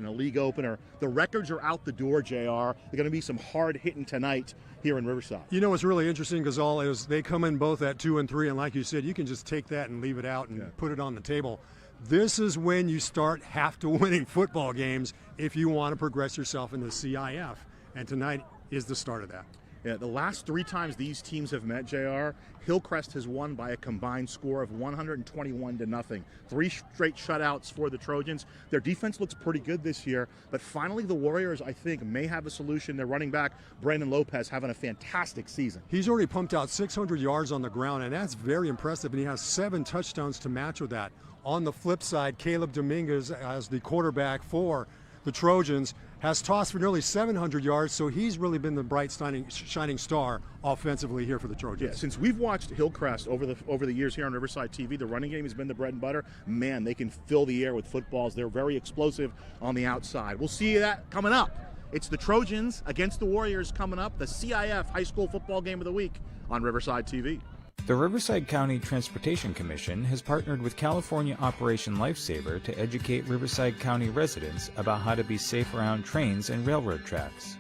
a league opener. The records are out the door, JR. They're going to be some hard hitting tonight here in Riverside. You know what's really interesting, Ghazal, is they come in both at 2 and 3, and like you said, you can just take that and leave it out and put it on the table. This is when you start winning football games if you want to progress yourself in the CIF, and tonight is the start of that. Yeah, the last 3 times these teams have met, JR, Hillcrest has won by a combined score of 121-0. 3 straight shutouts for the Trojans. Their defense looks pretty good this year, but finally the Warriors, I think, may have a solution. Their running back, Brandon Lopez, having a fantastic season. He's already pumped out 600 yards on the ground, and that's very impressive, and he has 7 touchdowns to match with that. On the flip side, Caleb Dominguez, as the quarterback for the Trojans, has tossed for nearly 700 yards, so he's really been the bright shining star offensively here for the Trojans. Yeah, since we've watched Hillcrest over the years here on Riverside TV, the running game has been the bread and butter. Man, they can fill the air with footballs. They're very explosive on the outside. We'll see that coming up. It's the Trojans against the Warriors coming up, the CIF High School Football Game of the Week on Riverside TV. The Riverside County Transportation Commission has partnered with California Operation Lifesaver to educate Riverside County residents about how to be safe around trains and railroad tracks.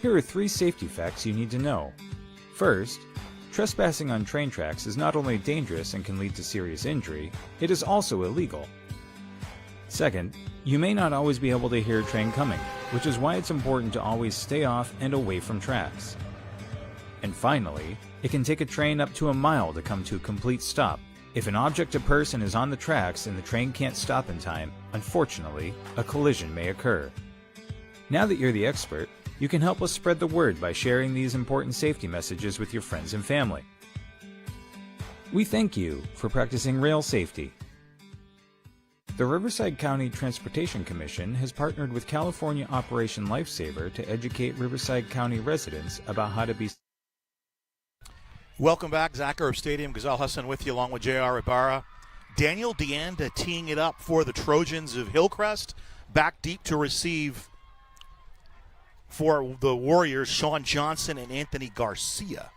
Here are 3 safety facts you need to know. First, trespassing on train tracks is not only dangerous and can lead to serious injury, it is also illegal. Second, you may not always be able to hear a train coming, which is why it's important to always stay off and away from tracks. And finally, it can take a train up to a mile to come to a complete stop. If an object or person is on the tracks and the train can't stop in time, unfortunately, a collision may occur. Now that you're the expert, you can help us spread the word by sharing these important safety messages with your friends and family. We thank you for practicing rail safety. The Riverside County Transportation Commission has partnered with California Operation Lifesaver to educate Riverside County residents about how to be. Welcome back, Zach Erb Stadium. Ghazal Hassan with you along with J.R. Ibarra. Daniel Deanda teeing it up for the Trojans of Hillcrest. Back deep to receive for the Warriors, Sean Johnson and Anthony Garcia.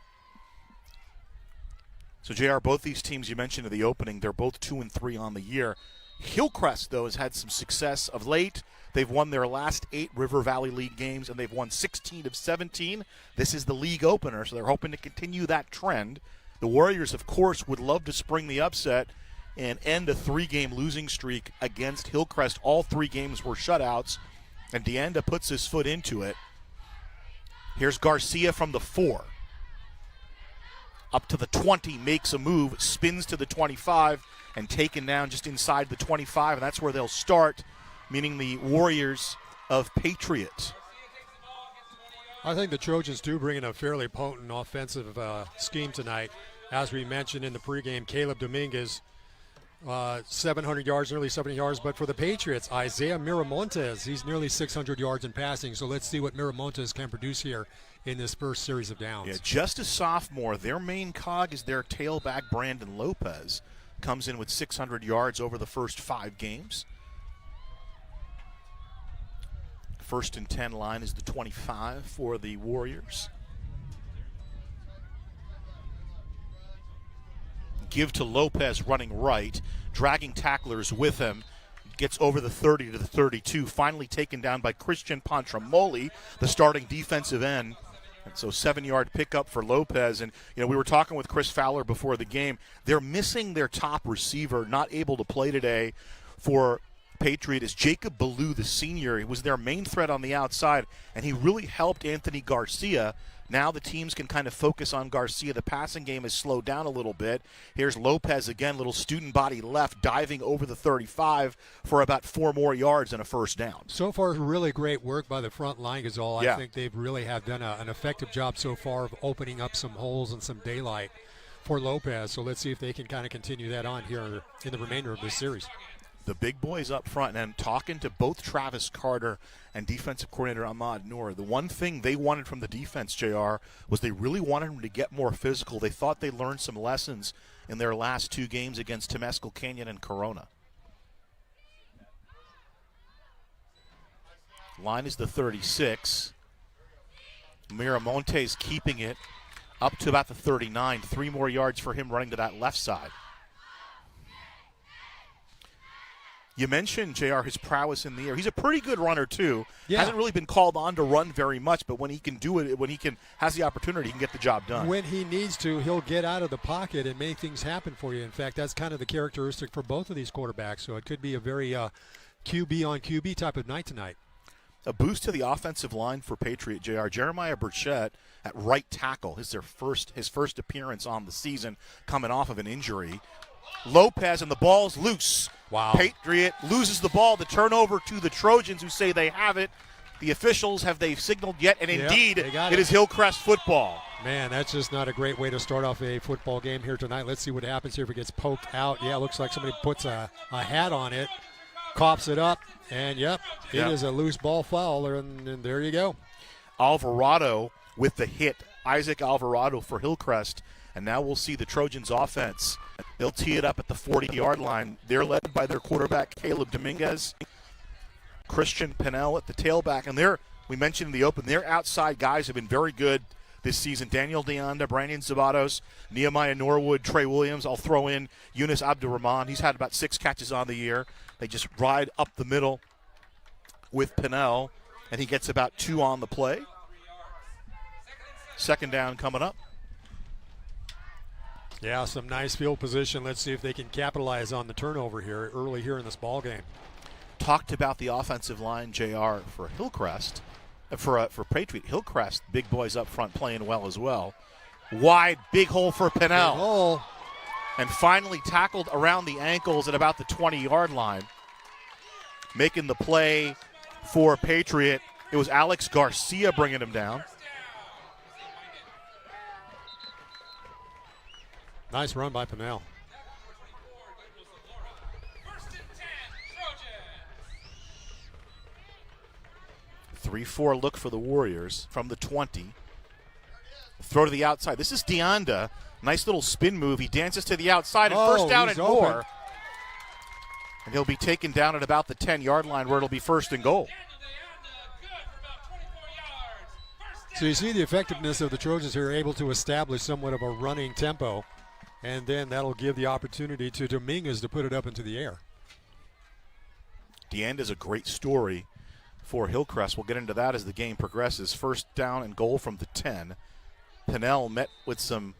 So, J.R., both these teams you mentioned in the opening, they're both 2 and 3 on the year. Hillcrest, though, has had some success of late. They've won their last 8 River Valley League games, and they've won 16 of 17. This is the league opener, so they're hoping to continue that trend. The Warriors, of course, would love to spring the upset and end a 3-game losing streak against Hillcrest. All 3 games were shutouts, and Deanda puts his foot into it. Here's Garcia from the 4. Up to the 20, makes a move, spins to the 25, and taken down just inside the 25, and that's where they'll start, meaning the Warriors of Patriot. I think the Trojans do bring in a fairly potent offensive scheme tonight. As we mentioned in the pregame, Caleb Dominguez, 700 yards, nearly 70 yards. But for the Patriots, Isaiah Miramontes, he's nearly 600 yards in passing. So let's see what Miramontes can produce here in this first series of downs. Yeah, just a sophomore. Their main cog is their tailback, Brandon Lopez. Comes in with 600 yards over the first 5 games. First and 10 line is the 25 for the Warriors. Give to Lopez running right, dragging tacklers with him. Gets over the 30 to the 32, finally taken down by Christian Pontremoli, the starting defensive end. And so 7-yard pickup for Lopez. And, you know, we were talking with Chris Fowler before the game. They're missing their top receiver, not able to play today for Patriot is Jacob Ballou, the senior. He was their main threat on the outside, and he really helped Anthony Garcia. Now the teams can kind of focus on Garcia. The passing game has slowed down a little bit. Here's Lopez again, little student body left, diving over the 35 for about 4 more yards and a first down. So far, really great work by the front line, Ghazal. Yeah. I think they've really have done an effective job so far of opening up some holes and some daylight for Lopez. So let's see if they can kind of continue that on here in the remainder of this series. The big boys up front, and I'm talking to both Travis Carter and defensive coordinator Ahmad Noor. The one thing they wanted from the defense, JR, was they really wanted them to get more physical. They thought they learned some lessons in their last 2 games against Temescal Canyon and Corona. Line is the 36. Miramontes keeping it up to about the 39. 3 more yards for him running to that left side. You mentioned, JR, his prowess in the air. He's a pretty good runner, too. Yeah. Hasn't really been called on to run very much, but when he can do it, when he has the opportunity, he can get the job done. When he needs to, he'll get out of the pocket and make things happen for you. In fact, that's kind of the characteristic for both of these quarterbacks. So it could be a very QB on QB type of night tonight. A boost to the offensive line for Patriot, JR. Jeremiah Burchett at right tackle. His first appearance on the season, coming off of an injury. Lopez, and the ball's loose. Wow. Patriot loses the ball. The turnover to the Trojans, who say they have it. The officials, have they signaled yet? And indeed, it is Hillcrest football. Man, that's just not a great way to start off a football game here tonight. Let's see what happens here if it gets poked out. Yeah, it looks like somebody puts a hat on it, coughs it up, and it is a loose ball foul, and there you go. Alvarado with the hit. Isaac Alvarado for Hillcrest. And now we'll see the Trojans offense. They'll tee it up at the 40-yard line. They're led by their quarterback, Caleb Dominguez. Christian Pinnell at the tailback. And we mentioned in the open, their outside guys have been very good this season. Daniel Deanda, Brandon Zabatos, Nehemiah Norwood, Trey Williams. I'll throw in Yunus Abdurrahman. He's had about 6 catches on the year. They just ride up the middle with Pinnell, and he gets about 2 on the play. Second down coming up. Yeah, some nice field position. Let's see if they can capitalize on the turnover here early here in this ball game. Talked about the offensive line, JR, for Hillcrest. For Patriot, Hillcrest, big boys up front playing well as well. Wide, big hole for Pinnell. Big hole. And finally tackled around the ankles at about the 20-yard line. Making the play for Patriot. It was Alex Garcia bringing him down. Nice run by Pinnell. First 3-4 look for the Warriors from the 20. Throw to the outside. This is Deanda. Nice little spin move. He dances to the outside, and first down and more. And he'll be taken down at about the 10-yard line where it'll be first and goal. So you see the effectiveness of the Trojans here, able to establish somewhat of a running tempo. And then that'll give the opportunity to Dominguez to put it up into the air. Deanda is a great story for Hillcrest. We'll get into that as the game progresses. First down and goal from the 10. Pinnell met with some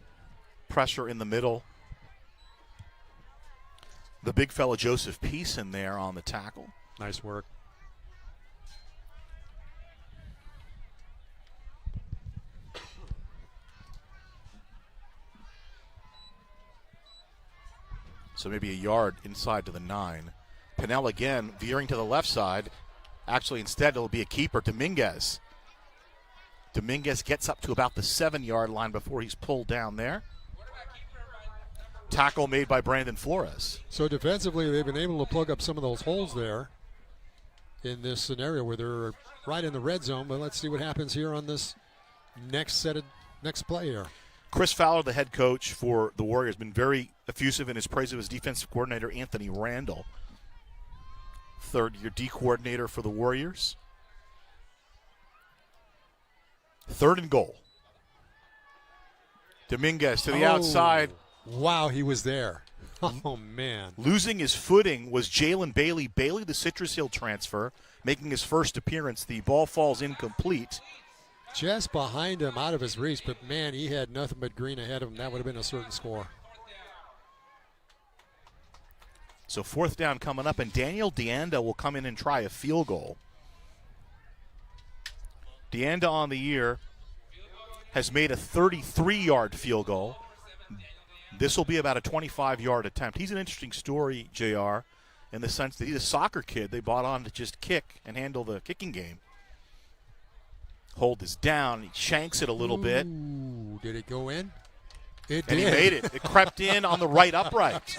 pressure in the middle. The big fella Joseph Peason there on the tackle. Nice work. So maybe a yard inside to the 9. Pinnell again veering to the left side. Actually, instead, it'll be a keeper, Dominguez. Dominguez gets up to about the 7-yard line before he's pulled down there. Tackle made by Brandon Flores. So defensively, they've been able to plug up some of those holes there in this scenario where they're right in the red zone. But let's see what happens here on this next play here. Chris Fowler, the head coach for the Warriors, been very effusive in his praise of his defensive coordinator, Anthony Randall. Third-year D coordinator for the Warriors. Third and goal. Dominguez to the outside. Wow, he was there. Oh, man. Losing his footing was Jalen Bailey. Bailey, the Citrus Hill transfer, making his first appearance. The ball falls incomplete. Just behind him, out of his reach, but, man, he had nothing but green ahead of him. That would have been a certain score. So fourth down coming up, and Daniel Deanda will come in and try a field goal. Deanda on the year has made a 33-yard field goal. This will be about a 25-yard attempt. He's an interesting story, JR, in the sense that he's a soccer kid they bought on to just kick and handle the kicking game. Hold is down. He shanks it a little bit. Did it go in? It did. And he made it. It crept in on the right upright.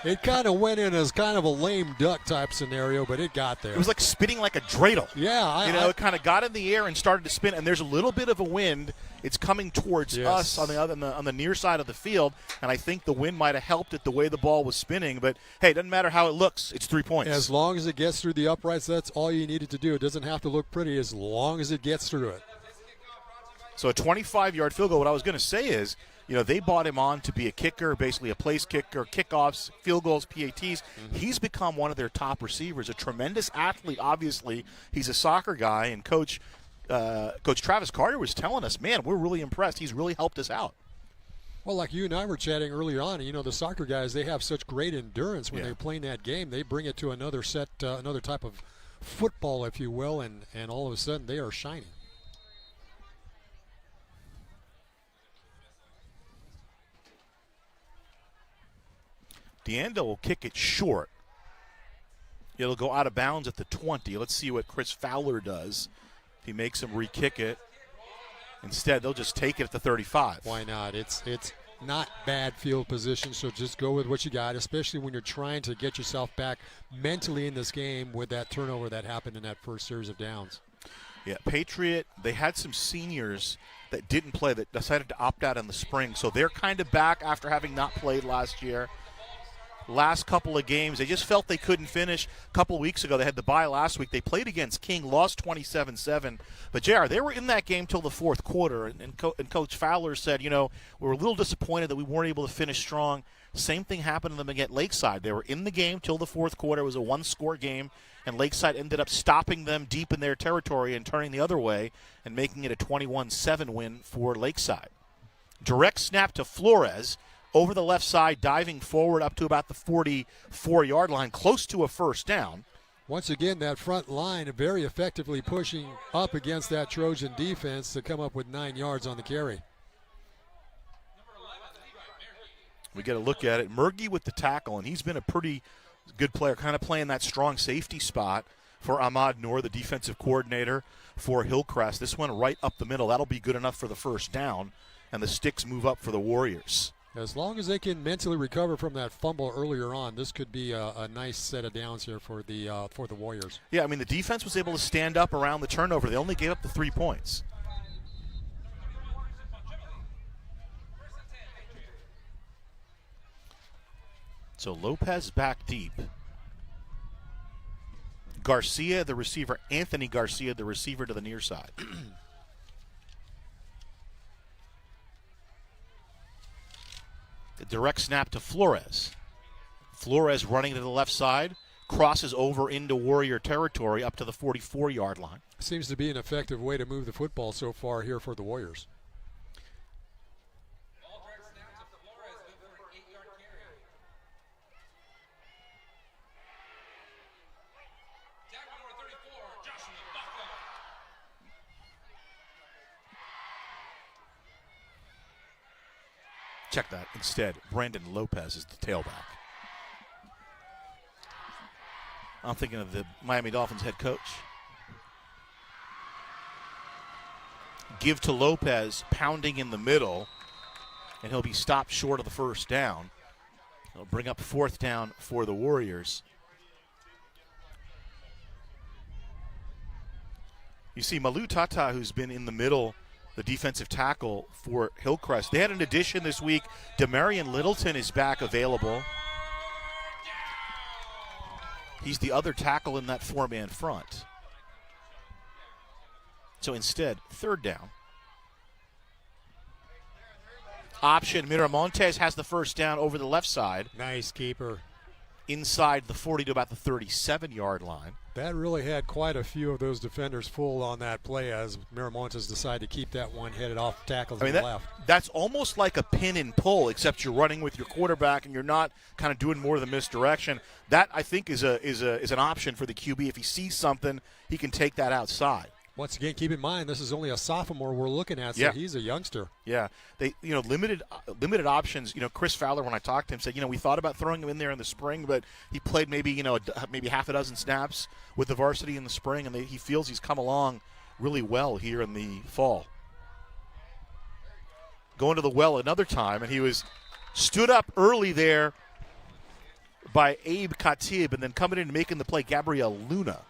It kind of went in as kind of a lame duck type scenario, but it got there. It was like spinning like a dreidel. Yeah. It kind of got in the air and started to spin, and there's a little bit of a wind. It's coming towards us on the near side of the field, and I think the wind might have helped it the way the ball was spinning. But, hey, it doesn't matter how it looks. It's 3 points. As long as it gets through the uprights, that's all you needed to do. It doesn't have to look pretty as long as it gets through it. So a 25-yard field goal. What I was going to say is they bought him on to be a kicker, basically a place kicker, kickoffs, field goals, PATs. He's become one of their top receivers, a tremendous athlete, obviously. He's a soccer guy, and Coach Travis Carter was telling us, man, we're really impressed. He's really helped us out. Well, like you and I were chatting earlier on, the soccer guys, they have such great endurance when they're playing that game. They bring it to another set, another type of football, if you will, and all of a sudden they are shining. Deanda will kick it short. It'll go out of bounds at the 20. Let's see what Chris Fowler does. If he makes him re-kick it. Instead, they'll just take it at the 35. Why not? It's not bad field position, so just go with what you got, especially when you're trying to get yourself back mentally in this game with that turnover that happened in that first series of downs. Yeah, Patriot, they had some seniors that didn't play that decided to opt out in the spring, so they're kind of back after having not played last year. Last couple of games, they just felt they couldn't finish. A couple of weeks ago, they had the bye last week. They played against King, lost 27-7. But, JR, they were in that game till the fourth quarter, and Coach Fowler said, we were a little disappointed that we weren't able to finish strong. Same thing happened to them against Lakeside. They were in the game till the fourth quarter. It was a one-score game, and Lakeside ended up stopping them deep in their territory and turning the other way and making it a 21-7 win for Lakeside. Direct snap to Flores. Over the left side, diving forward up to about the 44-yard line, close to a first down. Once again, that front line very effectively pushing up against that Trojan defense to come up with 9 yards on the carry. We get a look at it. Murgy with the tackle, and he's been a pretty good player, kind of playing that strong safety spot for Ahmad Noor, the defensive coordinator for Hillcrest. This one right up the middle. That'll be good enough for the first down, and the sticks move up for the Warriors. As long as they can mentally recover from that fumble earlier on, this could be a nice set of downs here for the Warriors. Yeah, the defense was able to stand up around the turnover. They only gave up the 3 points. So Lopez back deep. Garcia, the receiver. Anthony Garcia, the receiver to the near side. The direct snap to Flores. Flores running to the left side, crosses over into Warrior territory up to the 44-yard line. Seems to be an effective way to move the football so far here for the Warriors. Check that. Instead, Brandon Lopez is the tailback. I'm thinking of the Miami Dolphins head coach. Give to Lopez, pounding in the middle, and he'll be stopped short of the first down. It'll bring up fourth down for the Warriors. You see Malu Tata, who's been in the middle, the defensive tackle for Hillcrest. They had an addition this week. Demarion Littleton is back available. He's the other tackle in that four-man front. So instead, third down. Option, Miramontes has the first down over the left side. Nice keeper. Inside the 40 to about the 37-yard line. That really had quite a few of those defenders full on that play as Miramontes decided to keep that one headed off tackles to the left. That's almost like a pin and pull, except you're running with your quarterback and you're not kind of doing more of the misdirection. That, I think, is an option for the QB. If he sees something, he can take that outside. Once again, keep in mind this is only a sophomore we're looking at, so he's a youngster. Yeah, they limited options. Chris Fowler, when I talked to him, said we thought about throwing him in there in the spring, but he played maybe half a dozen snaps with the varsity in the spring, and he feels he's come along really well here in the fall. Going to the well another time, and he was stood up early there by Abe Khatib, and then coming in and making the play, Gabriel Luna.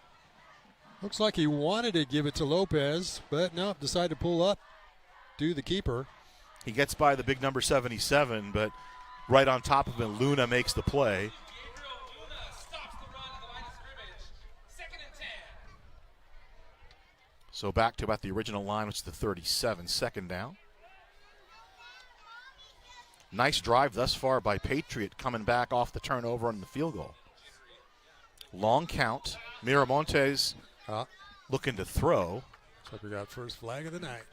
Looks like he wanted to give it to Lopez, but no, decided to pull up, do the keeper. He gets by the big number 77, but right on top of him, Luna makes the play. So back to about the original line, which is the 37, second down. Nice drive thus far by Patriot, coming back off the turnover on the field goal. Long count. Miramontes looking to throw. Looks like we got first flag of the night.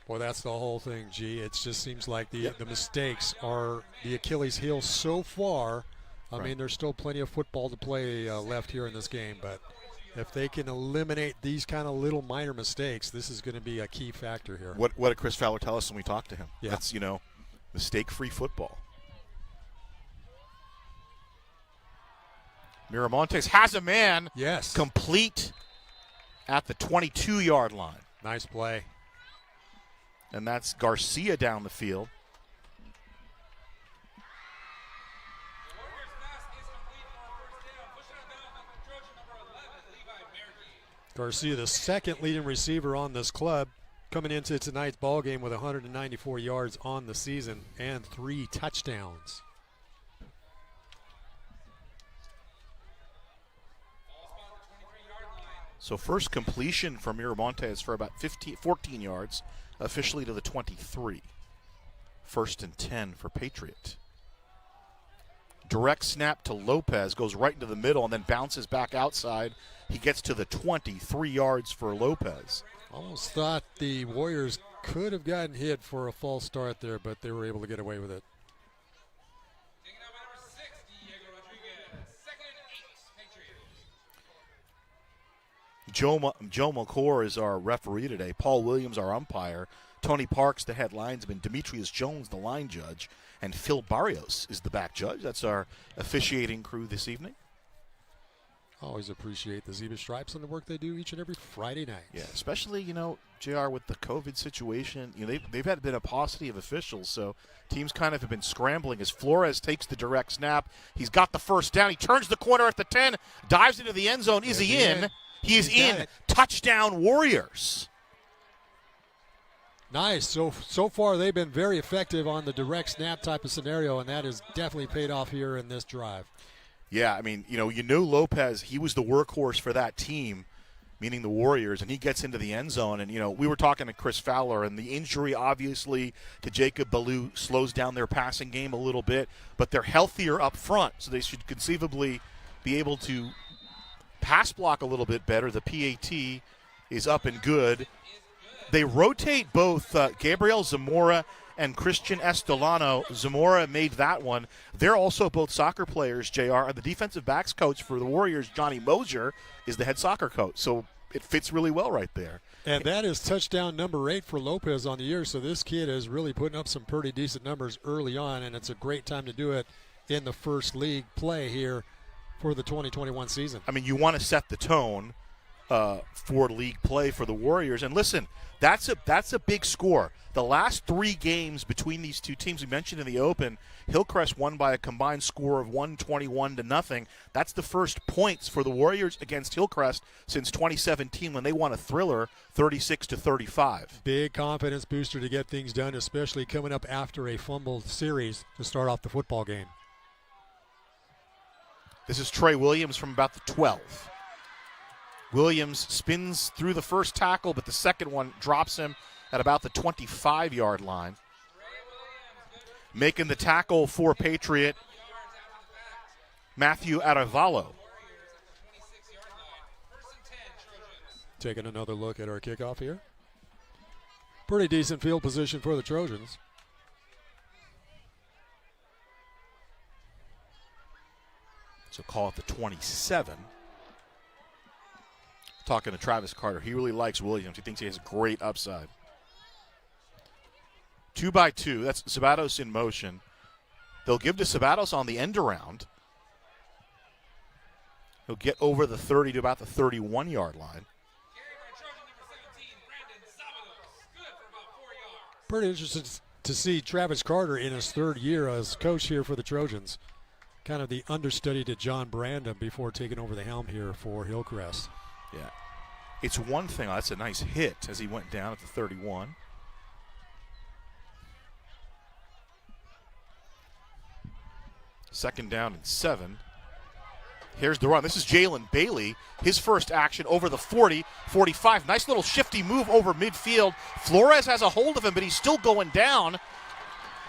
Boy, that's the whole thing, G. It just seems like the mistakes are the Achilles heel so far. I mean, there's still plenty of football to play left here in this game, but if they can eliminate these kind of little minor mistakes, this is going to be a key factor here. What did Chris Fowler tell us when we talked to him? Yeah. That's, mistake-free football. Miramontes has a man. Yes. Complete at the 22-yard line. Nice play. And that's Garcia down the field. Garcia, the second leading receiver on this club, coming into tonight's ball game with 194 yards on the season and 3 touchdowns. So first completion for Miramontes for about 14 yards, officially to the 23. 1st and 10 for Patriot. Direct snap to Lopez, goes right into the middle and then bounces back outside. He gets to the 23 yards for Lopez. Almost thought the Warriors could have gotten hit for a false start there, but they were able to get away with it. Joe McClure is our referee today. Paul Williams, our umpire. Tony Parks, the head linesman. Demetrius Jones, the line judge. And Phil Barrios is the back judge. That's our officiating crew this evening. Always appreciate the Zebra Stripes and the work they do each and every Friday night. Yeah, especially, JR, with the COVID situation, they've been a paucity of officials, so teams kind of have been scrambling as Flores takes the direct snap. He's got the first down. He turns the corner at the 10, dives into the end zone. Is he in? He is in. Touchdown, Warriors. Nice. So far they've been very effective on the direct snap type of scenario, and that has definitely paid off here in this drive. Yeah, I mean, Lopez, he was the workhorse for that team, meaning the Warriors, and he gets into the end zone. And, we were talking to Chris Fowler, and the injury, obviously, to Jacob Ballou slows down their passing game a little bit, but they're healthier up front, so they should conceivably be able to pass block a little bit better. The PAT is up and good. They rotate both Gabriel Zamora and Christian Estolano. Zamora made that one. They're also both soccer players, JR. The defensive backs coach for the Warriors, Johnny Mosier, is the head soccer coach. So it fits really well right there. And that is touchdown number 8 for Lopez on the year. So this kid is really putting up some pretty decent numbers early on, and it's a great time to do it in the first league play here for the 2021 season. I mean, you want to set the tone for league play for the Warriors. And listen, that's a big score. The last 3 games between these two teams, we mentioned in the open, Hillcrest won by a combined score of 121-0. That's the first points for the Warriors against Hillcrest since 2017 when they won a thriller 36-35. Big confidence booster to get things done, especially coming up after a fumbled series to start off the football game. This is Trey Williams from about the 12. Williams spins through the first tackle, but the second one drops him at about the 25-yard line. Making the tackle for Patriot, Matthew Aravalo. Taking another look at our kickoff here. Pretty decent field position for the Trojans. So call it the 27. Talking to Travis Carter. He really likes Williams. He thinks he has a great upside. 2-by-2. That's Sabatos in motion. They'll give to Sabatos on the end around. He'll get over the 30 to about the 31-yard line. Pretty interesting to see Travis Carter in his 3rd year as coach here for the Trojans. Kind of the understudy to John Brandon before taking over the helm here for Hillcrest. Yeah. It's one thing. That's a nice hit as he went down at the 31. Second down and 7. Here's the run. This is Jalen Bailey. His first action over the 40, 45. Nice little shifty move over midfield. Flores has a hold of him, but he's still going down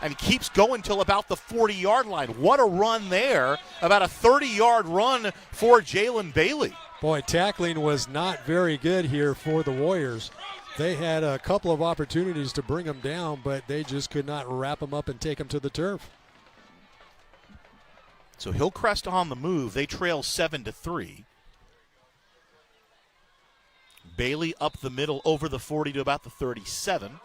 and keeps going till about the 40-yard line. What a run there. About a 30-yard run for Jalen Bailey. Boy, tackling was not very good here for the Warriors. They had a couple of opportunities to bring him down, but they just could not wrap him up and take him to the turf. So Hillcrest on the move. They trail 7-3. Bailey up the middle over the 40 to about the 37.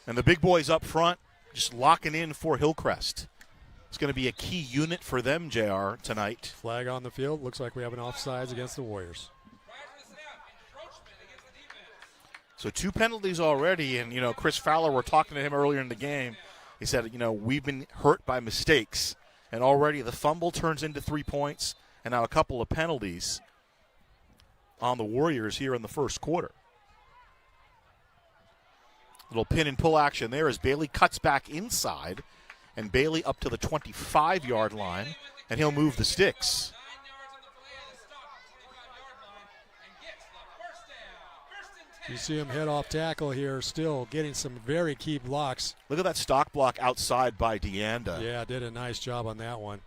And the big boys up front just locking in for Hillcrest. It's going to be a key unit for them, JR, tonight. Flag on the field. Looks like we have an offsides against the Warriors. So 2 penalties already, and, Chris Fowler, we're talking to him earlier in the game. He said, we've been hurt by mistakes, and already the fumble turns into 3 points, and now a couple of penalties on the Warriors here in the first quarter. Little pin and pull action there as Bailey cuts back inside, and Bailey up to the 25-yard line, and he'll move the sticks. You see him head off tackle here, still getting some very key blocks. Look at that stock block outside by DeAnda. Yeah, did a nice job on that one.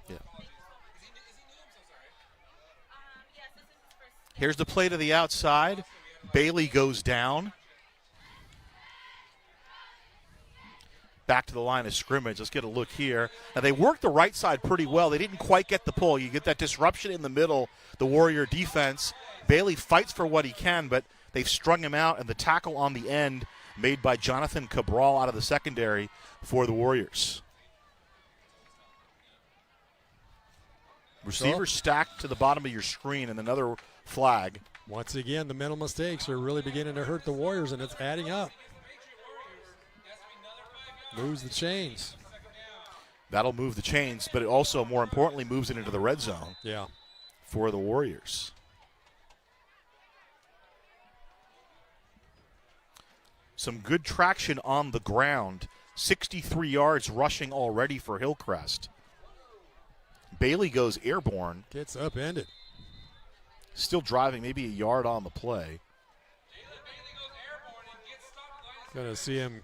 Yeah. Here's the play to the outside. Bailey goes down. Back to the line of scrimmage. Let's get a look here. Now, they worked the right side pretty well. They didn't quite get the pull. You get that disruption in the middle, the Warrior defense. Bailey fights for what he can, but they've strung him out, and the tackle on the end made by Jonathan Cabral out of the secondary for the Warriors. Receivers stacked to the bottom of your screen, and another flag. Once again, the mental mistakes are really beginning to hurt the Warriors, and it's adding up. Moves the chains. That'll move the chains, but it also, more importantly, moves it into the red zone. Yeah. For the Warriors. Some good traction on the ground. 63 yards rushing already for Hillcrest. Bailey goes airborne. Gets upended. Still driving, maybe a yard on the play. Gonna see him.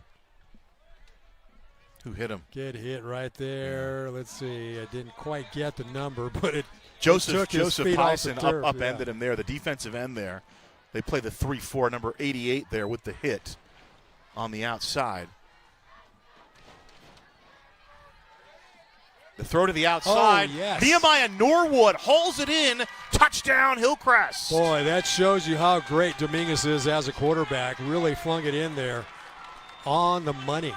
Who hit him? Get hit right there. Let's see. I didn't quite get the number, but Joseph Tyson upended him there, the defensive end there. They play the 3-4, number 88 there with the hit on the outside. The throw to the outside. Oh, yes. Nehemiah Norwood hauls it in. Touchdown, Hillcrest. Boy, that shows you how great Dominguez is as a quarterback. Really flung it in there on the money.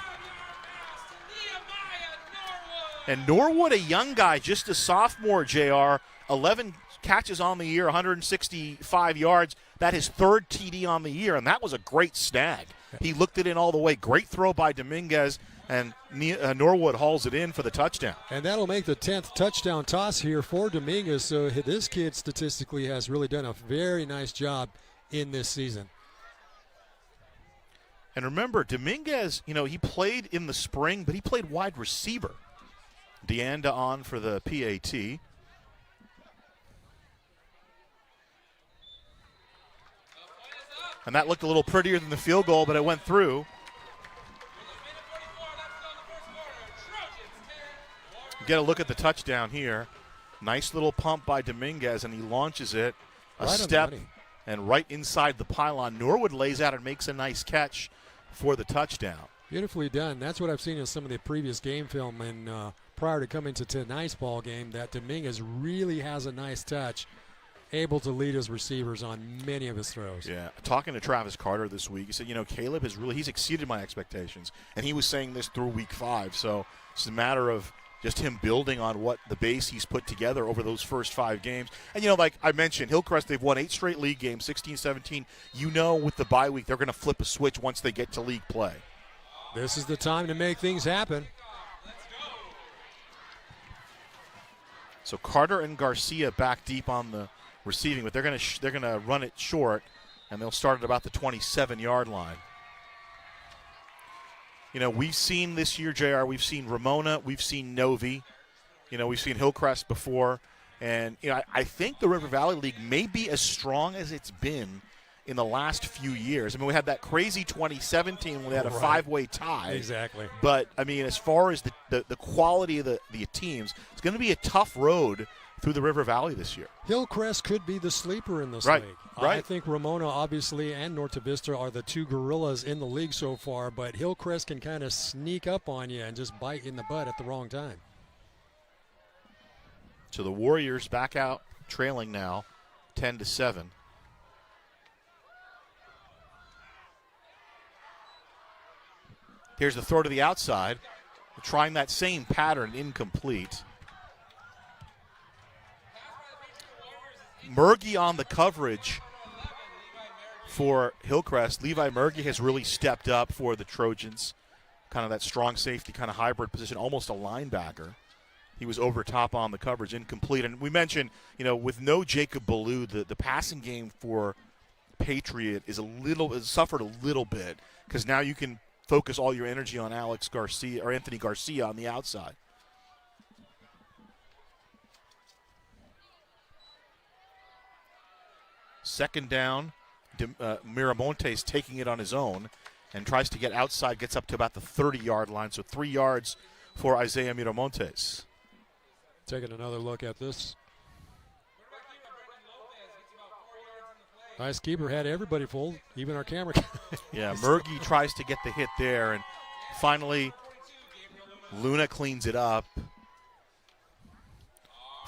And Norwood, a young guy, just a sophomore, JR, 11 catches on the year, 165 yards. That is third TD on the year, and that was a great snag. He looked it in all the way. Great throw by Dominguez, and Norwood hauls it in for the touchdown. And that'll make the 10th touchdown toss here for Dominguez. So this kid statistically has really done a very nice job in this season. And remember, Dominguez, he played in the spring, but he played wide receiver. DeAnda on for the PAT. And that looked a little prettier than the field goal, but it went through. Get a look at the touchdown here. Nice little pump by Dominguez, and he launches it a right step and right inside the pylon. Norwood lays out and makes a nice catch for the touchdown. Beautifully done. That's what I've seen in some of the previous game film and prior to coming to tonight's ball game, that Dominguez really has a nice touch, able to lead his receivers on many of his throws. Yeah, talking to Travis Carter this week, he said, Caleb he's exceeded my expectations, and he was saying this through week 5, so it's a matter of just him building on what the base he's put together over those first 5 games. And, like I mentioned, Hillcrest, they've won 8 straight league games, 16-17. With the bye week, they're going to flip a switch once they get to league play. This is the time to make things happen. So Carter and Garcia back deep on the receiving, but they're gonna run it short, and they'll start at about the 27-yard line. You know, we've seen this year, JR, we've seen Ramona, we've seen Novi, you know, we've seen Hillcrest before, and you know, I think the River Valley League may be as strong as it's been in the last few years. I mean, we had that crazy 2017 when we had a five-way tie. Exactly. But, I mean, as far as the quality of the teams, it's going to be a tough road through the River Valley this year. Hillcrest could be the sleeper in this Right, league. right. I think Ramona, obviously, and Norte Vista are the two gorillas in the league so far, but Hillcrest can kind of sneak up on you and just bite in the butt at the wrong time. So the Warriors back out trailing now 10-7. Here's the throw to the outside. Trying that same pattern, incomplete. Murgy on the coverage for Hillcrest. Levi Murgy has really stepped up for the Trojans. Kind of that strong safety, kind of hybrid position, almost a linebacker. He was over top on the coverage, incomplete. And we mentioned, you know, with no Jacob Ballou, the passing game for Patriot is suffered a little bit, because now you can focus all your energy on Alex Garcia or Anthony Garcia on the outside. Second down, Miramontes taking it on his own and tries to get outside, gets up to about the 30-yard line, so 3 yards for Isaiah Miramontes. Taking another look at this. Nice keeper, had everybody fooled, even our camera guy. Yeah, Murgy tries to get the hit there, and finally Luna cleans it up.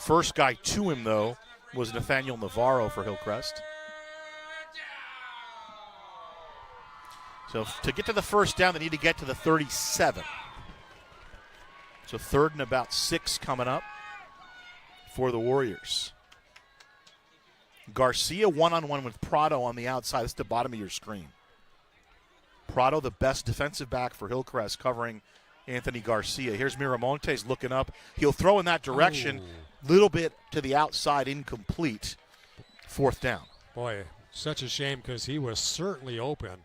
First guy to him, though, was Nathaniel Navarro for Hillcrest. So to get to the first down, they need to get to the 37. So 3rd and about 6 coming up for the Warriors. Garcia one-on-one with Prado on the outside. That's the bottom of your screen. Prado, the best defensive back for Hillcrest, covering Anthony Garcia. Here's Miramontes looking up. He'll throw in that direction. Little bit to the outside, incomplete. 4th down. Boy, such a shame, because he was certainly open,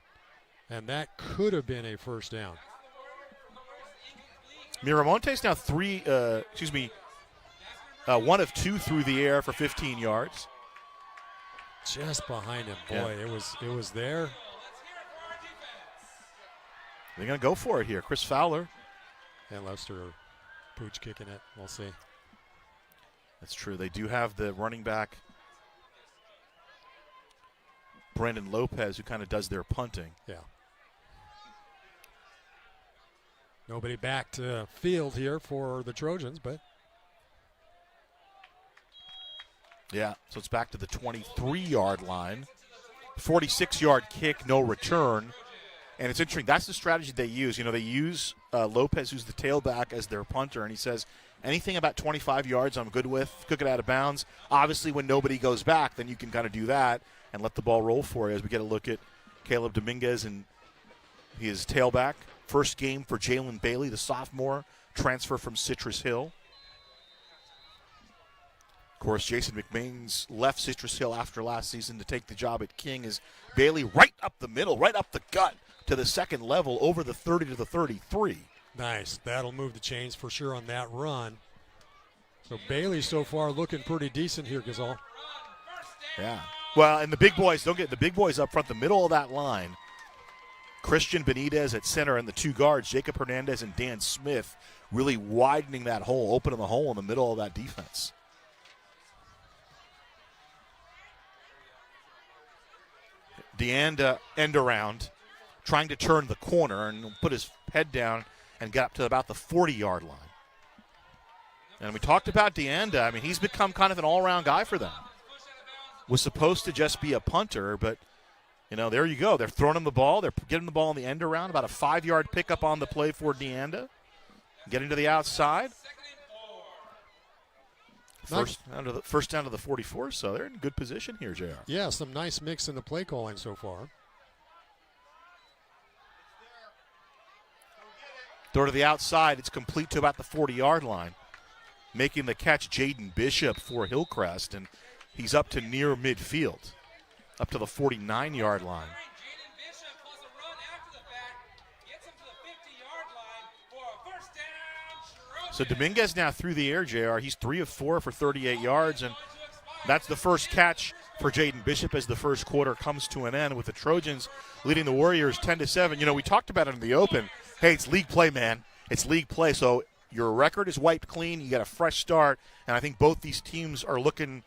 and that could have been a first down. Miramontes now 1 of 2 through the air for 15 yards. Just behind him, boy, Yeah. it was there. They're going to go for it here. Chris Fowler. And Lester Pooch kicking it. We'll see. That's true. They do have the running back, Brandon Lopez, who kind of does their punting. Yeah. Nobody back to field here for the Trojans, but yeah, so it's back to the 23-yard line. 46-yard kick, no return. And it's interesting. That's the strategy they use. You know, they use Lopez, who's the tailback, as their punter, and he says, anything about 25 yards I'm good with. Cook it out of bounds. Obviously, when nobody goes back, then you can kind of do that and let the ball roll for you, as we get a look at Caleb Dominguez and his tailback. First game for Jalen Bailey, the sophomore, transfer from Citrus Hill. Of course, Jason McMains left Citrus Hill after last season to take the job at King. As Bailey right up the middle, right up the gut to the second level, over the 30 to the 33. nice. That'll move the chains for sure on that run. So Bailey so far looking pretty decent here, Gazal. Yeah. Well, and the big boys, don't get the big boys up front, the middle of that line. Christian Benitez at center and the 2 guards, Jacob Hernandez and Dan Smith, really widening that hole, opening the hole in the middle of that defense. DeAnda end around, trying to turn the corner and put his head down and get up to about the 40-yard line. And we talked about DeAnda. I mean, he's become kind of an all-around guy for them. Was supposed to just be a punter, but, you know, there you go. They're throwing him the ball. They're getting the ball in the end around. About a 5-yard pickup on the play for DeAnda. Getting to the outside. First down to the 44, so they're in good position here, JR. Yeah, some nice mix in the play calling so far. Throw to the outside. It's complete to about the 40-yard line. making the catch, Jaden Bishop for Hillcrest, and he's up to near midfield, up to the 49-yard line. So Dominguez now through the air, JR. He's 3 of 4 for 38 yards, and that's the first catch for Jaden Bishop as the first quarter comes to an end with the Trojans leading the Warriors 10-7. You know, we talked about it in the open. Hey, it's league play, man. It's league play, so your record is wiped clean. You got a fresh start, and I think both these teams are looking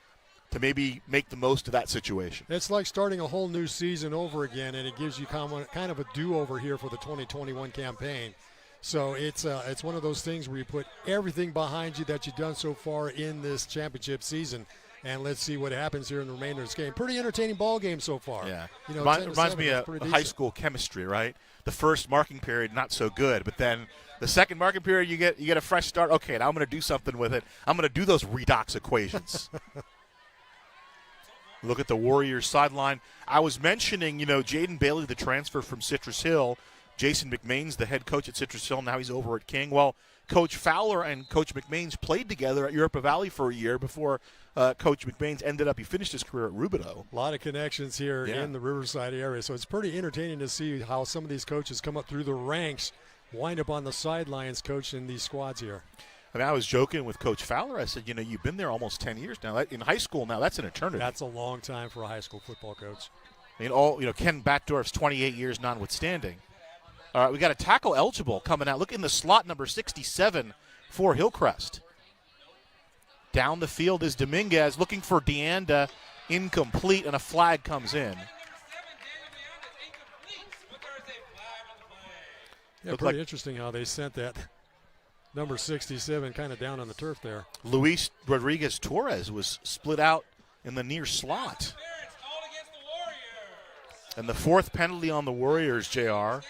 to maybe make the most of that situation. It's like starting a whole new season over again, and it gives you kind of a do-over here for the 2021 campaign. So it's one of those things where you put everything behind you that you've done so far in this championship season, and let's see what happens here in the remainder of this game. Pretty entertaining ball game so far. Yeah, you know, reminds me of high school chemistry, right? The first marking period not so good, but then the second marking period you get a fresh start. Okay, now I'm going to do something with it. I'm going to do those redox equations. Look at the Warriors sideline. I was mentioning, Jaden Bailey, the transfer from Citrus Hill. Jason McMain's the head coach at Citrus Hill. Now he's over at King. Well, Coach Fowler and Coach McMain's played together at Europa Valley for a year before Coach McMain's he finished his career at Rubidoux. A lot of connections here in the Riverside area. So it's pretty entertaining to see how some of these coaches come up through the ranks, wind up on the sidelines coaching these squads here. I mean, I was joking with Coach Fowler. I said, you've been there almost 10 years now. In high school now, that's an eternity. That's a long time for a high school football coach. I mean, Ken Batdorf's 28 years notwithstanding. All right, we got a tackle eligible coming out. Look in the slot, number 67 for Hillcrest. Down the field is Dominguez looking for Deanda, incomplete, and a flag comes in. Yeah, pretty interesting how they sent that number 67 kind of down on the turf there. Luis Rodriguez Torres was split out in the near slot. And the fourth penalty on the Warriors, JR.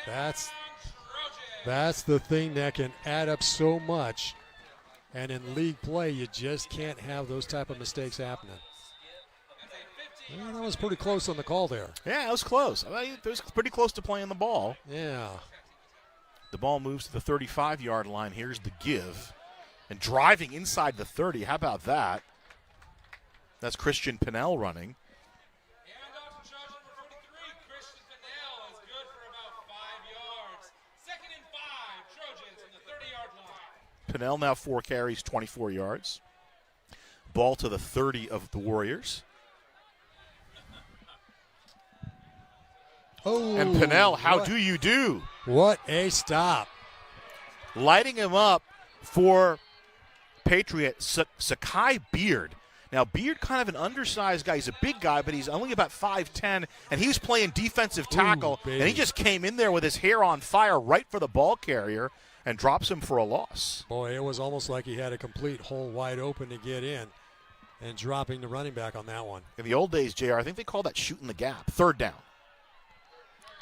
That's the thing that can add up so much. And in league play, you just can't have those type of mistakes happening. Well, that was pretty close on the call there. Yeah, it was close. It was pretty close to playing the ball. Yeah. The ball moves to the 35-yard line. Here's the give. And driving inside the 30. How about that? That's Christian Pinnell running. Pinnell now 4 carries, 24 yards. Ball to the 30 of the Warriors. Oh, and Pinnell, how do you do? What a stop. Lighting him up for Patriot, Sakai Beard. Now, Beard, kind of an undersized guy. He's a big guy, but he's only about 5'10", and he was playing defensive tackle, and he just came in there with his hair on fire right for the ball carrier and drops him for a loss. Boy, it was almost like he had a complete hole wide open to get in and dropping the running back on that one. In the old days, JR, I think they call that shooting the gap. Third down.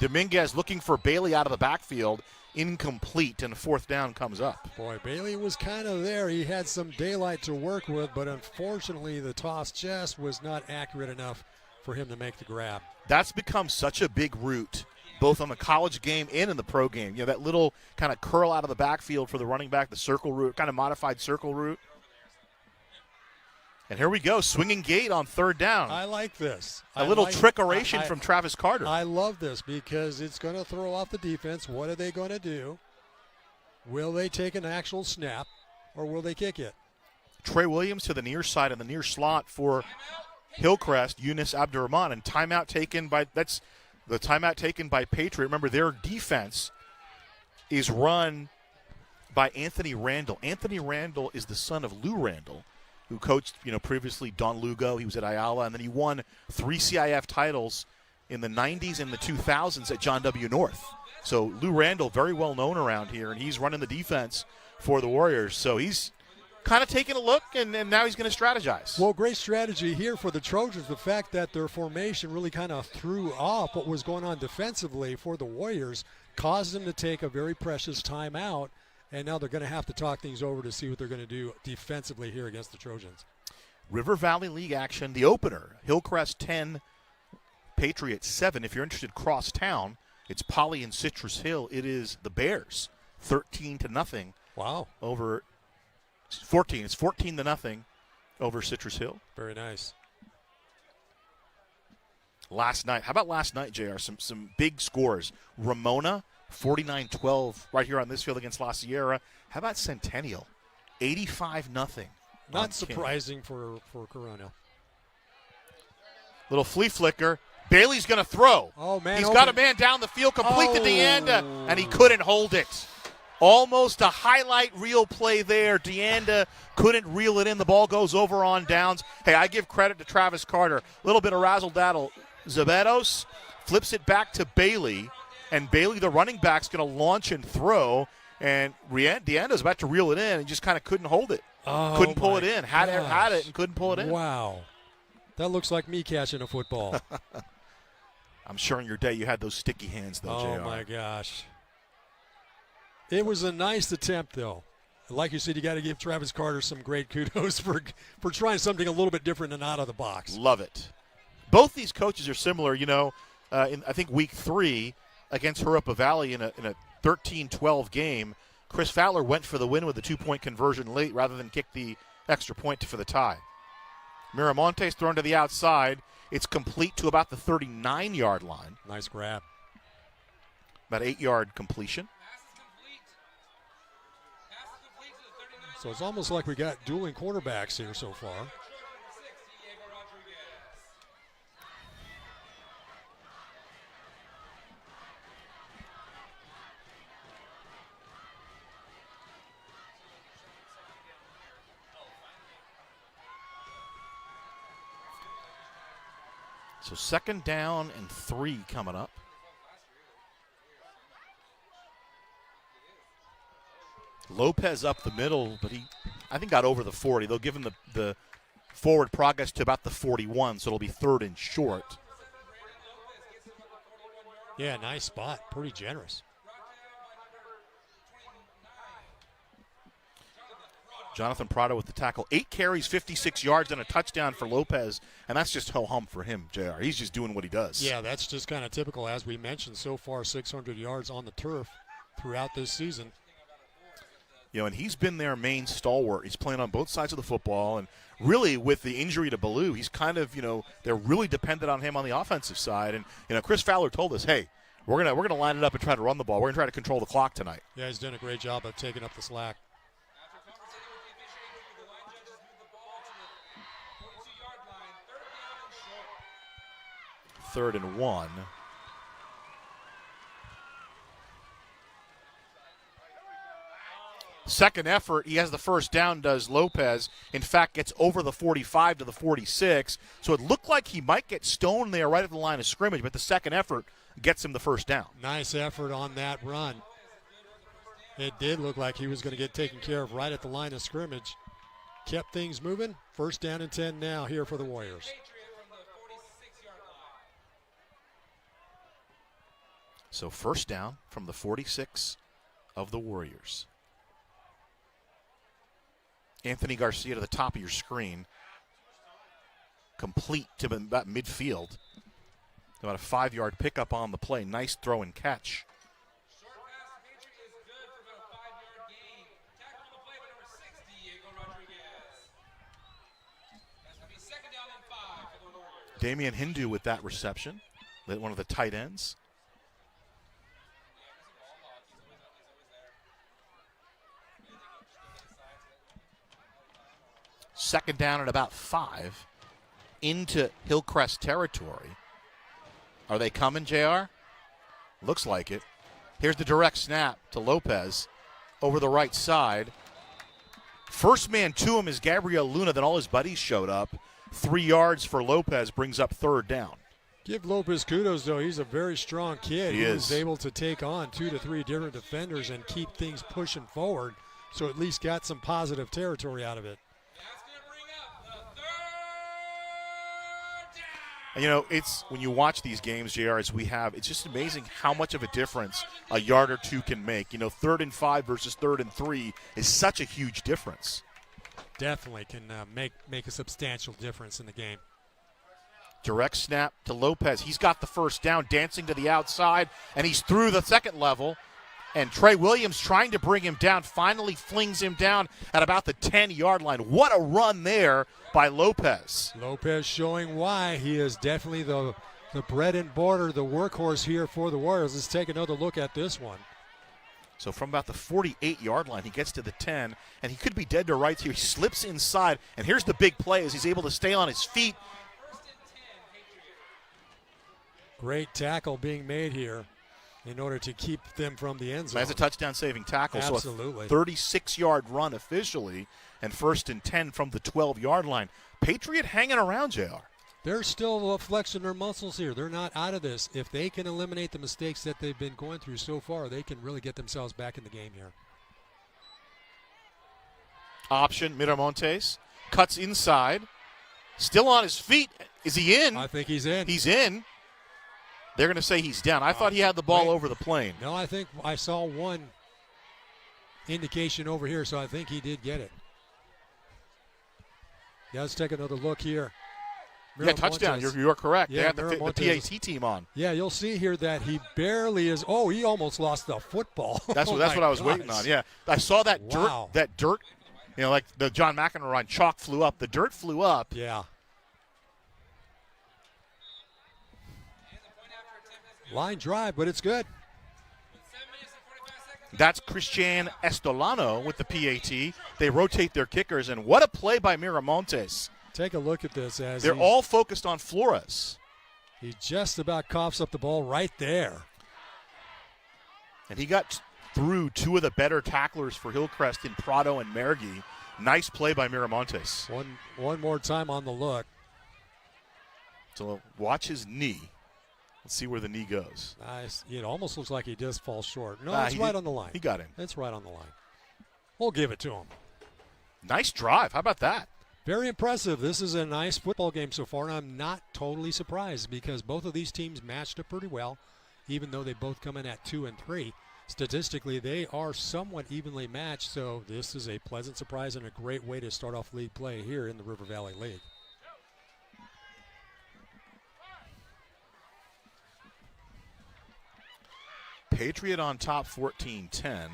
Dominguez looking for Bailey out of the backfield. Incomplete, and fourth down comes up. Boy, Bailey was kind of there. He had some daylight to work with, but unfortunately the toss just was not accurate enough for him to make the grab. That's become such a big route, both on the college game and in the pro game. That little kind of curl out of the backfield for the running back, the circle route, kind of modified circle route. And here we go, swinging gate on third down. I like this. A little trickeration from Travis Carter. I love this because it's going to throw off the defense. What are they going to do? Will they take an actual snap or will they kick it? Trey Williams to the near side and the near slot for Hillcrest, Yunus Abdurrahman, and timeout taken by Patriot. Remember, their defense is run by Anthony Randall. Anthony Randall is the son of Lou Randall, who coached, previously Don Lugo. He was at Ayala, and then he won 3 CIF titles in the 90s and the 2000s at John W. North. So Lou Randall, very well known around here, and he's running the defense for the Warriors. So he's kind of taking a look, and now he's going to strategize. Well, great strategy here for the Trojans. The fact that their formation really kind of threw off what was going on defensively for the Warriors caused them to take a very precious timeout. And now they're going to have to talk things over to see what they're going to do defensively here against the Trojans. River Valley League action, the opener. Hillcrest 10, Patriots 7. If you're interested, cross town, it's Poly and Citrus Hill. It is the Bears 13-0 Wow. over 14. It's 14-0 over Citrus Hill. Very nice. Last night, how about last night, JR? Some big scores. Ramona, 49-12 right here on this field against La Sierra. How about Centennial? 85-0. Not surprising for Corona. Little flea flicker. Bailey's going to throw. Oh, man. He's got a man down the field, complete to DeAnda, and he couldn't hold it. Almost a highlight reel play there. DeAnda couldn't reel it in. The ball goes over on downs. Hey, I give credit to Travis Carter. A little bit of razzle-dazzle. Zebedos flips it back to Bailey, and Bailey, the running back, is going to launch and throw, and DeAnda's about to reel it in and just kind of couldn't hold it. Couldn't pull it in. Had it and couldn't pull it in. Wow. That looks like me catching a football. I'm sure in your day you had those sticky hands, though, Oh, JR. my gosh. It was a nice attempt, though. Like you said, you got to give Travis Carter some great kudos for trying something a little bit different and out of the box. Love it. Both these coaches are similar. You know, in I think week 3 against Jurupa Valley in a 13-12 game, Chris Fowler went for the win with a 2-point conversion late rather than kick the extra point for the tie. Miramontes thrown to the outside. It's complete to about the 39-yard line. Nice grab. About 8-yard completion. So it's almost like we got dueling quarterbacks here so far. So 2nd down and 3 coming up. Lopez up the middle, but he, I think, got over the 40. They'll give him the forward progress to about the 41, so it'll be 3rd and short. Yeah, nice spot. Pretty generous. Jonathan Prado with the tackle. 8 carries, 56 yards, and a touchdown for Lopez, and that's just ho-hum for him, JR. He's just doing what he does. Yeah, that's just kind of typical. As we mentioned, so far 600 yards on the turf throughout this season. You know, and he's been their main stalwart. He's playing on both sides of the football, and really with the injury to Ballou, he's kind of, you know, they're really dependent on him on the offensive side. And, you know, Chris Fowler told us, hey, we're gonna line it up and try to run the ball. We're going to try to control the clock tonight. Yeah, he's done a great job of taking up the slack. 3rd and 1. Second effort, he has the first down, does Lopez. In fact, gets over the 45 to the 46. So it looked like he might get stoned there right at the line of scrimmage, but the second effort gets him the first down. Nice effort on that run. It did look like he was going to get taken care of right at the line of scrimmage. Kept things moving. 1st down and 10 now here for the Warriors. So 1st down from the 46 of the Warriors. Anthony Garcia to the top of your screen. Complete to about midfield. About a 5-yard pickup on the play. Nice throw and catch. Damian Hindu with that reception. One of the tight ends. Second down at about 5 into Hillcrest territory. Are they coming, JR? Looks like it. Here's the direct snap to Lopez over the right side. First man to him is Gabriel Luna. Then all his buddies showed up. 3 yards for Lopez brings up 3rd down. Give Lopez kudos, though. He's a very strong kid. He was is. able to take on 2 to 3 different defenders and keep things pushing forward. So at least got some positive territory out of it. And, you know, it's when you watch these games, JR, as we have, it's just amazing how much of a difference a yard or 2 can make. You know, 3rd and 5 versus 3rd and 3 is such a huge difference. Definitely can make a substantial difference in the game. Direct snap to Lopez. He's got the first down, dancing to the outside, and he's through the second level. And Trey Williams trying to bring him down, finally flings him down at about the 10-yard line. What a run there by Lopez. Lopez showing why he is definitely the bread and butter, the workhorse here for the Warriors. Let's take another look at this one. So from about the 48-yard line, he gets to the 10, and he could be dead to rights here. He slips inside, and here's the big play as he's able to stay on his feet. Great tackle being made here in order to keep them from the end zone. That's a touchdown-saving tackle. Absolutely. So a 36-yard run officially, and 1st and 10 from the 12-yard line. Patriot hanging around, JR. They're still flexing their muscles here. They're not out of this. If they can eliminate the mistakes that they've been going through so far, they can really get themselves back in the game here. Option, Miramontes. Cuts inside. Still on his feet. Is he in? I think he's in. He's in. They're going to say he's down. I thought he had the ball over the plane. No, I think I saw one indication over here, so I think he did get it. Yeah, let's take another look here. Yeah, touchdown. You're correct. Yeah, they had the PAT team on. Yeah, you'll see here that he barely is. Oh, he almost lost the football. That's what I was waiting on. Yeah, I saw that dirt. You know, like the John McEnroe run, chalk flew up. The dirt flew up. Yeah. Line drive, but it's good. That's Christian Estolano with the PAT. They rotate their kickers, and what a play by Miramontes. Take a look at this. As they're all focused on Flores. He just about coughs up the ball right there. And he got through two of the better tacklers for Hillcrest in Prado and Mergi. Nice play by Miramontes. One more time on the look. So watch his knee. Let's see where the knee goes. Nice. It almost looks like he just falls short. No, it's right on the line. He got in. It's right on the line. We'll give it to him. Nice drive. How about that? Very impressive. This is a nice football game so far, and I'm not totally surprised because both of these teams matched up pretty well, even though they both come in at 2 and 3. Statistically, they are somewhat evenly matched, so this is a pleasant surprise and a great way to start off league play here in the River Valley League. Patriot on top 14-10.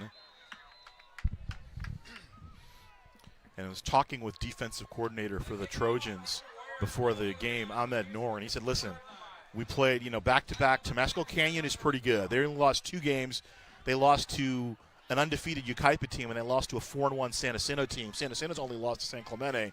And I was talking with defensive coordinator for the Trojans before the game, Ahmed Noor, and he said, listen, we played, back-to-back. Temescal Canyon is pretty good. They only lost 2 games. They lost to an undefeated Yucaipa team, and they lost to a 4-1 San Jacinto team. San Jacinto's only lost to San Clemente.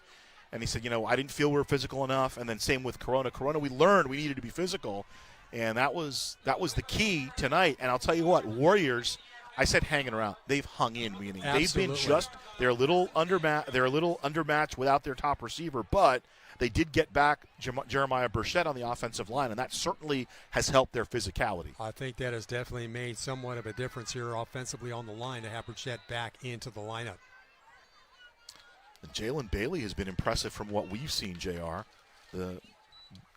And he said, I didn't feel we were physical enough. And then same with Corona. Corona, we learned we needed to be physical. And that was the key tonight. And I'll tell you what, Warriors, I said hanging around. They've hung in, meaning Absolutely. They've been they're a little undermatched without their top receiver, but they did get back Jeremiah Burchett on the offensive line, and that certainly has helped their physicality. I think that has definitely made somewhat of a difference here offensively on the line to have Burchett back into the lineup. And Jalen Bailey has been impressive from what we've seen, JR. The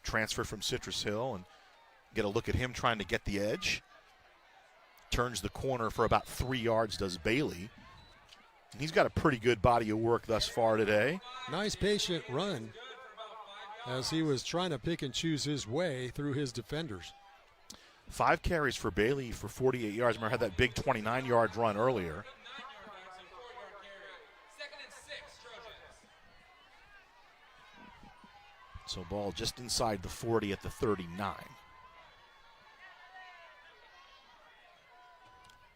transfer from Citrus Hill, and get a look at him trying to get the edge. Turns the corner for about 3 yards, does Bailey. And he's got a pretty good body of work thus far today. Nice patient run as he was trying to pick and choose his way through his defenders. 5 carries for Bailey for 48 yards. Remember, had that big 29-yard run earlier. So ball just inside the 40 at the 39.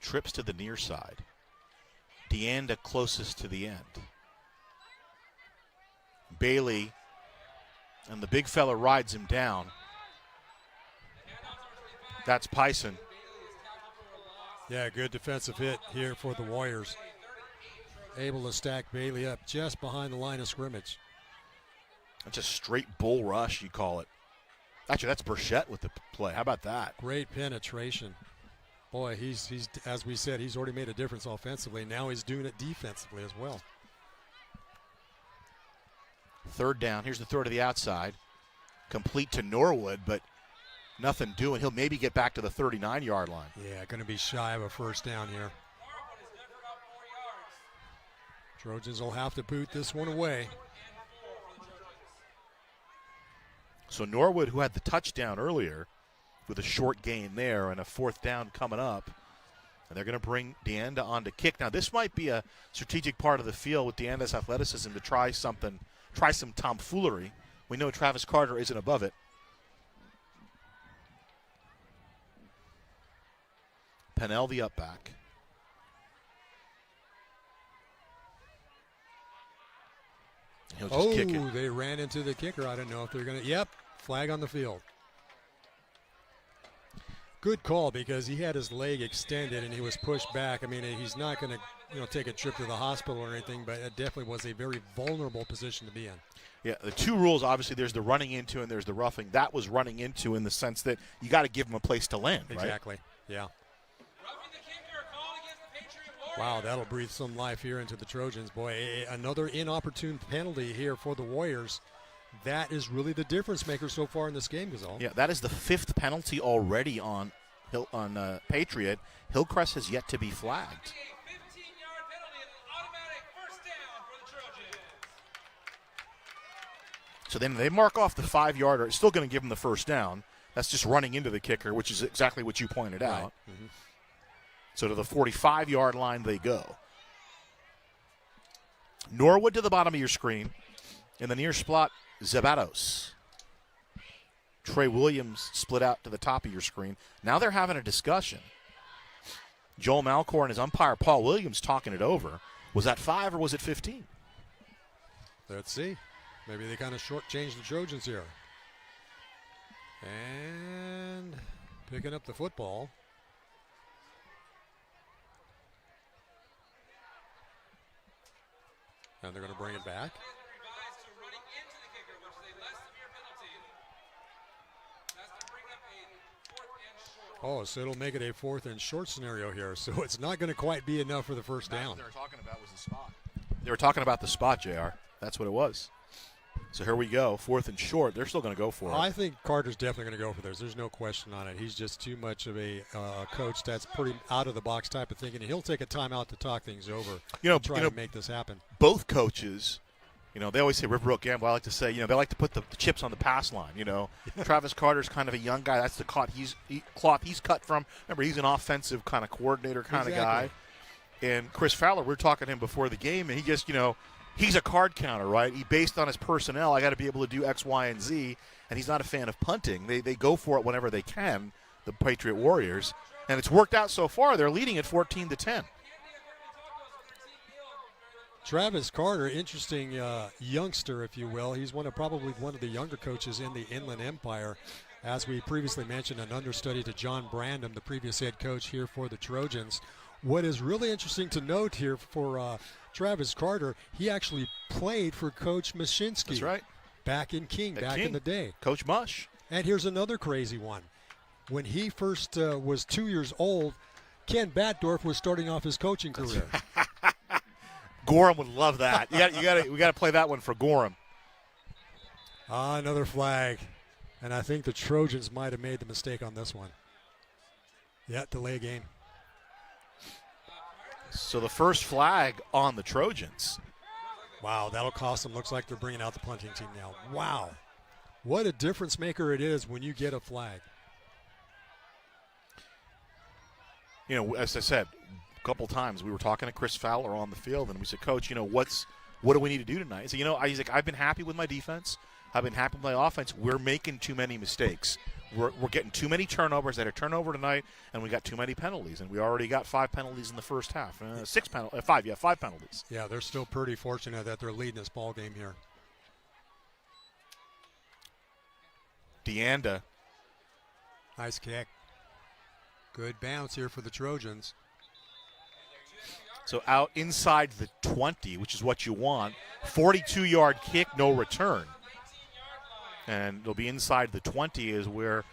Trips to the near side. Deanda closest to the end. Bailey, and the big fella rides him down. That's Pison. Yeah, good defensive hit here for the Warriors. Able to stack Bailey up just behind the line of scrimmage. That's a straight bull rush, you call it. Actually, that's Burchett with the play. How about that? Great penetration. Boy, he's as we said, he's already made a difference offensively. Now he's doing it defensively as well. 3rd down. Here's the throw to the outside. Complete to Norwood, but nothing doing. He'll maybe get back to the 39-yard line. Yeah, going to be shy of a 1st down here. Trojans will have to boot this one away. So Norwood, who had the touchdown earlier, with a short gain there and a 4th down coming up, And they're going to bring Deanda on to kick. Now, this might be a strategic part of the field with Deanda's athleticism to try some tomfoolery. We know Travis Carter isn't above it. Pennell, the up back. He'll just kick it. They ran into the kicker. I don't know if they're going to. Yep, flag on the field. Good call because he had his leg extended and he was pushed back. I mean, he's not going to, take a trip to the hospital or anything, but it definitely was a very vulnerable position to be in. Yeah, the two rules, obviously, there's the running into and there's the roughing. That was running into in the sense that you got to give him a place to land, right? Exactly, yeah. Wow, that'll breathe some life here into the Trojans. Boy, another inopportune penalty here for the Warriors. That is really the difference maker so far in this game, Gazelle. Yeah, that is the 5th penalty already on Patriot. Hillcrest has yet to be flagged. So then they mark off the 5-yarder. It's still going to give them the first down. That's just running into the kicker, which is exactly what you pointed out. Mm-hmm. So to the 45-yard line they go. Norwood to the bottom of your screen. In the near spot, Zebatos. Trey Williams split out to the top of your screen. Now they're having a discussion. Joel Malcor and his umpire, Paul Williams, talking it over. Was that 5 or was it 15? Let's see. Maybe they kind of shortchanged the Trojans here. And picking up the football. And they're going to bring it back. Oh, so it'll make it a 4th and short scenario here. So it's not going to quite be enough for the first down. What they were talking about was the spot. They were talking about the spot, JR. That's what it was. So here we go, 4th and short. They're still going to go for it. I think Carter's definitely going to go for this. There's no question on it. He's just too much of a coach that's pretty out-of-the-box type of thinking. He'll take a timeout to talk things over try to make this happen. Both coaches, they always say Riverboat Gamble. I like to say, they like to put the chips on the pass line, Travis Carter's kind of a young guy. That's the cloth he's cut from. Remember, he's an offensive kind of coordinator kind of guy. And Chris Fowler, we were talking to him before the game, and he just, he's a card counter, right? He based on his personnel, I got to be able to do X, Y, and Z, and he's not a fan of punting. They go for it whenever they can, the Patriot Warriors, and it's worked out so far. They're leading at 14-10. Travis Carter, interesting youngster, if you will. He's probably one of the younger coaches in the Inland Empire. As we previously mentioned, an understudy to John Brandon, the previous head coach here for the Trojans. What is really interesting to note here for Travis Carter, he actually played for Coach Mashinsky. That's right. Back in King, in the day. Coach Mush. And here's another crazy one. When he first was 2 years old, Ken Batdorf was starting off his coaching career. Gorham would love that. We got to play that one for Gorham. Another flag. And I think the Trojans might have made the mistake on this one. Yeah, delay game. So the first flag on the Trojans. Wow, that'll cost them. Looks like they're bringing out the punting team now. Wow. What a difference maker it is when you get a flag. As I said, a couple times we were talking to Chris Fowler on the field, and we said, Coach, what do we need to do tonight? He said, he's like, I've been happy with my defense. I've been happy with my offense. We're making too many mistakes. We're getting too many turnovers. That a turnover tonight, and we got too many penalties. And we already got 5 penalties in the first half. 5 penalties. Yeah, they're still pretty fortunate that they're leading this ball game here. Deanda. Nice kick. Good bounce here for the Trojans. So out inside the 20, which is what you want. 42-yard kick, no return. And it'll be inside the 20 is where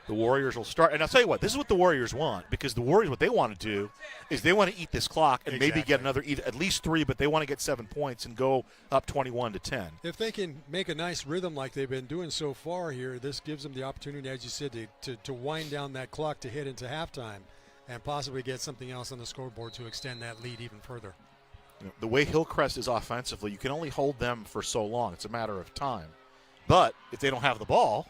the Warriors will start. And I'll tell you what, this is what the Warriors want, because the Warriors, what they want to do is they want to eat this clock and maybe get at least 3, but they want to get 7 points and go up 21-10. If they can make a nice rhythm like they've been doing so far here, this gives them the opportunity, as you said, to wind down that clock to hit into halftime and possibly get something else on the scoreboard to extend that lead even further. The way Hillcrest is offensively, you can only hold them for so long. It's a matter of time. But if they don't have the ball,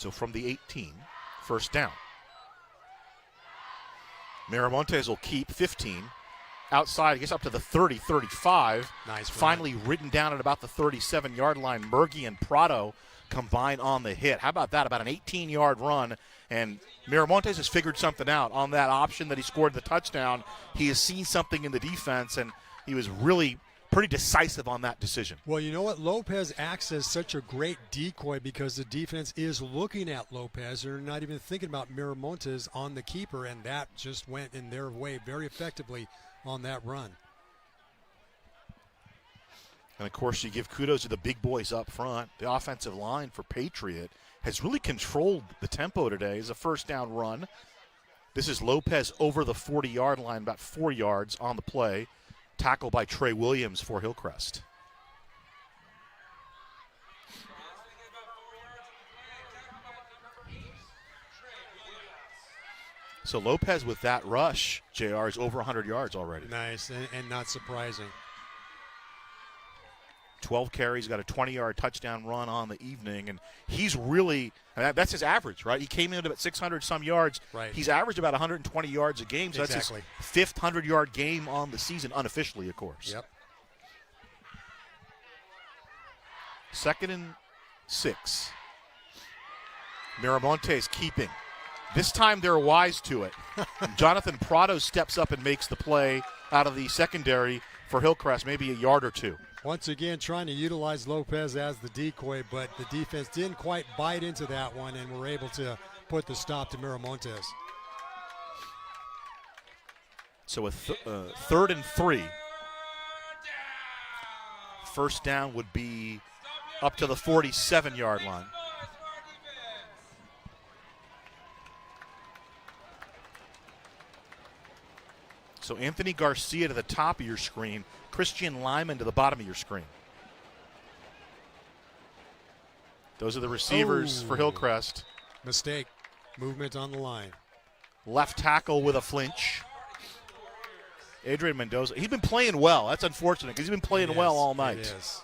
So from the 18, first down. Miramontes will keep 15. Outside, gets up to the 30, 35. Nice. Finally ridden down at about the 37-yard line. Murgy and Prado combine on the hit. How about that? About an 18-yard run. And Miramontes has figured something out on that option that he scored the touchdown. He has seen something in the defense, and he was really pretty decisive on that decision. Well, you know what? Lopez acts as such a great decoy because the defense is looking at Lopez. They're not even thinking about Miramontes on the keeper, and that just went in their way very effectively on that run. And, of course, you give kudos to the big boys up front. The offensive line for Patriot has really controlled the tempo today. It's a first down run. This is Lopez over the 40-yard line, about 4 yards on the play. Tackle by Trey Williams for Hillcrest. So Lopez with that rush, JR, is over 100 yards already. Nice, and not surprising. 12 carries, got a 20-yard touchdown run on the evening, and he's really that's his average, right? He came in at about 600-some yards. Right. He's averaged about 120 yards a game, so Exactly. That's his 5th 100-yard game on the season, unofficially, of course. Yep. 2nd and 6. Miramontes keeping. This time they're wise to it. Jonathan Prado steps up and makes the play out of the secondary for Hillcrest, maybe a yard or two. Once again, trying to utilize Lopez as the decoy, but the defense didn't quite bite into that one and were able to put the stop to Miramontes. So a 3rd and 3. First down would be up to the 47-yard line. So Anthony Garcia to the top of your screen, Christian Lyman to the bottom of your screen. Those are the receivers for Hillcrest. Mistake. Movement on the line. Left tackle with a flinch. Adrian Mendoza. He's been playing well. That's unfortunate because he's been playing well all night. It is.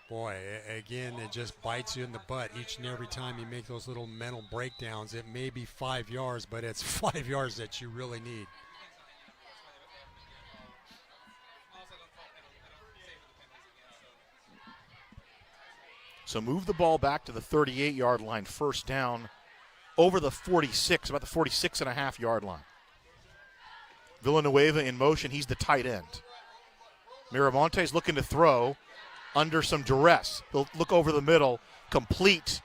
Boy, again, it just bites you in the butt each and every time you make those little mental breakdowns. It may be 5 yards, but it's 5 yards that you really need. So move the ball back to the 38-yard line, first down, over the 46, about the 46.5-yard line. Villanueva in motion. He's the tight end. Miramontes looking to throw under some duress. He'll look over the middle, complete,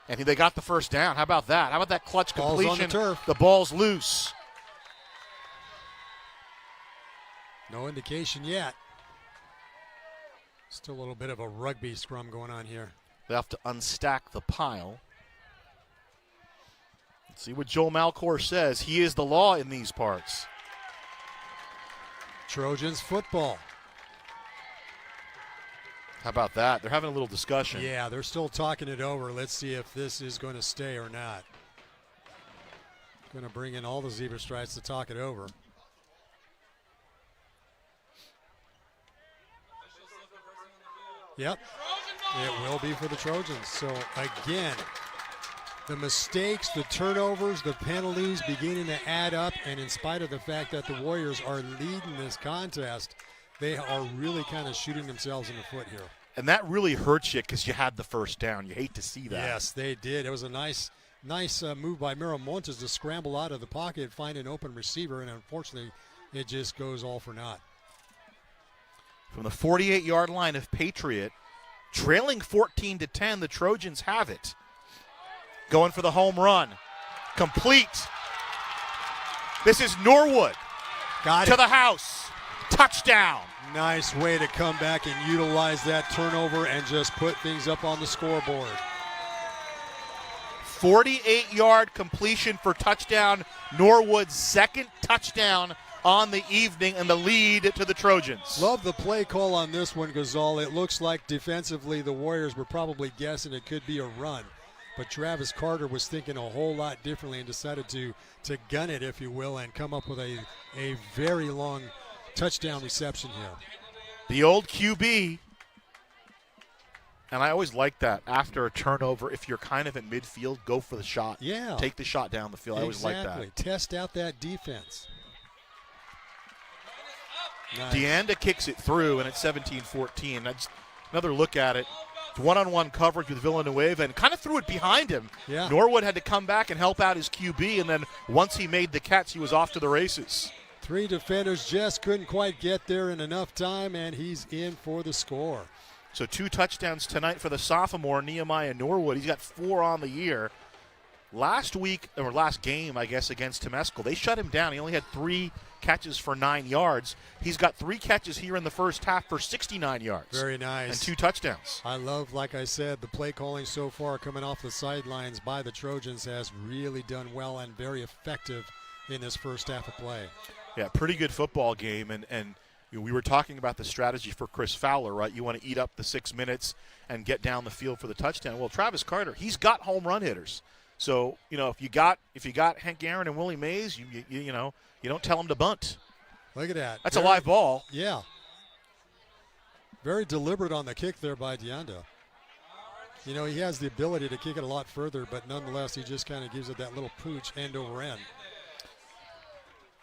and they got the first down. How about that? How about that clutch completion? Ball's on the turf. The ball's loose. No indication yet. Still a little bit of a rugby scrum going on here. They have to unstack the pile. Let's see what Joel Malcor says. He is the law in these parts. Trojans football. How about that? They're having a little discussion. Yeah, they're still talking it over. Let's see if this is going to stay or not. Going to bring in all the zebra stripes to talk it over. Yep, it will be for the Trojans. So again, the mistakes, the turnovers, the penalties beginning to add up, and in spite of the fact that the Warriors are leading this contest, they are really kind of shooting themselves in the foot here. And that really hurts you because you had the first down. You hate to see that. Yes, they did. It was a nice move by Miramontes to scramble out of the pocket, find an open receiver, and unfortunately, it just goes all for naught. From the 48-yard line of Patriot, trailing 14-10, the Trojans have it. Going for the home run. Complete. This is Norwood. Got to it. the house. Touchdown. Nice way to come back and utilize that turnover and just put things up on the scoreboard. 48-yard completion for touchdown. Norwood's second touchdown on the evening and the lead to the Trojans. Love the play call on this one, Ghazal. It looks like defensively the Warriors were probably guessing it could be a run. But Travis Carter was thinking a whole lot differently and decided to gun it, if you will, and come up with a very long touchdown reception here. The old QB And I always like that. After a turnover, if you're kind of in midfield, go for the shot. Yeah. Take the shot down the field. I always like that. Test out that defense. Nice. Deanda kicks it through, and it's 17-14. That's another look at it. It's one-on-one coverage with Villanueva, and kind of threw it behind him. Yeah. Norwood had to come back and help out his QB, and then once he made the catch, he was off to the races. 3 defenders just couldn't quite get there in enough time, and he's in for the score. So 2 touchdowns tonight for the sophomore, Nehemiah Norwood. He's got 4 on the year. Last game, I guess, against Temescal, they shut him down. He only had 3 catches for 9 yards. He's got 3 catches here in the first half for 69 yards. Very nice. And 2 touchdowns. I love, like I said, the play calling so far coming off the sidelines by the Trojans has really done well and very effective in this first half of play. Yeah, pretty good football game. And you know, we were talking about the strategy for Chris Fowler, right? You want to eat up the 6 minutes and get down the field for the touchdown. Well, Travis Carter, he's got home run hitters. So, you know, if you got Hank Aaron and Willie Mays, you know, you don't tell him to bunt. Look at that. That's a live ball. Yeah. Very deliberate on the kick there by Deanda. You know, he has the ability to kick it a lot further, but nonetheless, he just kind of gives it that little pooch end over end.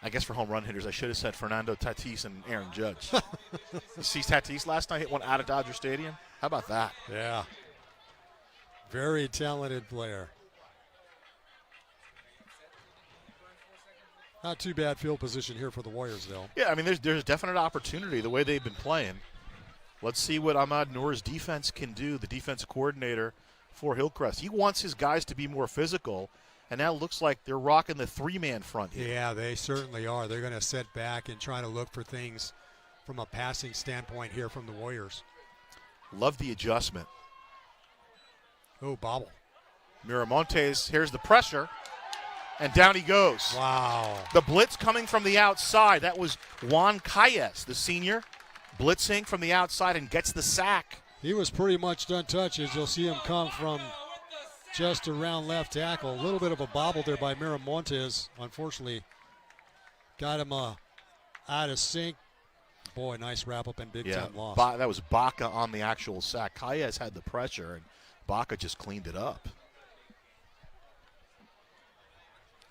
I guess for home run hitters, I should have said Fernando Tatis and Aaron Judge. You see Tatis last night hit one out of Dodger Stadium? How about that? Yeah. Very talented player. Not too bad field position here for the Warriors, though. Yeah, I mean, there's definite opportunity the way they've been playing. Let's see what Ahmad Noor's defense can do, the defensive coordinator for Hillcrest. He wants his guys to be more physical, and now it looks like they're rocking the 3-man front here. Yeah, they certainly are. They're going to sit back and try to look for things from a passing standpoint here from the Warriors. Love the adjustment. Oh, bobble. Miramontes, here's the pressure, and down he goes. Wow. The blitz coming from the outside. That was Juan Calles, the senior, blitzing from the outside and gets the sack. He was pretty much untouched as you'll see him come from just around left tackle. A little bit of a bobble there by Miramontes. Unfortunately, got him out of sync. Boy, nice wrap-up and big-time loss. That was Baca on the actual sack. Calles had the pressure, and Baca just cleaned it up.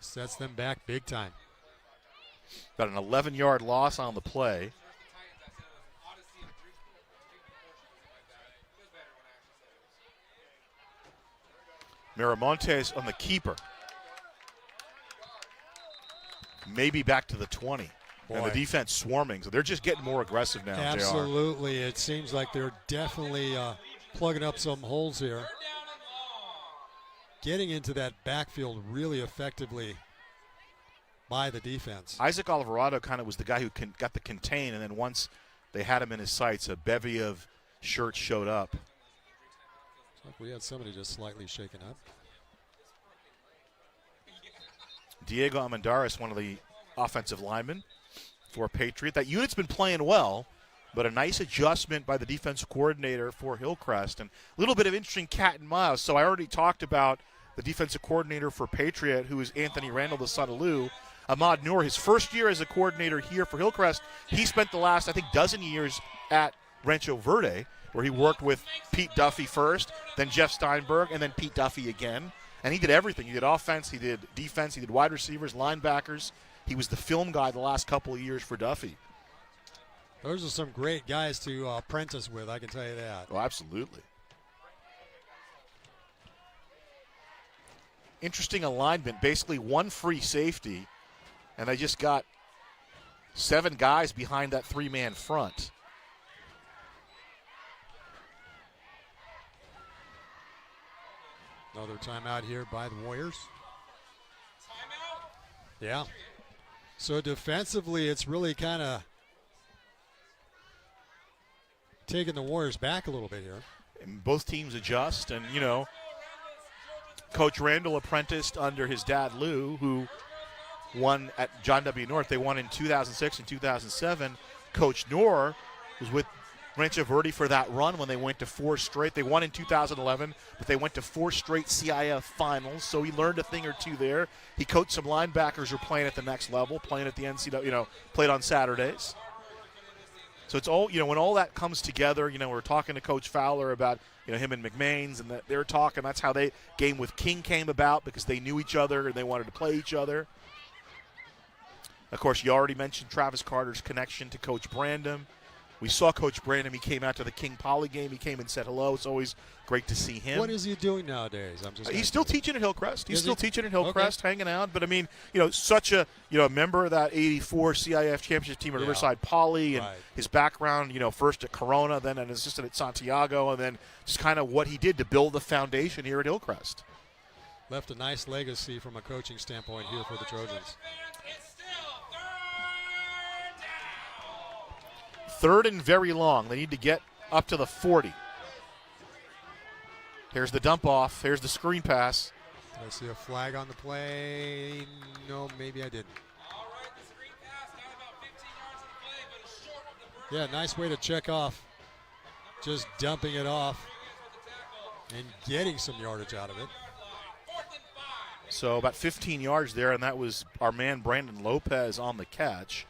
Sets them back big time. Got an 11-yard loss on the play. Miramontes on the keeper. Maybe back to the 20. Boy. And the defense swarming. So they're just getting more aggressive now. Absolutely. It seems like they're definitely plugging up some holes here. Getting into that backfield really effectively by the defense. Isaac Alvarado kind of was the guy who got the contain, and then once they had him in his sights, a bevy of shirts showed up. It's like we had somebody just slightly shaken up. Diego Amendaris, one of the offensive linemen for Patriot. That unit's been playing well, but a nice adjustment by the defensive coordinator for Hillcrest. And a little bit of interesting cat and mouse. So I already talked about the defensive coordinator for Patriot, who is Anthony Randall, the son of Lou. Ahmad Noor, his first year as a coordinator here for Hillcrest, he spent the last, I think, dozen years at Rancho Verde, where he worked with Pete Duffy first, then Jeff Steinberg, and then Pete Duffy again. And he did everything. He did offense, he did defense, he did wide receivers, linebackers. He was the film guy the last couple of years for Duffy. Those are some great guys to apprentice with, I can tell you that. Oh, absolutely. Interesting alignment, basically one free safety, and they just got 7 guys behind that 3-man front. Another timeout here by the Warriors. Yeah. So defensively, it's really kind of taking the Warriors back a little bit here. And both teams adjust, and, you know, Coach Randall apprenticed under his dad, Lou, who won at John W. North. They won in 2006 and 2007. Coach Noor was with Rancho Verde for that run when they went to 4 straight. They won in 2011, but they went to 4 straight CIF finals, so he learned a thing or two there. He coached some linebackers who are playing at the next level, playing at the NCAA, you know, played on Saturdays. So it's all, when all that comes together, we're talking to Coach Fowler about, him and McMains, and that they're talking. That's how they game with King came about, because they knew each other and they wanted to play each other. Of course, you already mentioned Travis Carter's connection to Coach Brandon. We saw Coach Brandon. He came out to the King Poly game. He came and said hello. It's always great to see him. What is he doing nowadays? He's still teaching at Hillcrest. He's still teaching at Hillcrest, hanging out. But, I mean, such a, member of that 84 CIF championship team at Riverside Poly, and his background, first at Corona, then an assistant at Santiago, and then just kind of what he did to build the foundation here at Hillcrest. Left a nice legacy from a coaching standpoint here for the Trojans. Third and very long. They need to get up to the 40. Here's the dump off. Here's the screen pass. Did I see a flag on the play? No, maybe I didn't. Yeah, nice way to check off. Just dumping it off and getting some yardage out of it. So about 15 yards there, and that was our man Brandon Lopez on the catch.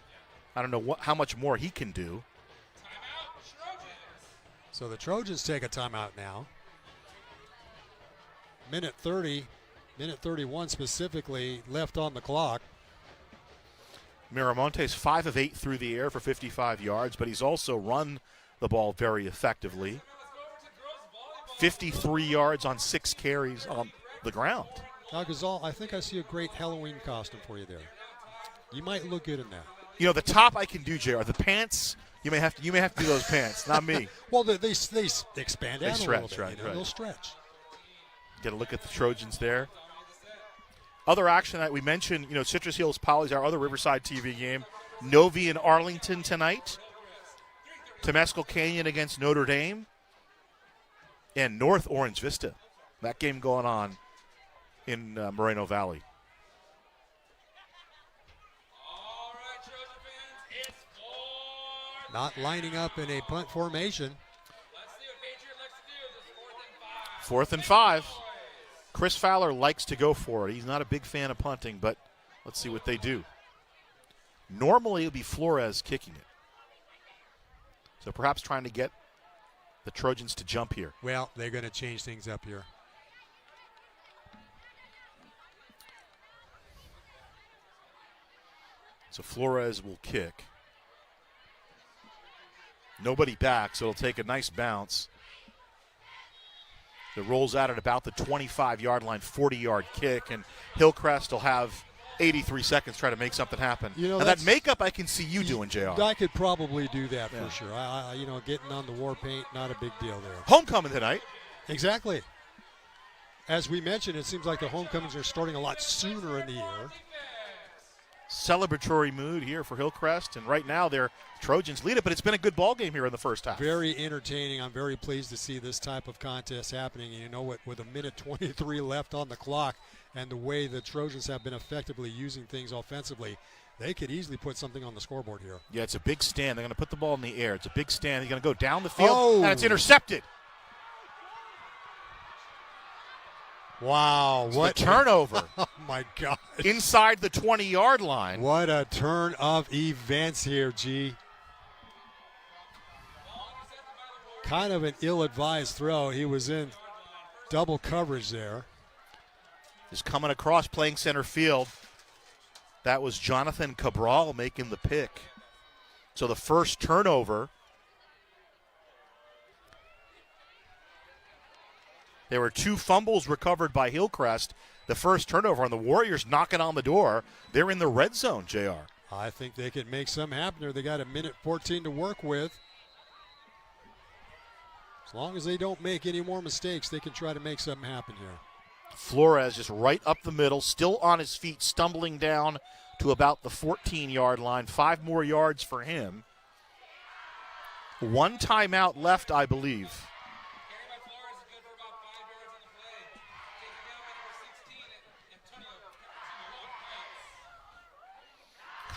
I don't know how much more he can do. So the Trojans take a timeout now. Minute 30, minute 31 specifically left on the clock. Miramontes 5 of 8 through the air for 55 yards, but he's also run the ball very effectively. 53 yards on 6 carries on the ground. Now, Gazal, I think I see a great Halloween costume for you there. You might look good in that. The top I can do, JR. The pants, you may have to do those pants, not me. Well, they expand out a little bit. Right. They'll stretch. Get a look at the Trojans there. Other action that we mentioned, Citrus Hills Poly's our other Riverside TV game. Novi and Arlington tonight. Temescal Canyon against Notre Dame. And North Orange Vista. That game going on in Moreno Valley. Not lining up in a punt formation. 4th and 5. Chris Fowler likes to go for it. He's not a big fan of punting, but let's see what they do. Normally it would be Flores kicking it. So perhaps trying to get the Trojans to jump here. Well, they're going to change things up here. So Flores will kick. Nobody back, so it'll take a nice bounce. It rolls out at about the 25-yard line, 40-yard kick, and Hillcrest will have 83 seconds to try to make something happen. And that makeup I can see you doing, JR. I could probably do that for sure. Getting on the war paint, not a big deal there. Homecoming tonight. Exactly. As we mentioned, it seems like the homecomings are starting a lot sooner in the year. Celebratory mood here for Hillcrest, and right now their Trojans lead it, but it's been a good ball game here in the first half. Very entertaining. I'm very pleased to see this type of contest happening. And you know what, with a minute 23 left on the clock and the way the Trojans have been effectively using things offensively, they could easily put something on the scoreboard here. Yeah, it's a big stand. They're going to put the ball in the air. It's a big stand. They're going to go down the field, and it's intercepted. Wow, what a turnover. Oh, my God. Inside the 20-yard line. What a turn of events here, G. Kind of an ill-advised throw. He was in double coverage there. Just coming across, playing center field. That was Jonathan Cabral making the pick. So the first turnover. There were 2 fumbles recovered by Hillcrest. The first turnover on the Warriors knocking on the door. They're in the red zone, JR. I think they can make something happen there. They got a minute 14 to work with. As long as they don't make any more mistakes, they can try to make something happen here. Flores just right up the middle, still on his feet, stumbling down to about the 14-yard line. 5 more yards for him. 1 timeout left, I believe.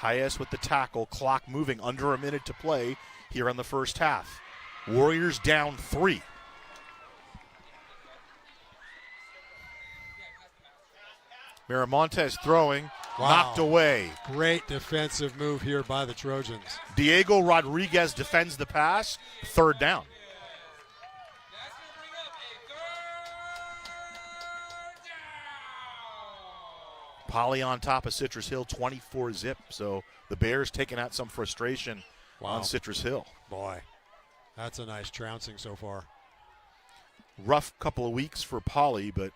Hayes with the tackle, clock moving, under a minute to play here in the first half. Warriors down 3. Miramontes throwing, Wow. Knocked away. Great defensive move here by the Trojans. Diego Rodriguez defends the pass. 3rd down. Poly on top of Citrus Hill, 24-zip. So the Bears taking out some frustration on Citrus Hill. Boy, that's a nice trouncing so far. Rough couple of weeks for Poly, but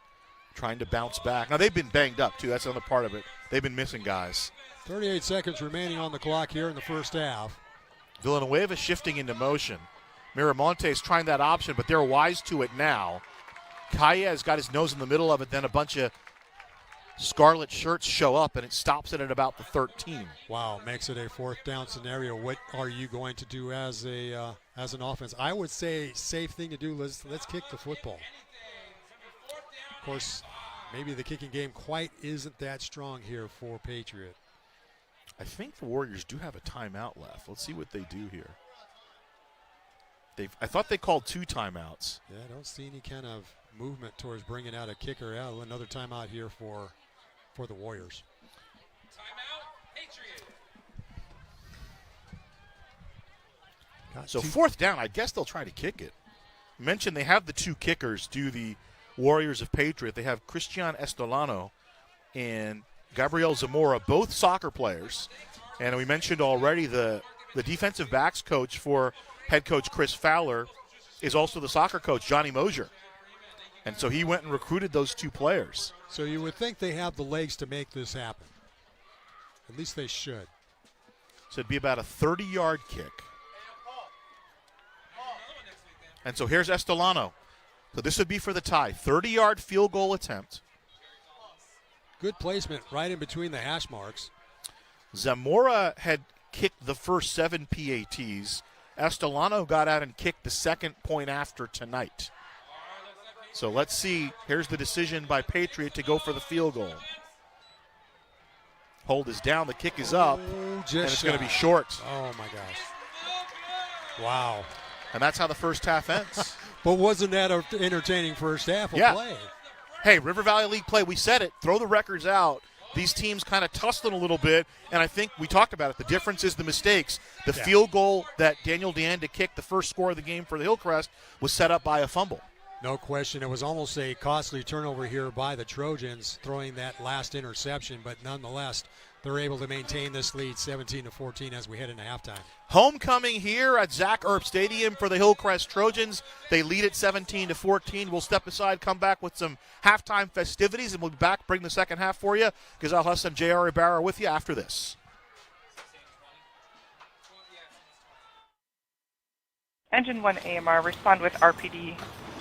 trying to bounce back. Now, they've been banged up, too. That's another part of it. They've been missing guys. 38 seconds remaining on the clock here in the first half. Villanueva shifting into motion. Miramontes trying that option, but they're wise to it now. Kaya has got his nose in the middle of it, then a bunch of scarlet shirts show up, and it stops it at about the 13. Wow, makes it a 4th down scenario. What are you going to do as an offense? I would say safe thing to do, let's kick the football. Of course, maybe the kicking game quite isn't that strong here for Patriot. I think the Warriors do have a timeout left. Let's see what they do here. I thought they called 2 timeouts. Yeah, I don't see any kind of movement towards bringing out a kicker. Another timeout here for the Warriors. Timeout, Patriot. So 4th down, I guess they'll try to kick it. Mentioned they have the 2 kickers do the Warriors of Patriot. They have Christian Estolano and Gabriel Zamora, both soccer players. And we mentioned already the defensive backs coach for head coach Chris Fowler is also the soccer coach, Johnny Mosier. And so he went and recruited those 2 players. So you would think they have the legs to make this happen. At least they should. So it'd be about a 30-yard kick. And so here's Estolano. So this would be for the tie. 30-yard field goal attempt. Good placement right in between the hash marks. Zamora had kicked the first 7 PATs. Estolano got out and kicked the second point after tonight. So let's see. Here's the decision by Patriot to go for the field goal. Hold is down. The kick is up. And it's going to be short. Oh, my gosh. Wow. And that's how the first half ends. But wasn't that an entertaining first half of play? Hey, River Valley League play, we said it. Throw the records out. These teams kind of tussling a little bit, and I think we talked about it. The difference is the mistakes. The field goal that Daniel DeAnda kicked, the first score of the game for the Hillcrest, was set up by a fumble. No question. It was almost a costly turnover here by the Trojans, throwing that last interception, but nonetheless, they're able to maintain this lead 17-14 as we head into halftime. Homecoming here at Zach Erb Stadium for the Hillcrest Trojans. They lead it 17-14. We'll step aside, come back with some halftime festivities, and we'll be back, bring the second half for you. Gazelle Hassan, J.R. Ibarra with you after this. Engine 1 AMR, respond with RPD.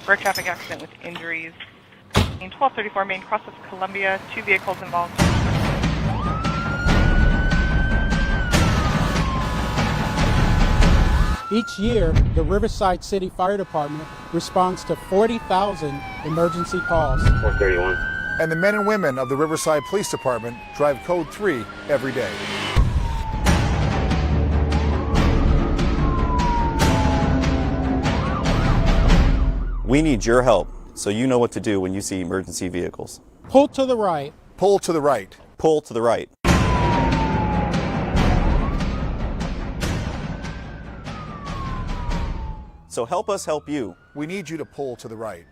Road traffic accident with injuries. In 1234 Main, cross of Columbia, 2 vehicles involved. Each year, the Riverside City Fire Department responds to 40,000 emergency calls. 431. And the men and women of the Riverside Police Department drive Code 3 every day. We need your help so you know what to do when you see emergency vehicles. Pull to the right. Pull to the right. Pull to the right. So help us help you. We need you to pull to the right.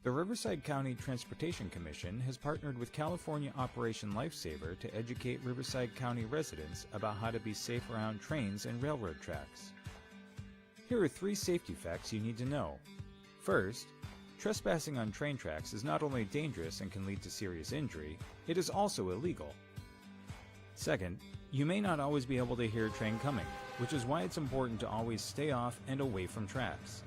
The Riverside County Transportation Commission has partnered with California Operation Lifesaver to educate Riverside County residents about how to be safe around trains and railroad tracks. Here are 3 safety facts you need to know. First, trespassing on train tracks is not only dangerous and can lead to serious injury, it is also illegal. Second, you may not always be able to hear a train coming, which is why it's important to always stay off and away from tracks.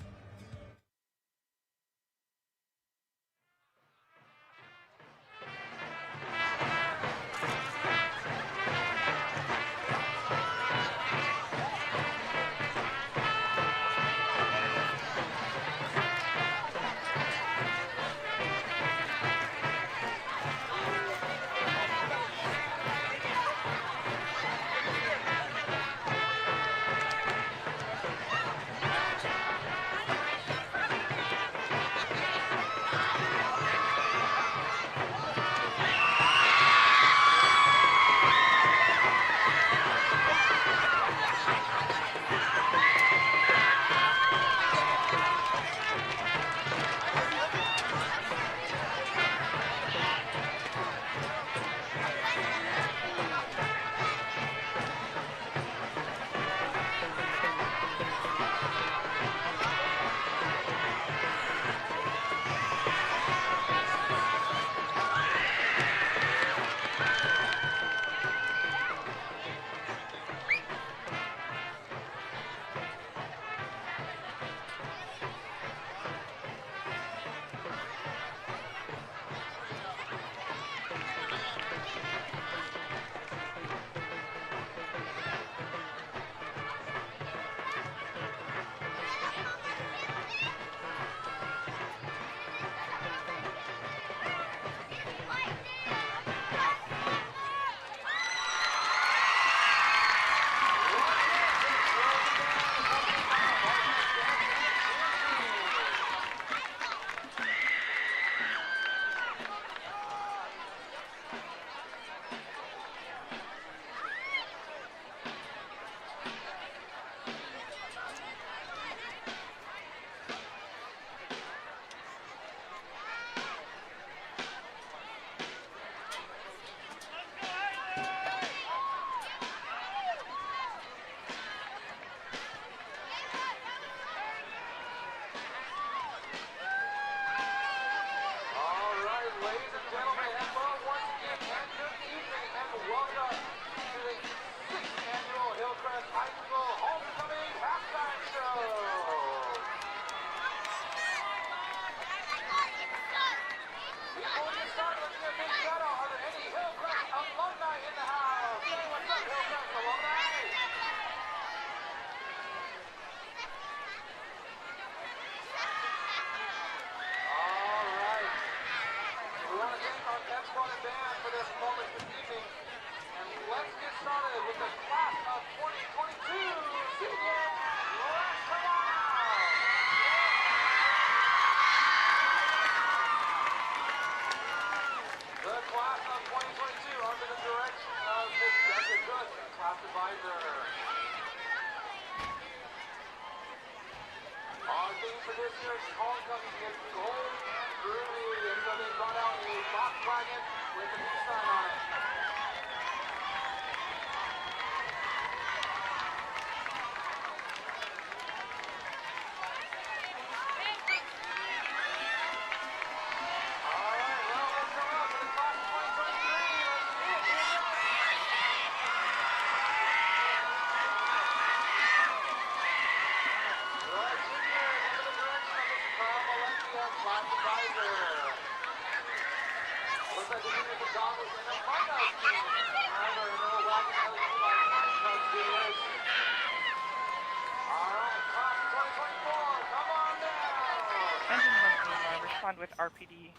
Engine 1 AMR, respond with RPD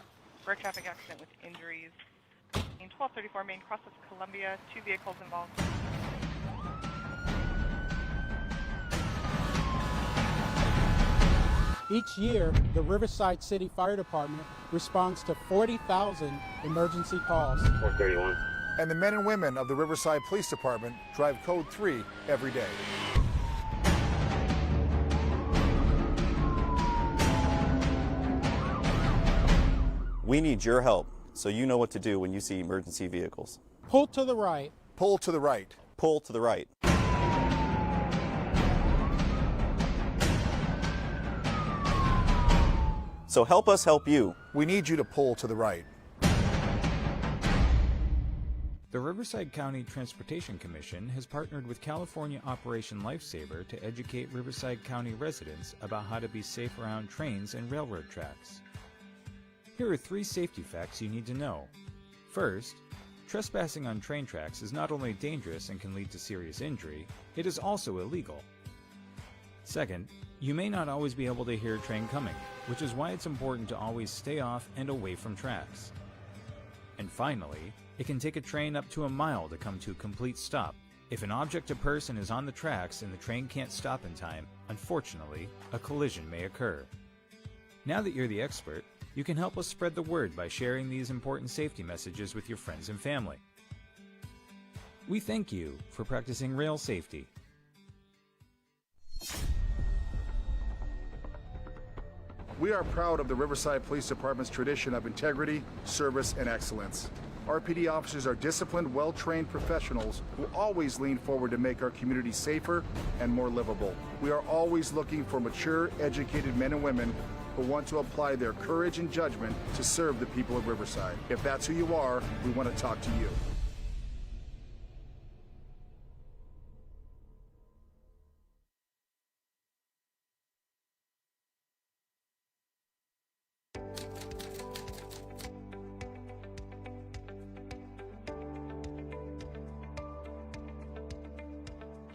for a traffic accident with injuries. In 1234 main cross of Columbia, 2 vehicles involved. Each year, the Riverside City Fire Department responds to 40,000 emergency calls. 431. And the men and women of the Riverside Police Department drive Code 3 every day. We need your help so you know what to do when you see emergency vehicles. Pull to the right. Pull to the right. Pull to the right. So help us help you. We need you to pull to the right. The Riverside County Transportation Commission has partnered with California Operation Lifesaver to educate Riverside County residents about how to be safe around trains and railroad tracks. Here are 3 safety facts you need to know. First, trespassing on train tracks is not only dangerous and can lead to serious injury, it is also illegal. Second, you may not always be able to hear a train coming, which is why it's important to always stay off and away from tracks. And finally, it can take a train up to a mile to come to a complete stop. If an object or person is on the tracks and the train can't stop in time, unfortunately, a collision may occur. Now that you're the expert, you can help us spread the word by sharing these important safety messages with your friends and family. We thank you for practicing rail safety. We are proud of the Riverside Police Department's tradition of integrity, service, and excellence. RPD officers are disciplined, well-trained professionals who always lean forward to make our community safer and more livable. We are always looking for mature, educated men and women who want to apply their courage and judgment to serve the people of Riverside. If that's who you are, we want to talk to you.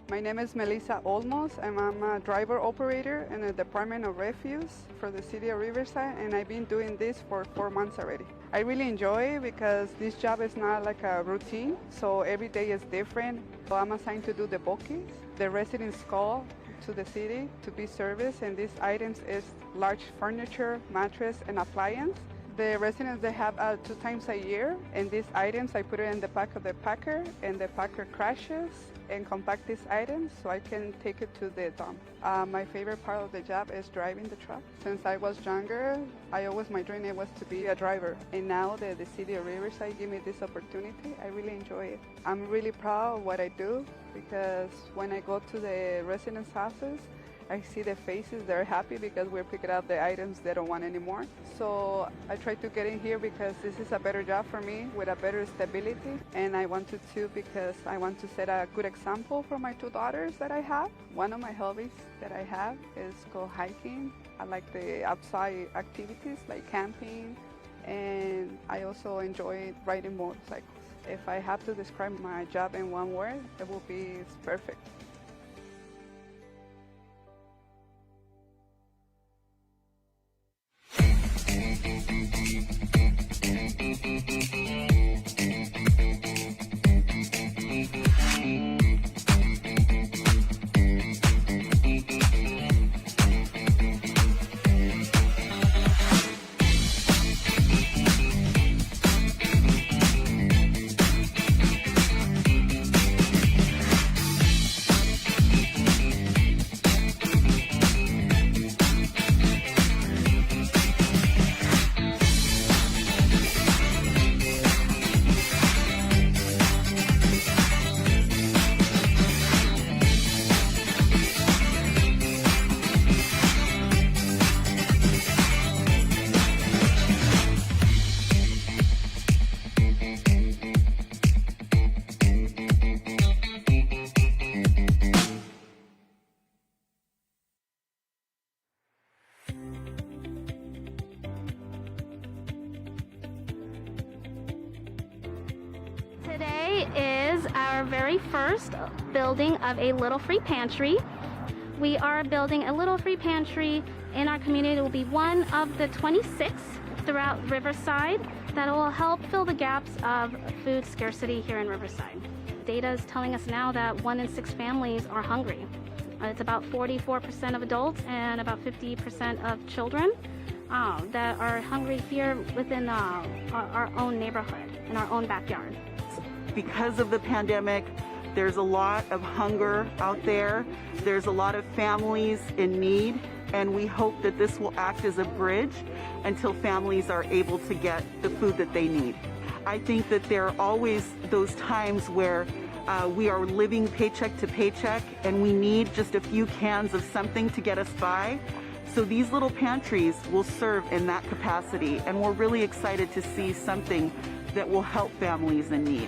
My name is Melissa Olmos, and I'm a driver operator in the Department of Refuse for the City of Riverside, and I've been doing this for 4 months already. I really enjoy it because this job is not like a routine, so every day is different. So I'm assigned to do the bookings. The residents call to the city to be serviced, and these items is large furniture, mattress, and appliance. The residents, they have 2 times a year, and these items, I put it in the back of the packer, and the packer crashes and compact these items so I can take it to the dump. My favorite part of the job is driving the truck. Since I was younger, my dream was to be a driver. And now that the City of Riverside gave me this opportunity, I really enjoy it. I'm really proud of what I do because when I go to the residents' houses, I see the faces, they're happy because we're picking up the items they don't want anymore. So I try to get in here because this is a better job for me with a better stability. And I wanted to because I want to set a good example for my 2 daughters that I have. One of my hobbies that I have is go hiking. I like the outside activities like camping, and I also enjoy riding motorcycles. If I have to describe my job in one word, it will be it's perfect. our very first building of a Little Free Pantry. We are building a Little Free Pantry in our community. It will be one of the 26 throughout Riverside that will help fill the gaps of food scarcity here in Riverside. Data is telling us now that 1 in 6 families are hungry. It's about 44% of adults and about 50% of children that are hungry here within our own neighborhood, in our own backyard. Because of the pandemic, there's a lot of hunger out there. There's a lot of families in need, and we hope that this will act as a bridge until families are able to get the food that they need. I think that there are always those times where we are living paycheck to paycheck and we need just a few cans of something to get us by. So these little pantries will serve in that capacity, and we're really excited to see something that will help families in need.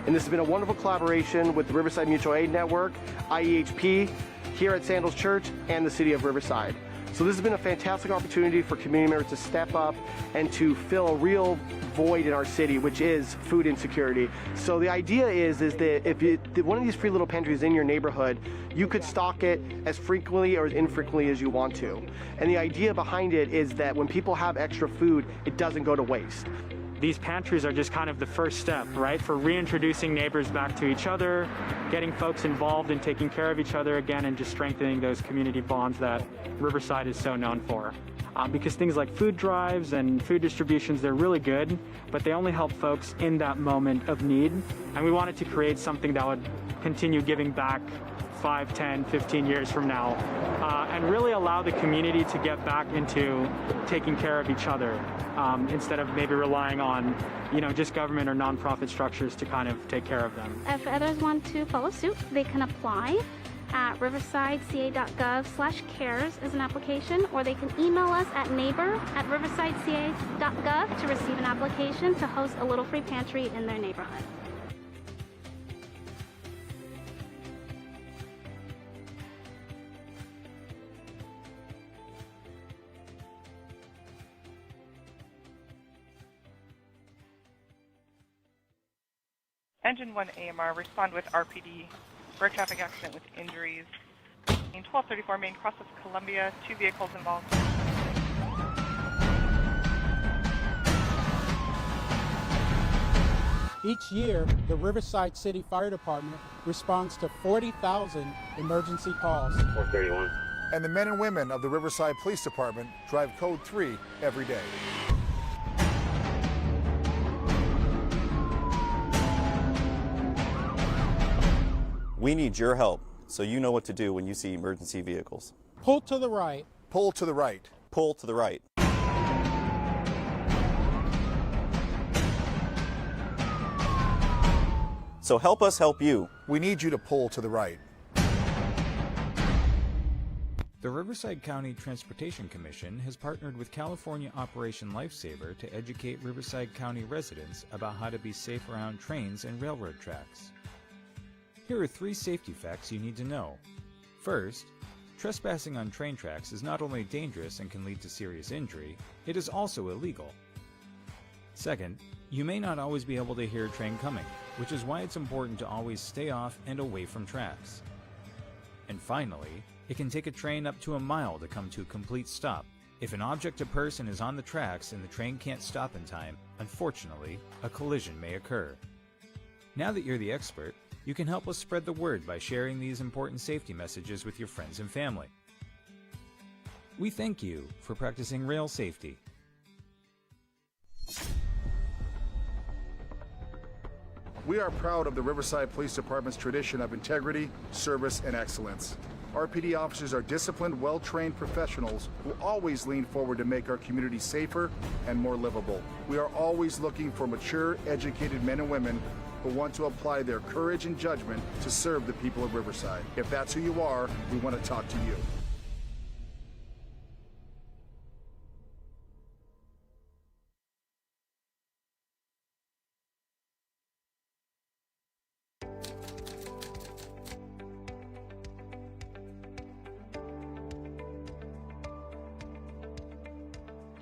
And this has been a wonderful collaboration with the Riverside Mutual Aid Network, IEHP, here at Sandals Church, and the City of Riverside. So this has been a fantastic opportunity for community members to step up and to fill a real void in our city, which is food insecurity. So the idea is that if one of these free little pantries in your neighborhood, you could stock it as frequently or as infrequently as you want to. And the idea behind it is that when people have extra food, it doesn't go to waste. These pantries are just kind of the first step, right, for reintroducing neighbors back to each other, getting folks involved in taking care of each other again, and just strengthening those community bonds that Riverside is so known for. Because things like food drives and food distributions, they're really good, but they only help folks in that moment of need. And we wanted to create something that would continue giving back 5, 10, 15 years from now, and really allow the community to get back into taking care of each other instead of maybe relying on, just government or nonprofit structures to kind of take care of them. If others want to follow suit, they can apply at riversideca.gov/cares as an application, or they can email us at neighbor@riversideca.gov to receive an application to host a Little Free Pantry in their neighborhood. Engine 1 AMR, respond with RPD for a traffic accident with injuries. In 1234 Main, cross of Columbia, 2 vehicles involved. Each year, the Riverside City Fire Department responds to 40,000 emergency calls. 431. And the men and women of the Riverside Police Department drive Code 3 every day. We need your help, so you know what to do when you see emergency vehicles. Pull to the right. Pull to the right. Pull to the right. So help us help you. We need you to pull to the right. The Riverside County Transportation Commission has partnered with California Operation Lifesaver to educate Riverside County residents about how to be safe around trains and railroad tracks. Here are 3 safety facts you need to know. First, trespassing on train tracks is not only dangerous and can lead to serious injury, it is also illegal. Second, you may not always be able to hear a train coming, which is why it's important to always stay off and away from tracks. And finally, it can take a train up to a mile to come to a complete stop. If an object or person is on the tracks and the train can't stop in time, unfortunately, a collision may occur. Now that you're the expert, you can help us spread the word by sharing these important safety messages with your friends and family. We thank you for practicing rail safety. We are proud of the Riverside Police Department's tradition of integrity, service, and excellence. RPD officers are disciplined, well-trained professionals who always lean forward to make our community safer and more livable. We are always looking for mature, educated men and women who want to apply their courage and judgment to serve the people of Riverside. If that's who you are, we want to talk to you.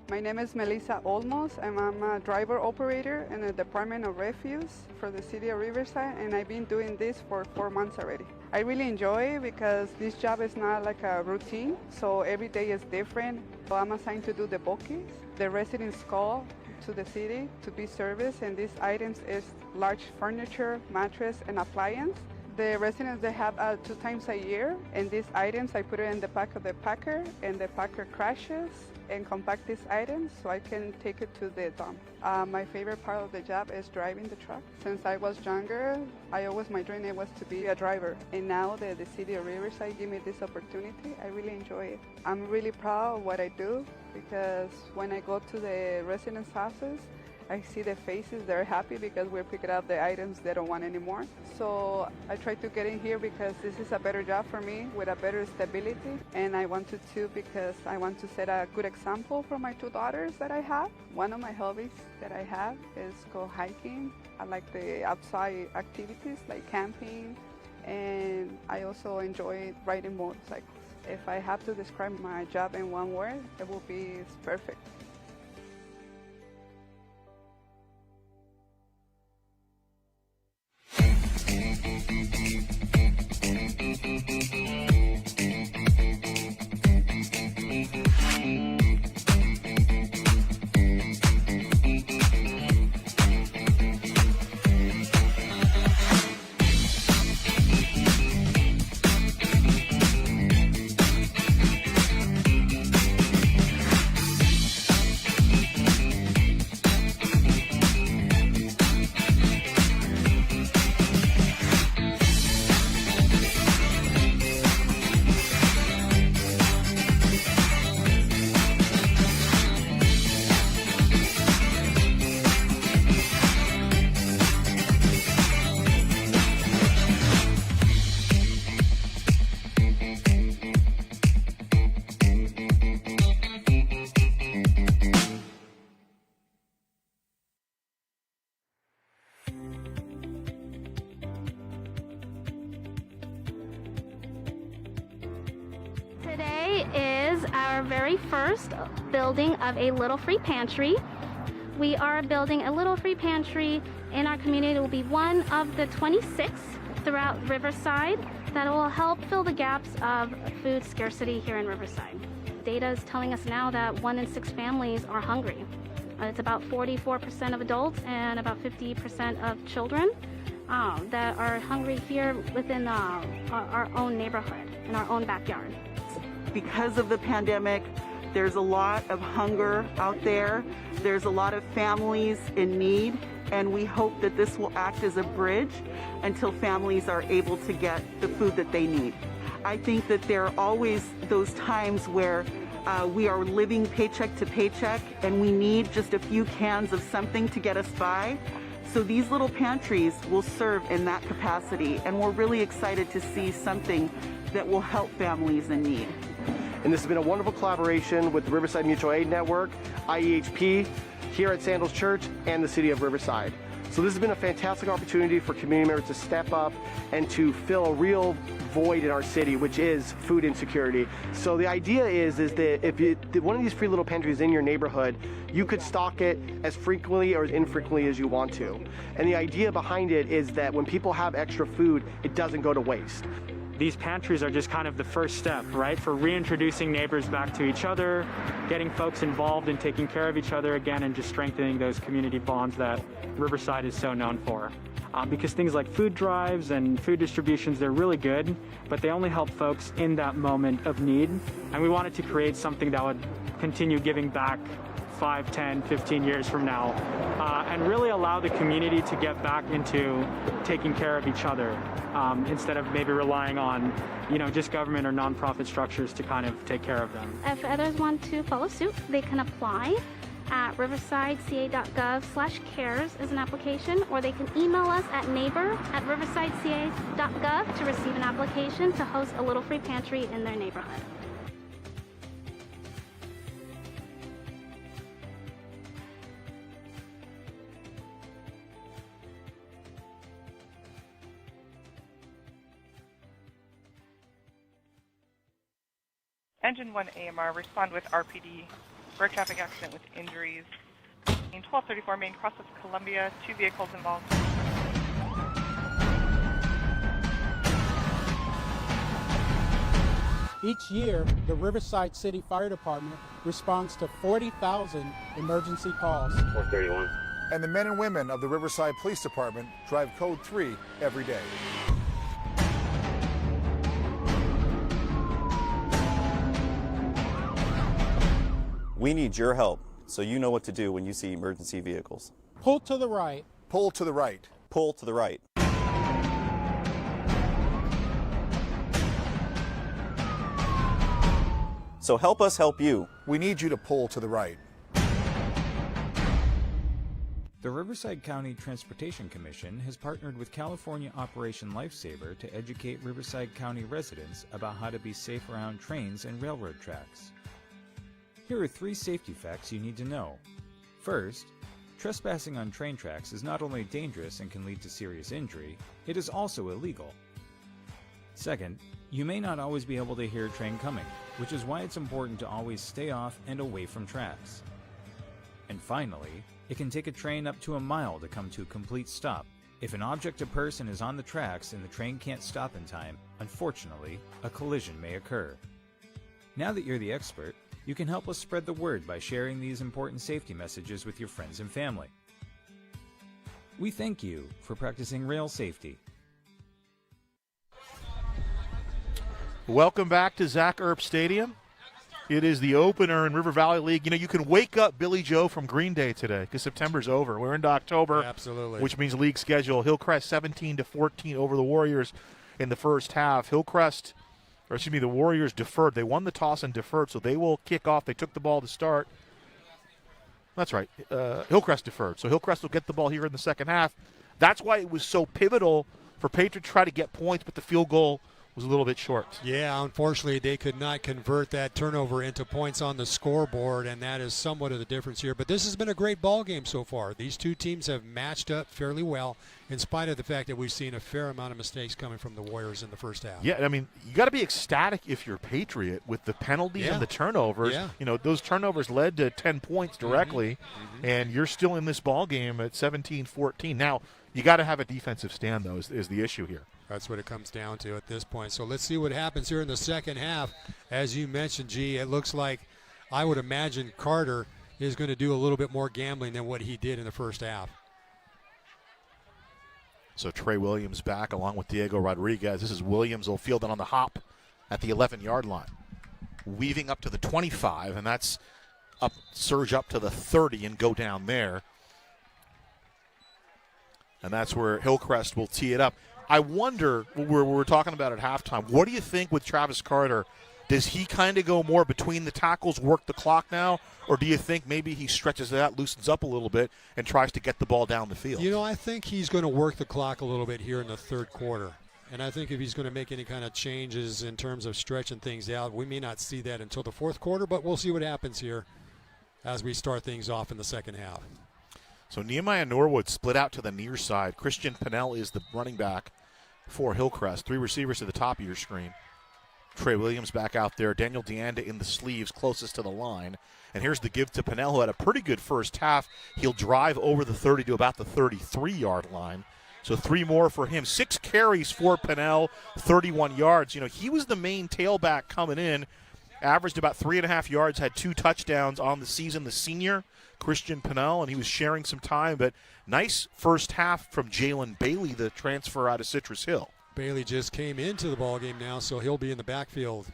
My name is Melissa Olmos, and I'm a driver operator in the Department of Refuse for the City of Riverside, and I've been doing this for 4 months already. I really enjoy it because this job is not like a routine, so every day is different. So I'm assigned to do the bookings. The residents call to the city to be serviced, and these items is large furniture, mattress, and appliance. The residents, they have 2 times a year, and these items, I put it in the back of the packer, and the packer crashes and compact these items so I can take it to the dump. My favorite part of the job is driving the truck. Since I was younger, my dream was to be a driver. And now that the City of Riverside gave me this opportunity, I really enjoy it. I'm really proud of what I do because when I go to the residents' houses, I see the faces, they're happy because we're picking up the items they don't want anymore. So I try to get in here because this is a better job for me with a better stability. And I wanted to because I want to set a good example for my 2 daughters that I have. One of my hobbies that I have is go hiking. I like the outside activities like camping, and I also enjoy riding motorcycles. If I have to describe my job in one word, it will be it's perfect. Today is our very first building of a little free pantry. We are building a little free pantry in our community. It will be one of the 26 throughout Riverside that will help fill the gaps of food scarcity here in Riverside. Data is telling us now that 1 in 6 families are hungry. It's about 44% of adults and about 50% of children that are hungry here within our own neighborhood, in our own backyard. Because of the pandemic, there's a lot of hunger out there. There's a lot of families in need, and we hope that this will act as a bridge until families are able to get the food that they need. I think that there are always those times where we are living paycheck to paycheck and we need just a few cans of something to get us by. So these little pantries will serve in that capacity, and we're really excited to see something that will help families in need. And this has been a wonderful collaboration with the Riverside Mutual Aid Network, IEHP, here at Sandals Church, and the City of Riverside. So this has been a fantastic opportunity for community members to step up and to fill a real void in our city, which is food insecurity. So the idea is that if one of these free little pantries in your neighborhood, you could stock it as frequently or as infrequently as you want to. And the idea behind it is that when people have extra food, it doesn't go to waste. These pantries are just kind of the first step, right, for reintroducing neighbors back to each other, getting folks involved in taking care of each other again, and just strengthening those community bonds that Riverside is so known for. Because things like food drives and food distributions, they're really good, but they only help folks in that moment of need. And we wanted to create something that would continue giving back 5, 10, 15 years from now, and really allow the community to get back into taking care of each other instead of maybe relying on, just government or nonprofit structures to kind of take care of them. If others want to follow suit, they can apply at riversideca.gov/cares as an application, or they can email us at neighbor@riversideca.gov to receive an application to host a little free pantry in their neighborhood. Engine 1 AMR, respond with RPD road traffic accident with injuries. In 1234 main cross of Columbia, 2 vehicles involved. Each year, the Riverside City Fire Department responds to 40,000 emergency calls. 431. And the men and women of the Riverside Police Department drive Code 3 every day. We need your help, so you know what to do when you see emergency vehicles. Pull to the right. Pull to the right. Pull to the right. So help us help you. We need you to pull to the right. The Riverside County Transportation Commission has partnered with California Operation Lifesaver to educate Riverside County residents about how to be safe around trains and railroad tracks. Here are 3 safety facts you need to know. First, trespassing on train tracks is not only dangerous and can lead to serious injury, it is also illegal. Second, you may not always be able to hear a train coming, which is why it's important to always stay off and away from tracks. And finally, it can take a train up to a mile to come to a complete stop. If an object or person is on the tracks and the train can't stop in time, unfortunately, a collision may occur. Now that you're the expert, you can help us spread the word by sharing these important safety messages with your friends and family. We thank you for practicing rail safety. Welcome back to Zach Earp Stadium. It is the opener in River Valley League. You know, you can wake up Billy Joe from Green Day today because September's over. We're into October. Absolutely. Which means league schedule. Hillcrest 17-14 over the Warriors in the first half. The Warriors deferred. They won the toss and deferred, so they will kick off. They took the ball to start. That's right. Hillcrest deferred. So Hillcrest will get the ball here in the second half. That's why it was so pivotal for Patriot to try to get points, but the field goal was a little bit short. Yeah, unfortunately, they could not convert that turnover into points on the scoreboard, and that is somewhat of the difference here. But this has been a great ball game so far. These two teams have matched up fairly well, in spite of the fact that we've seen a fair amount of mistakes coming from the Warriors in the first half. Yeah, I mean, you got to be ecstatic if you're Patriot with the penalties and the turnovers. Yeah. You know, those turnovers led to 10 points directly, and you're still in this ball game at 17-14. Now, you got to have a defensive stand, though, is the issue here. That's what it comes down to at this point. So let's see what happens here in the second half. As you mentioned, G, it looks like I would imagine Carter is going to do a little bit more gambling than what he did in the first half. So Trey Williams back along with Diego Rodriguez. This is Williams will field it on the hop at the 11-yard line. Weaving up to the 25, and that's up, surge up to the 30 and go down there. And that's where Hillcrest will tee it up. I wonder, we're talking about at halftime, what do you think with Travis Carter? Does he kind of go more between the tackles, work the clock now, or do you think maybe he stretches it out, loosens up a little bit, and tries to get the ball down the field? You know, I think he's going to work the clock a little bit here in the third quarter. And I think if he's going to make any kind of changes in terms of stretching things out, we may not see that until the fourth quarter, but we'll see what happens here as we start things off in the second half. So Nehemiah Norwood split out to the near side. Christian Pinnell is the running back for Hillcrest. 3 receivers to the top of your screen. Trey Williams back out there. Daniel DeAnda in the sleeves closest to the line. And here's the give to Pinnell, who had a pretty good first half. He'll drive over the 30 to about the 33-yard line. So 3 more for him. 6 carries for Pinnell, 31 yards. You know, he was the main tailback coming in. Averaged about 3.5 yards, had 2 touchdowns on the season. The senior, Christian Pinnell, and he was sharing some time. But nice first half from Jalen Bailey, the transfer out of Citrus Hill. Bailey just came into the ballgame now, so he'll be in the backfield.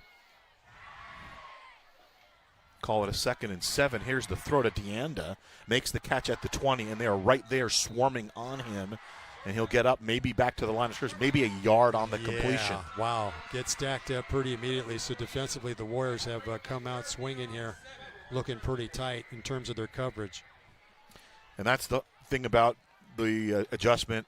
Call it a 2nd and 7. Here's the throw to DeAnda. Makes the catch at the 20, and they are right there swarming on him. And he'll get up maybe back to the line of scrimmage, maybe a yard on the completion. Wow. Get stacked up pretty immediately. So defensively, the Warriors have come out swinging here, looking pretty tight in terms of their coverage. And that's the thing about the adjustment.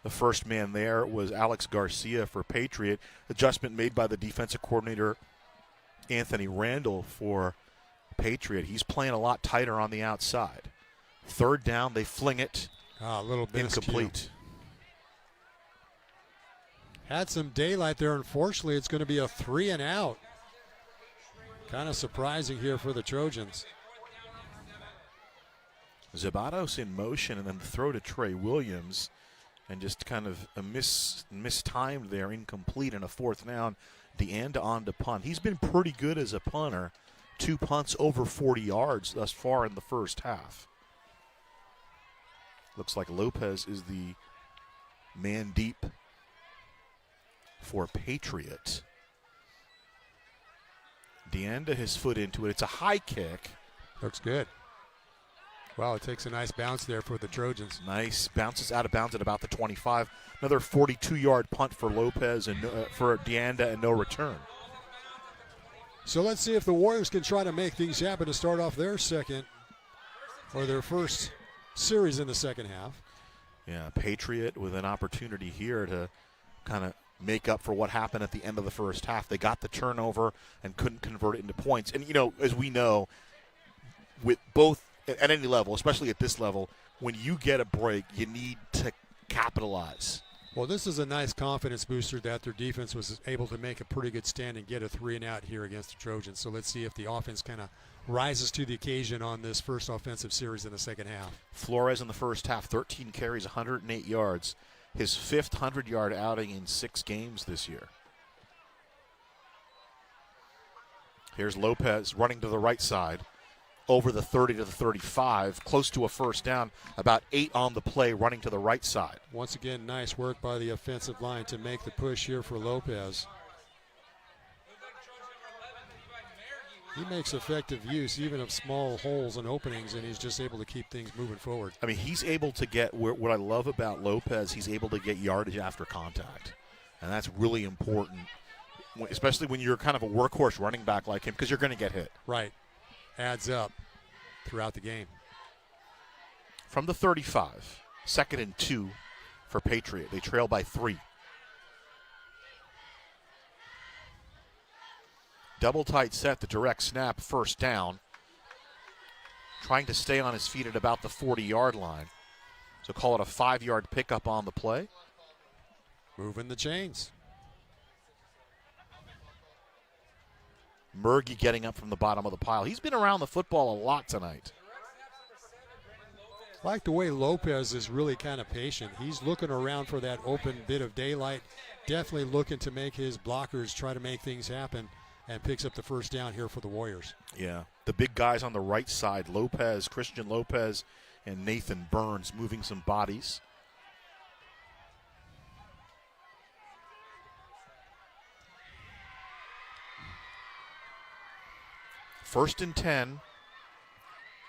The first man there was Alex Garcia for Patriot. Adjustment made by the defensive coordinator, Anthony Randall, for Patriot. He's playing a lot tighter on the outside. 3rd down, they fling it. A little bit incomplete. Had some daylight there. Unfortunately, it's going to be a 3 and out. Kind of surprising here for the Trojans. Zabatos in motion, and then the throw to Trey Williams, and just kind of a mistimed there, incomplete, and a fourth down. DeAnda on to punt. He's been pretty good as a punter. 2 punts over 40 yards thus far in the first half. Looks like Lopez is the man deep for Patriot. DeAnda his foot into it. It's a high kick. Looks good. Wow, it takes a nice bounce there for the Trojans. Nice. Bounces out of bounds at about the 25. Another 42-yard punt for Lopez and for DeAnda and no return. So let's see if the Warriors can try to make things happen to start off their first series in the second half. Yeah, Patriot with an opportunity here to kind of make up for what happened at the end of the first half. They got the turnover and couldn't convert it into points. And, you know, as we know, with both at any level, especially at this level, when you get a break, you need to capitalize. Well, this is a nice confidence booster that their defense was able to make a pretty good stand and get a 3-and-out here against the Trojans. So let's see if the offense kind of rises to the occasion on this first offensive series in the second half. Flores in the first half, 13 carries, 108 yards. His 5th 100-yard outing in 6 games this year. Here's Lopez running to the right side. Over the 30 to the 35, close to a first down, about 8 on the play, running to the right side. Once again, nice work by the offensive line to make the push here for Lopez. He makes effective use even of small holes and openings, and he's just able to keep things moving forward. I mean, he's able to get, what I love about Lopez, he's able to get yardage after contact, and that's really important, especially when you're kind of a workhorse running back like him, because you're going to get hit. Right. Adds up throughout the game. From the 35, 2nd and 2 for Patriot. They trail by 3. Double tight set, the direct snap, first down. Trying to stay on his feet at about the 40-yard line. So call it a 5-yard pickup on the play. Moving the chains. Murgy getting up from the bottom of the pile. He's been around the football a lot tonight. I like the way Lopez is really kind of patient. He's looking around for that open bit of daylight, definitely looking to make his blockers try to make things happen, and picks up the first down here for the Warriors. Yeah, the big guys on the right side, Lopez, Christian Lopez, and Nathan Burns moving some bodies. First and 10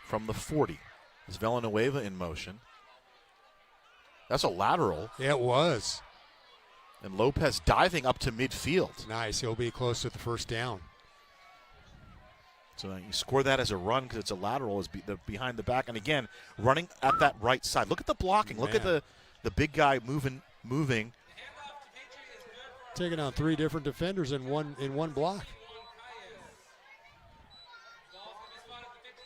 from the 40. Is Villanueva in motion? That's a lateral. Yeah, it was. And Lopez diving up to midfield. Nice. He'll be close to the first down. So you score that as a run because it's a lateral is behind the back. And again, running at that right side. Look at the blocking. Look at the big guy moving. Taking on 3 different defenders in one block.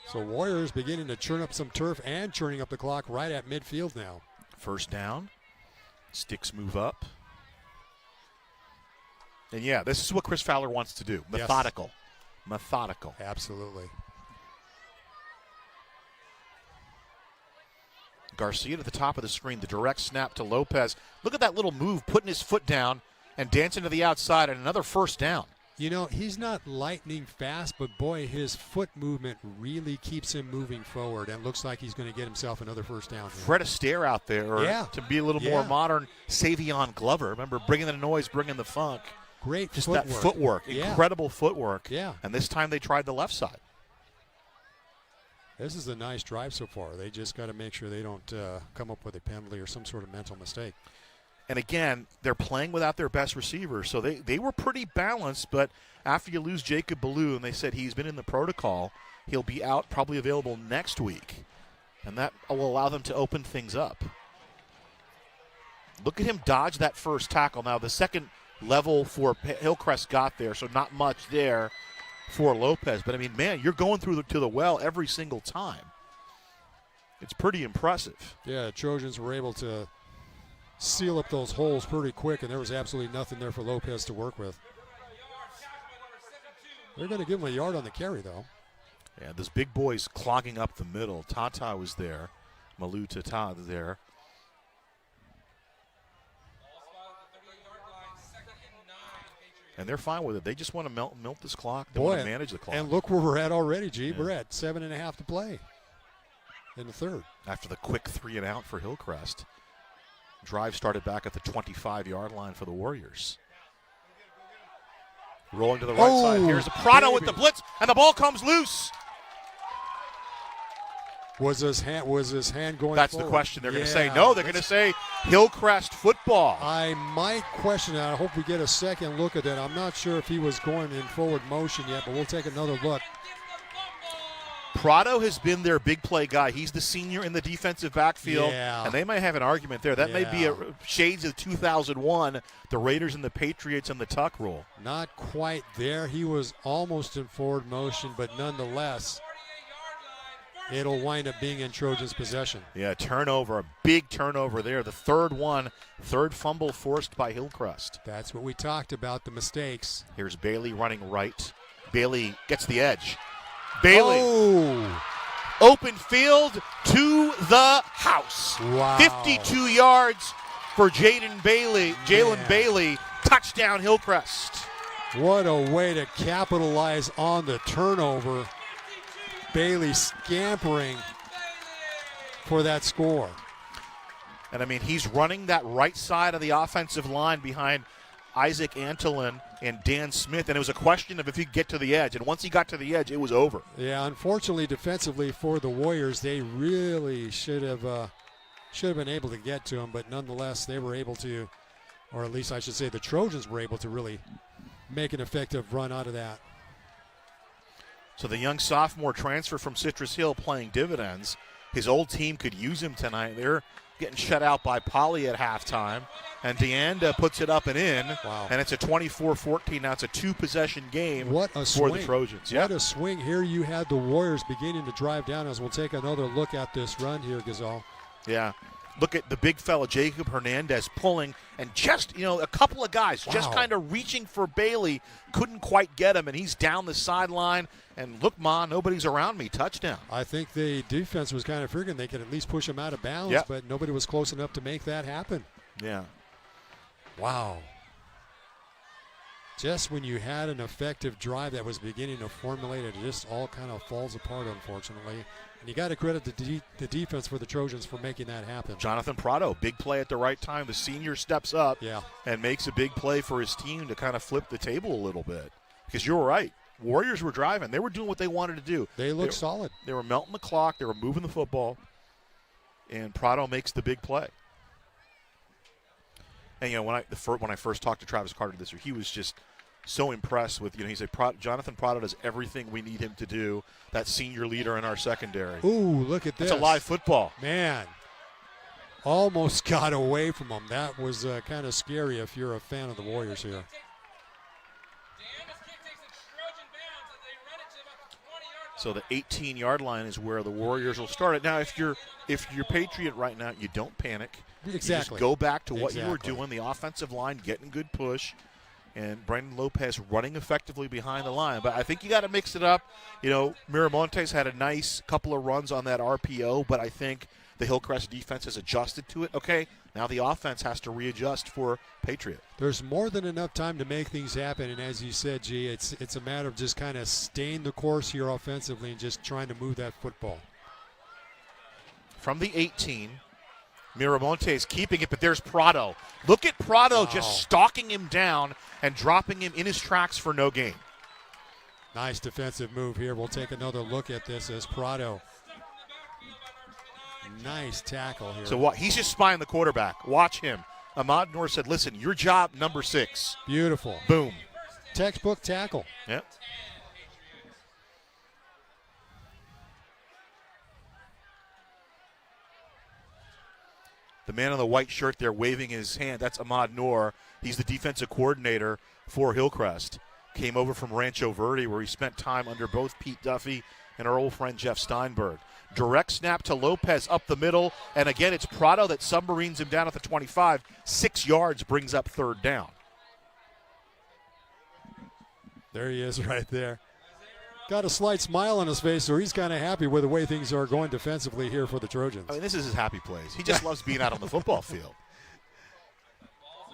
So Warriors beginning to churn up some turf and churning up the clock right at midfield now. First down. Sticks move up. And yeah, this is what Chris Fowler wants to do. Methodical. Yes. Methodical. Absolutely. Garcia to the top of the screen. The direct snap to Lopez. Look at that little move, putting his foot down and dancing to the outside, and another first down. You know, he's not lightning fast, but boy, his foot movement really keeps him moving forward, and looks like he's going to get himself another first down. Fred Astaire out there, or to be a little more modern, Savion Glover. Remember, bringing the noise, bringing the funk. Great Just footwork. that footwork, incredible footwork. Yeah. And this time they tried the left side. This is a nice drive so far. They just got to make sure they don't come up with a penalty or some sort of mental mistake. And again, they're playing without their best receiver, so they were pretty balanced. But after you lose Jacob Ballou, and they said he's been in the protocol, he'll be out, probably available next week. And that will allow them to open things up. Look at him dodge that first tackle. Now, the second level for Hillcrest got there, so not much there for Lopez. But, I mean, man, you're going through to the well every single time. It's pretty impressive. Yeah, the Trojans were able to seal up those holes pretty quick, and there was absolutely nothing there for Lopez to work with. They're going to give him a yard on the carry, though. Yeah, those big boys clogging up the middle. Tata was there. Malu Tata there. And they're fine with it. They just want to melt this clock. They want to manage the clock. And look where we're at already, G. We're at 7.5 to play in the third. After the quick 3-and-out for Hillcrest. Drive started back at the 25-yard line for the Warriors. Rolling to the right side. Here's Prado with the blitz, and the ball comes loose. Was his hand going That's forward? The question. They're going to say no. They're going to say Hillcrest football. I might question that. I hope we get a second look at that. I'm not sure if he was going in forward motion yet, but we'll take another look. Prado has been their big play guy. He's the senior in the defensive backfield, and they might have an argument there. That may be shades of 2001, the Raiders and the Patriots and the tuck rule. Not quite there. He was almost in forward motion, but nonetheless, it'll wind up being in Trojans' possession. Yeah, turnover, a big turnover there. The third fumble forced by Hillcrest. That's what we talked about, the mistakes. Here's Bailey running right. Bailey gets the edge. Bailey, open field to the house. Wow. 52 yards for Jalen Bailey, touchdown Hillcrest. What a way to capitalize on the turnover. Bailey scampering for that score. And, I mean, he's running that right side of the offensive line behind Isaac Antolin and Dan Smith, and it was a question of if he could get to the edge. And once he got to the edge, it was over. Yeah, unfortunately, defensively for the Warriors, they really should have been able to get to him, but nonetheless, they were able to, or at least I should say the Trojans were able to really make an effective run out of that. So the young sophomore transfer from Citrus Hill playing dividends. His old team could use him tonight. They're getting shut out by Poly at halftime. And DeAnda puts it up and in. Wow. And it's a 24-14. Now it's a two-possession game for the Trojans. What a swing. Here you had the Warriors beginning to drive down as we'll take another look at this run here, Gazal. Yeah. Look at the big fella, Jacob Hernandez, pulling, and just, a couple of guys just kind of reaching for Bailey, couldn't quite get him, and he's down the sideline. And look, Ma, nobody's around me. Touchdown. I think the defense was kind of figuring they could at least push him out of bounds, but nobody was close enough to make that happen. Yeah. Wow. Just when you had an effective drive that was beginning to formulate, it just all kind of falls apart, unfortunately. And you got to credit the defense for the Trojans for making that happen. Jonathan Prado, big play at the right time. The senior steps up and makes a big play for his team to kind of flip the table a little bit. Because you're right. Warriors were driving. They were doing what they wanted to do. They looked solid. They were melting the clock. They were moving the football. And Prado makes the big play. And, when I first talked to Travis Carter this year, he was just so impressed with, he said, Jonathan Prado does everything we need him to do, that senior leader in our secondary. Ooh, look at this. That's a live football. Man, almost got away from him. That was kind of scary if you're a fan of the Warriors here. So the 18-yard line is where the Warriors will start it. Now, if you're Patriot right now, you don't panic. Exactly. You just go back to what you were doing, the offensive line getting good push, and Brandon Lopez running effectively behind the line. But I think you got to mix it up. Miramontes had a nice couple of runs on that RPO, but I think the Hillcrest defense has adjusted to it. Okay, now the offense has to readjust for Patriot. There's more than enough time to make things happen, and as you said, G, it's a matter of just kind of staying the course here offensively and just trying to move that football. From the 18, Miramontes keeping it, but there's Prado. Look at Prado just stalking him down and dropping him in his tracks for no gain. Nice defensive move here. We'll take another look at this as Prado. Nice tackle here. So what? He's just spying the quarterback. Watch him. Ahmad Noor said, listen, your job, number 6. Beautiful. Boom. Textbook tackle. Yep. The man in the white shirt there waving his hand, that's Ahmad Noor. He's the defensive coordinator for Hillcrest. Came over from Rancho Verde where he spent time under both Pete Duffy and our old friend Jeff Steinberg. Direct snap to Lopez up the middle, and again it's Prado that submarines him down at the 25. 6 yards brings up third down. There he is right there. Got a slight smile on his face, so he's kind of happy with the way things are going defensively here for the Trojans. I mean, this is his happy place. He just loves being out on the football field.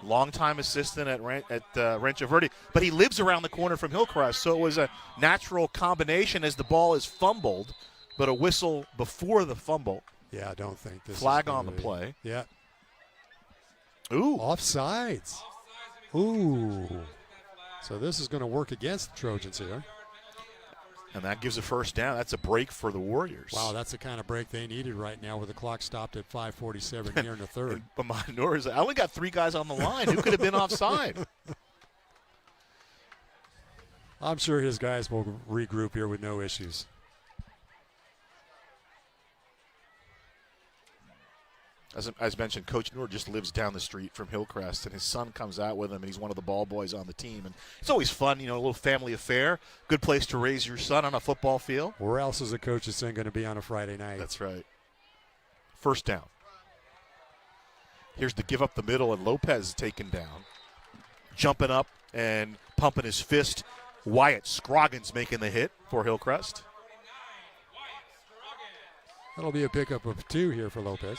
Longtime assistant at Rancho Verde, but he lives around the corner from Hillcrest, so it was a natural combination as the ball is fumbled, but a whistle before the fumble. Yeah, I don't think this flag is on the play. Yeah. Ooh. Offsides. Ooh. So this is going to work against the Trojans here. And that gives a first down. That's a break for the Warriors. Wow, that's the kind of break they needed right now with the clock stopped at 5:47 here in the third. But I only got 3 guys on the line. Who could have been offside? I'm sure his guys will regroup here with no issues. As mentioned, Coach Noor just lives down the street from Hillcrest, and his son comes out with him, and he's one of the ball boys on the team. And it's always fun, a little family affair. Good place to raise your son on a football field. Where else is a coach's son going to be on a Friday night? That's right. First down. Here's the give up the middle, and Lopez taken down. Jumping up and pumping his fist. Wyatt Scroggins making the hit for Hillcrest. That'll be a pickup of 2 here for Lopez.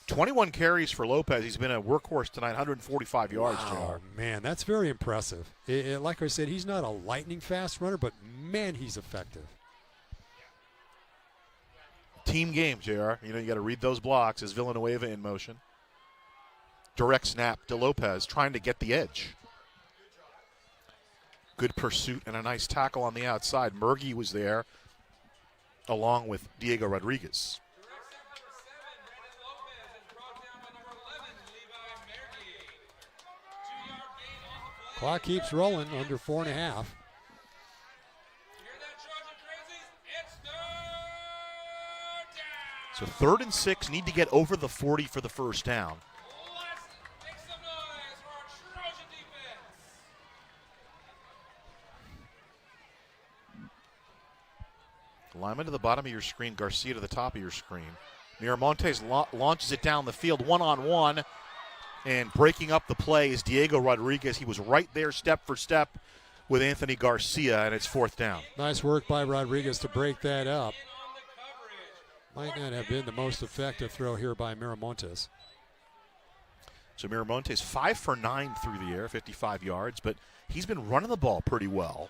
21 carries for Lopez. He's been a workhorse tonight, 145 yards, Wow, JR. man, that's very impressive. Like I said, he's not a lightning fast runner, but, man, he's effective. Team game, JR. You got to read those blocks as Villanueva in motion. Direct snap to Lopez, trying to get the edge. Good pursuit and a nice tackle on the outside. Murgy was there, along with Diego Rodriguez. Clock keeps rolling, under 4.5. So 3rd and 6, need to get over the 40 for the first down. Lyman to the bottom of your screen, Garcia to the top of your screen. Miramontes launches it down the field, one-on-one, and breaking up the play is Diego Rodriguez. He was right there step for step with Anthony Garcia, and it's 4th down. Nice work by Rodriguez to break that up. Might not have been the most effective throw here by Miramontes. So Miramontes 5 for 9 through the air, 55 yards, but he's been running the ball pretty well.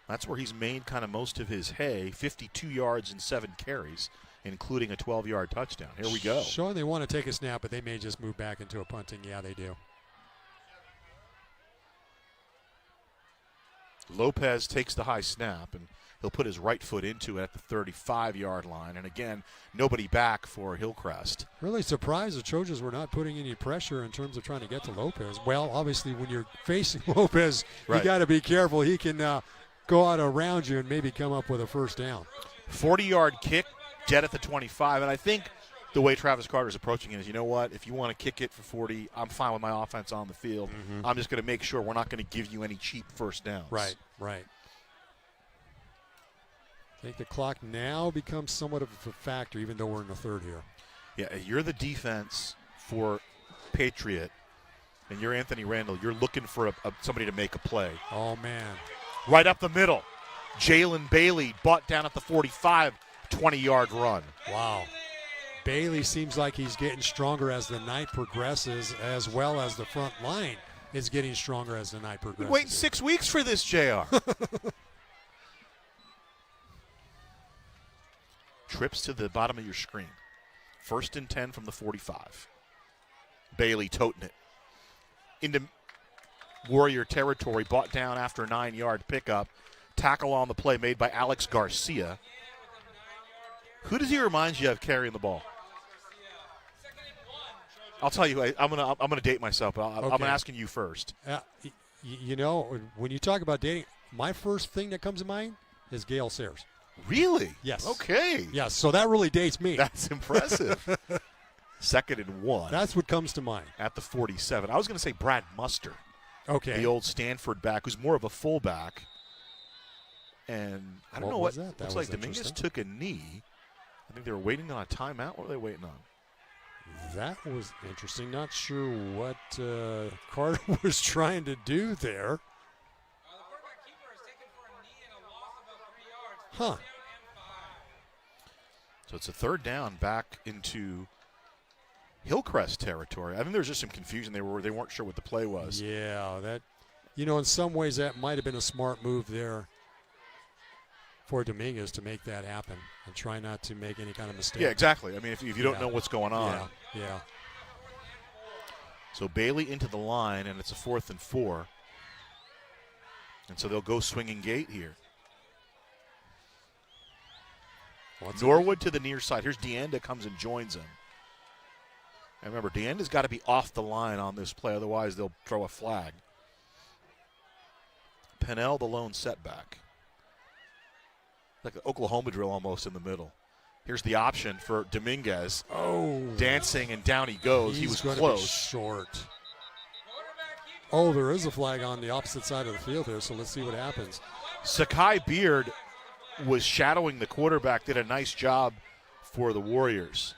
That's where he's made kind of most of his hay, 52 yards and 7 carries, including a 12-yard touchdown. Here we go. Showing they want to take a snap, but they may just move back into a punting. Yeah, they do. Lopez takes the high snap, and he'll put his right foot into it at the 35-yard line. And again, nobody back for Hillcrest. Really surprised the Trojans were not putting any pressure in terms of trying to get to Lopez. Well, obviously, when you're facing Lopez, right, you got to be careful. He can go out around you and maybe come up with a first down. 40-yard kick, dead at the 25. And I think the way Travis Carter's approaching it is, you know what, if you want to kick it for 40, I'm fine with my offense on the field. Mm-hmm. I'm just going to make sure we're not going to give you any cheap first downs. Right. I think the clock now becomes somewhat of a factor, even though we're in the third here. Yeah, you're the defense for Patriot, and you're Anthony Randall. You're looking for somebody to make a play. Oh, man. Right up the middle. Jalen Bailey brought down at the 45, 20-yard run. Wow. Bailey seems like he's getting stronger as the night progresses, as well as the front line is getting stronger as the night progresses. Waiting 6 weeks for this, JR. Trips to the bottom of your screen. 1st and 10 from the 45. Bailey toting it into Warrior territory, brought down after a 9-yard pickup. Tackle on the play made by Alex Garcia. Who does he remind you of carrying the ball? I'll tell you, I'm gonna date myself, but I'm asking you first. When you talk about dating, my first thing that comes to mind is Gale Sayers. Really? Yes. Okay. Yes, so that really dates me. That's impressive. 2nd and 1. That's what comes to mind. At the 47. I was going to say Brad Muster. Okay. The old Stanford back, who's more of a fullback. And I don't know what. That looks like Dominguez took a knee. I think they were waiting on a timeout. What were they waiting on? That was interesting. Not sure what Carter was trying to do there. Huh. So it's a third down back into Hillcrest territory. I think there was just some confusion. They weren't sure what the play was. Yeah, that, in some ways that might have been a smart move there for Dominguez to make that happen and try not to make any kind of mistake. Yeah, exactly. I mean, if you don't know what's going on. Yeah. So Bailey into the line, and it's a 4th and 4. And so they'll go swinging gate here. Norwood to the near side. Here's DeAnda comes and joins him. And remember, DeAnda's got to be off the line on this play, otherwise they'll throw a flag. Pennell, the lone setback. Like the Oklahoma drill almost in the middle. Here's the option for Dominguez. Oh. Dancing, and down he goes. He was close. Be short. Oh, there is a flag on the opposite side of the field here, so let's see what happens. Sakai Beard was shadowing the quarterback, did a nice job for the Warriors.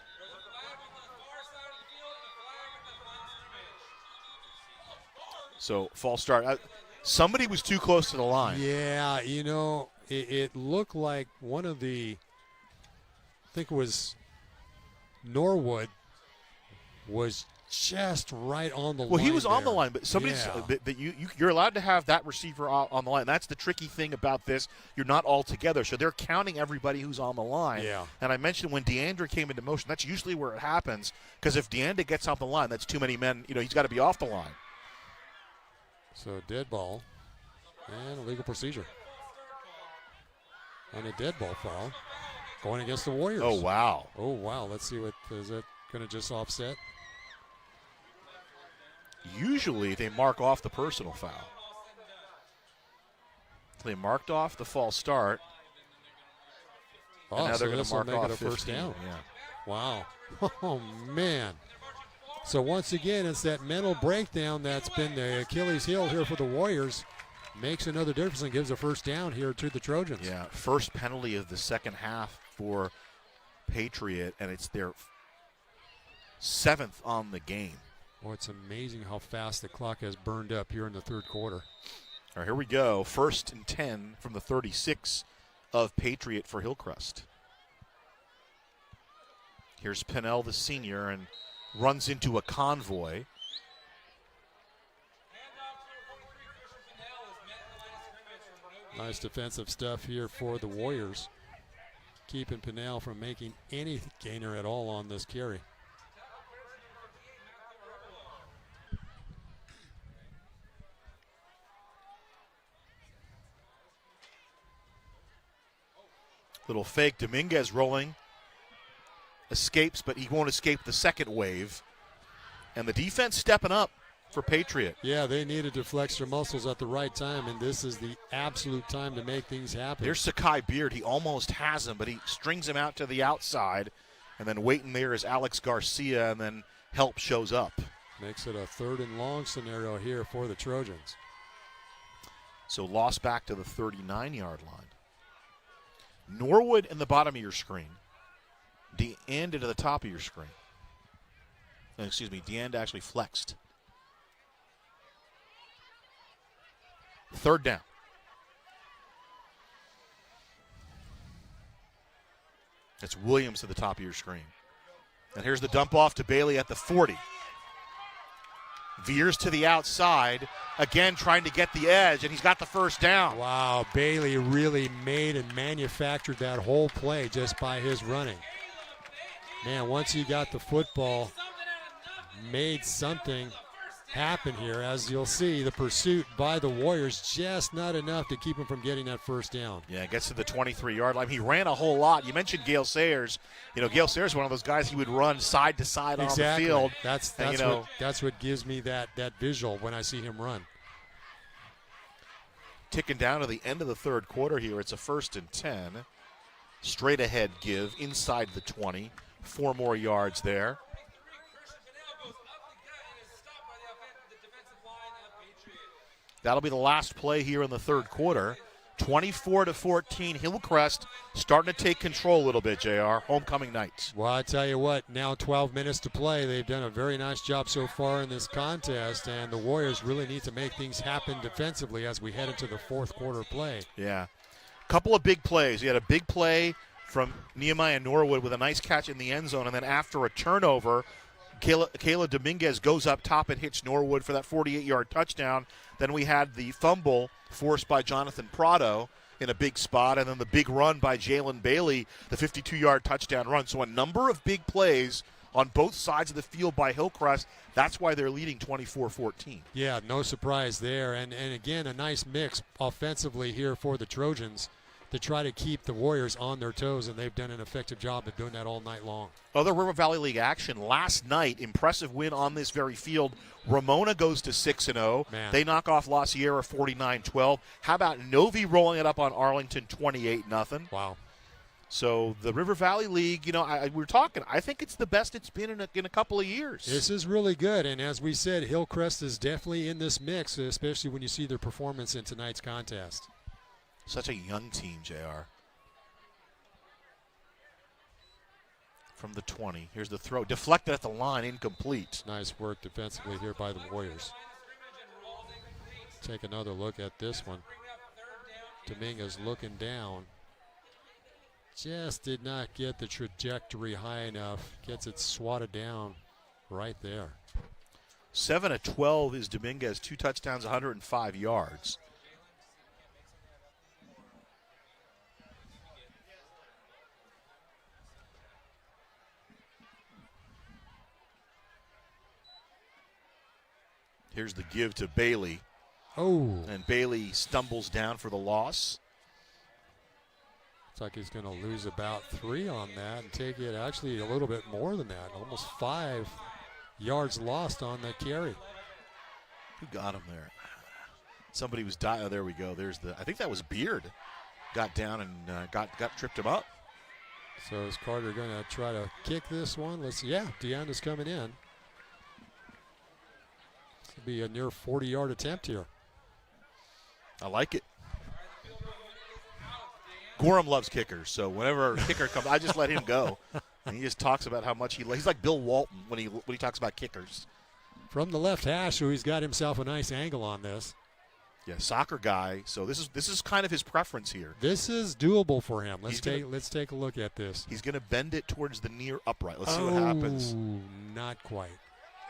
So, false start. Somebody was too close to the line. Yeah, it looked like one of the, I think it was Norwood, was just right on the line. Well, he was on the there. line, but somebody's you're allowed to have that receiver on the line. That's the tricky thing about this. You're not all together, so they're counting everybody who's on the line. Yeah. And I mentioned when DeAndre came into motion, that's usually where it happens, because if DeAndre gets off the line, that's too many men. He's got to be off the line. So dead ball and a legal procedure. And a dead ball foul going against the Warriors. Oh, wow. Let's see what is it going to just offset? Usually they mark off the personal foul. They marked off the false start. Oh, and now so they're going to mark make off it a 15. first down. Yeah. Wow. Oh, man. So once again, it's that mental breakdown that's been the Achilles heel here for the Warriors. Makes another difference and gives a first down here to the Trojans. Yeah, first penalty of the second half for Patriot, and it's their 7th on the game. Oh, it's amazing how fast the clock has burned up here in the third quarter. All right, here we go. 1st and 10 from the 36 of Patriot for Hillcrest. Here's Pennell, the senior, and runs into a convoy. Nice defensive stuff here for the Warriors, keeping Pennell from making any gainer at all on this carry. Little fake. Dominguez rolling. Escapes, but he won't escape the second wave. And the defense stepping up for Patriot. Yeah, they needed to flex their muscles at the right time, and this is the absolute time to make things happen. There's Sakai Beard. He almost has him, but he strings him out to the outside. And then waiting there is Alex Garcia, and then help shows up. Makes it a 3rd and long scenario here for the Trojans. So loss back to the 39-yard line. Norwood in the bottom of your screen. DeAnda to the top of your screen. Excuse me, DeAnda actually flexed. 3rd down. It's Williams to the top of your screen. And here's the dump off to Bailey at the 40. Veers to the outside, again trying to get the edge, and he's got the first down. Wow, Bailey really made and manufactured that whole play just by his running. Man, once he got the football, made something happen here. As you'll see, the pursuit by the Warriors just not enough to keep him from getting that first down. Yeah, gets to the 23-yard line. He ran a whole lot. You mentioned Gale Sayers. Gale Sayers is one of those guys he would run side to side on the field. That's what gives me that visual when I see him run. Ticking down to the end of the third quarter here. It's a 1st and 10. Straight ahead give inside the 20. 4 more yards there. That'll be the last play here in the third quarter. 24-14, Hillcrest starting to take control a little bit, JR. Homecoming night. Well, I tell you what, now 12 minutes to play. They've done a very nice job so far in this contest, and the Warriors really need to make things happen defensively as we head into the fourth quarter play. Yeah. Couple of big plays. He had a big play from Nehemiah Norwood with a nice catch in the end zone, and then after a turnover, Kayla Dominguez goes up top and hits Norwood for that 48-yard touchdown. Then we had the fumble forced by Jonathan Prado in a big spot, and then the big run by Jalen Bailey, the 52-yard touchdown run. So a number of big plays on both sides of the field by Hillcrest. That's why they're leading 24-14. Yeah, no surprise there. And again, a nice mix offensively here for the Trojans to try to keep the Warriors on their toes, and they've done an effective job of doing that all night long. Other River Valley League action last night, impressive win on this very field. Ramona goes to 6-0. They knock off La Sierra 49-12. How about Novi rolling it up on Arlington 28-0? Wow. So the River Valley League, you know, we're talking, I think it's the best it's been in a couple of years. This is really good, and as we said, Hillcrest is definitely in this mix, especially when you see their performance in tonight's contest. Such a young team, JR. From the 20. Here's the throw. Deflected at the line, incomplete. Nice work defensively here by the Warriors. Take another look at this one. Dominguez looking down. Just did not get the trajectory high enough. Gets it swatted down right there. 7-12 is Dominguez. 2 touchdowns, 105 yards. Here's the give to Bailey. Oh. And Bailey stumbles down for the loss. Looks like he's going to lose about 3 on that and take it actually a little bit more than that. Almost 5 yards lost on that carry. Who got him there? Somebody was dying. Oh, there we go. There's the, I think that was Beard. Got down and got tripped him up. So is Carter going to try to kick this one? Let's see. Yeah, Deanna's coming in. It'll be a near 40-yard attempt here. I like it. Gorham loves kickers, so whenever a kicker comes, I just let him go. And he just talks about how much he's like Bill Walton when he talks about kickers. From the left hash, so he's got himself a nice angle on this. Yeah, soccer guy. So this is kind of his preference here. This is doable for him. Let's take a look at this. He's going to bend it towards the near upright. Let's see what happens. Not quite.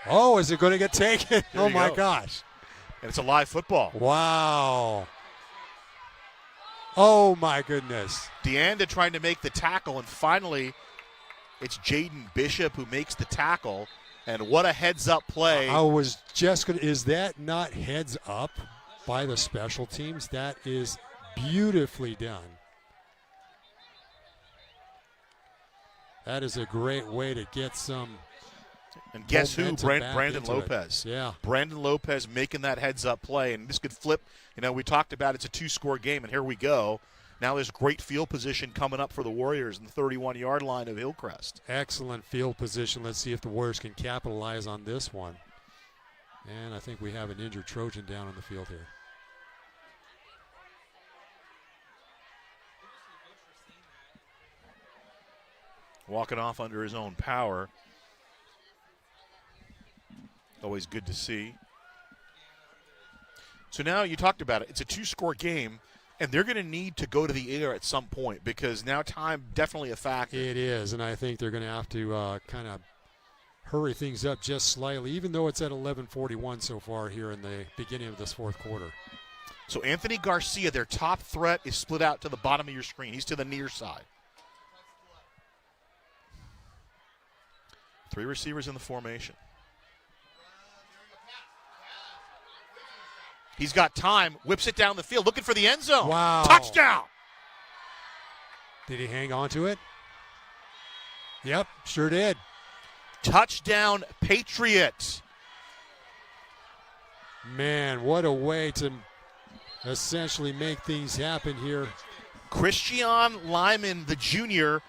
Oh, is it going to get taken? Oh my gosh! And it's a live football. Wow. Oh, my goodness. DeAnda trying to make the tackle, and finally it's Jaden Bishop who makes the tackle. And what a heads-up play. I was just going to – is that not heads up by the special teams? That is beautifully done. That is a great way to get some – And guess who? Brandon Lopez. Yeah. Brandon Lopez making that heads-up play. And this could flip. You know, we talked about it's a 2-score game, and here we go. Now there's great field position coming up for the Warriors in the 31-yard line of Hillcrest. Excellent field position. Let's see if the Warriors can capitalize on this one. And I think we have an injured Trojan down on the field here. Walking off under his own power. Always good to see. So now you talked about it. It's a 2-score game, and they're going to need to go to the air at some point because now time definitely a factor. It is, and I think they're going to have to kind of hurry things up just slightly, even though it's at 11:41 so far here in the beginning of this fourth quarter. So Anthony Garcia, their top threat, is split out to the bottom of your screen. He's to the near side. 3 receivers in the formation. He's got time, whips it down the field, looking for the end zone. Wow. Touchdown. Did he hang on to it? Yep, sure did. Touchdown, Patriots. Man, what a way to essentially make things happen here. Christian Lyman, the junior,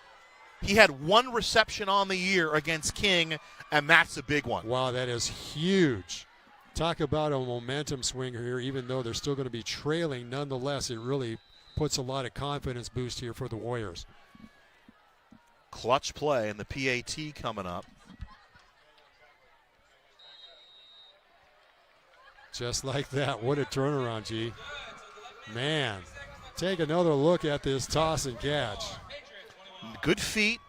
he had 1 reception on the year against King, and that's a big one. Wow, that is huge. Talk about a momentum swinger here, even though they're still going to be trailing. Nonetheless, it really puts a lot of confidence boost here for the Warriors. Clutch play, and the PAT coming up. Just like that. What a turnaround, G. Man. take another look at this toss and catch. Good feet.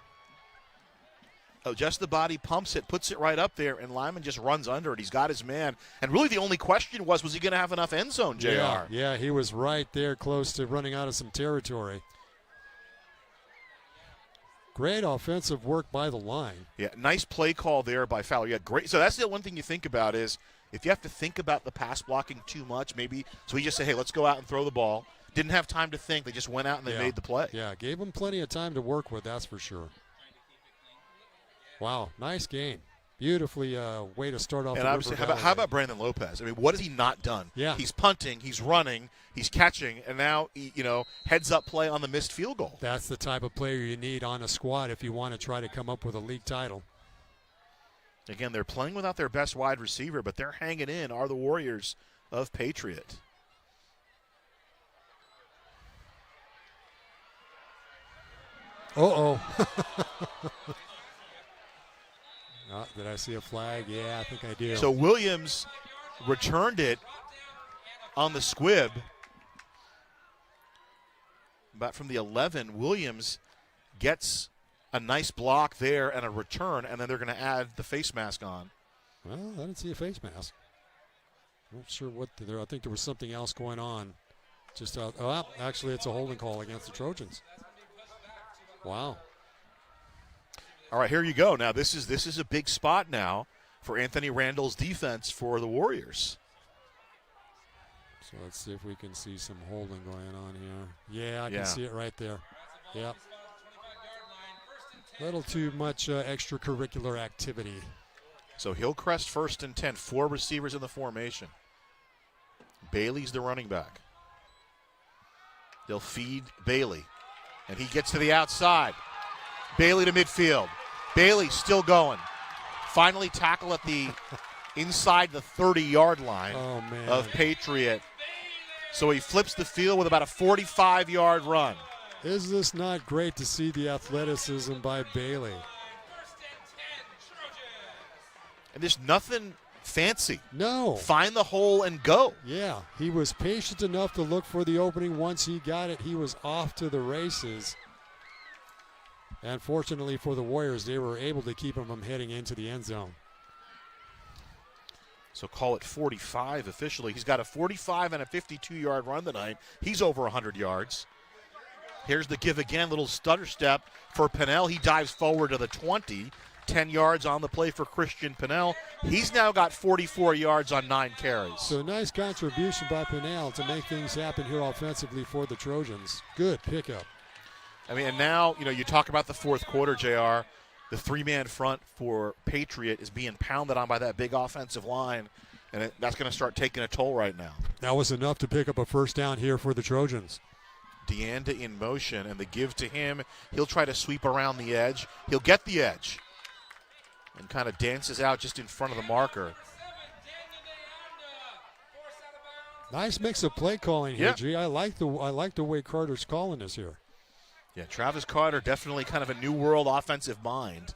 Oh, just the body, pumps it, puts it right up there, and Lyman just runs under it. He's got his man. And really the only question was he going to have enough end zone, JR? Yeah, he was right there close to running out of some territory. Great offensive work by the line. Yeah, nice play call there by Fowler. Yeah, great. So that's the one thing you think about is if you have to think about the pass blocking too much, maybe. So he just said, hey, let's go out and throw the ball. Didn't have time to think. They just went out and they made the play. Yeah, gave him plenty of time to work with, that's for sure. Wow, nice game. Beautifully way to start off. And obviously, how about Brandon Lopez? I mean, what has he not done? Yeah. He's punting, he's running, he's catching, and now, heads-up play on the missed field goal. That's the type of player you need on a squad if you want to try to come up with a league title. Again, they're playing without their best wide receiver, but they're hanging in, are the Warriors of Patriot. Uh-oh. Did I see a flag? Yeah, I think I do. So Williams returned it on the squib. But from the 11, Williams gets a nice block there and a return, and then they're going to add the face mask on. Well, I didn't see a face mask. I'm not sure what there. I think there was something else going on. Just actually, it's a holding call against the Trojans. Wow. All right, here you go. Now this is a big spot now for Anthony Randall's defense for the Warriors. So let's see if we can see some holding going on here. Yeah, I can see it right there. Yep. A little too much extracurricular activity. So Hillcrest 1st and 10, 4 receivers in the formation. Bailey's the running back. They'll feed Bailey, and he gets to the outside. Bailey to midfield. Bailey still going. Finally tackle at the inside the 30-yard line of Patriot. So he flips the field with about a 45-yard run. Is this not great to see the athleticism by Bailey? And there's nothing fancy. No. Find the hole and go. Yeah, he was patient enough to look for the opening. Once he got it, he was off to the races. And fortunately for the Warriors, they were able to keep him from heading into the end zone. So call it 45 officially. He's got a 45 and a 52-yard run tonight. He's over 100 yards. Here's the give again, little stutter step for Pennell. He dives forward to the 20. 10 yards on the play for Christian Pennell. He's now got 44 yards on 9 carries. So nice contribution by Pennell to make things happen here offensively for the Trojans. Good pickup. I mean, and now, you talk about the fourth quarter, JR. The 3-man front for Patriot is being pounded on by that big offensive line, and that's going to start taking a toll right now. That was enough to pick up a first down here for the Trojans. Deanda in motion, and the give to him. He'll try to sweep around the edge. He'll get the edge and kind of dances out just in front of the marker. Nice mix of play calling here, G. I like the way Carter's calling this here. Yeah, Travis Carter, definitely kind of a new world offensive mind.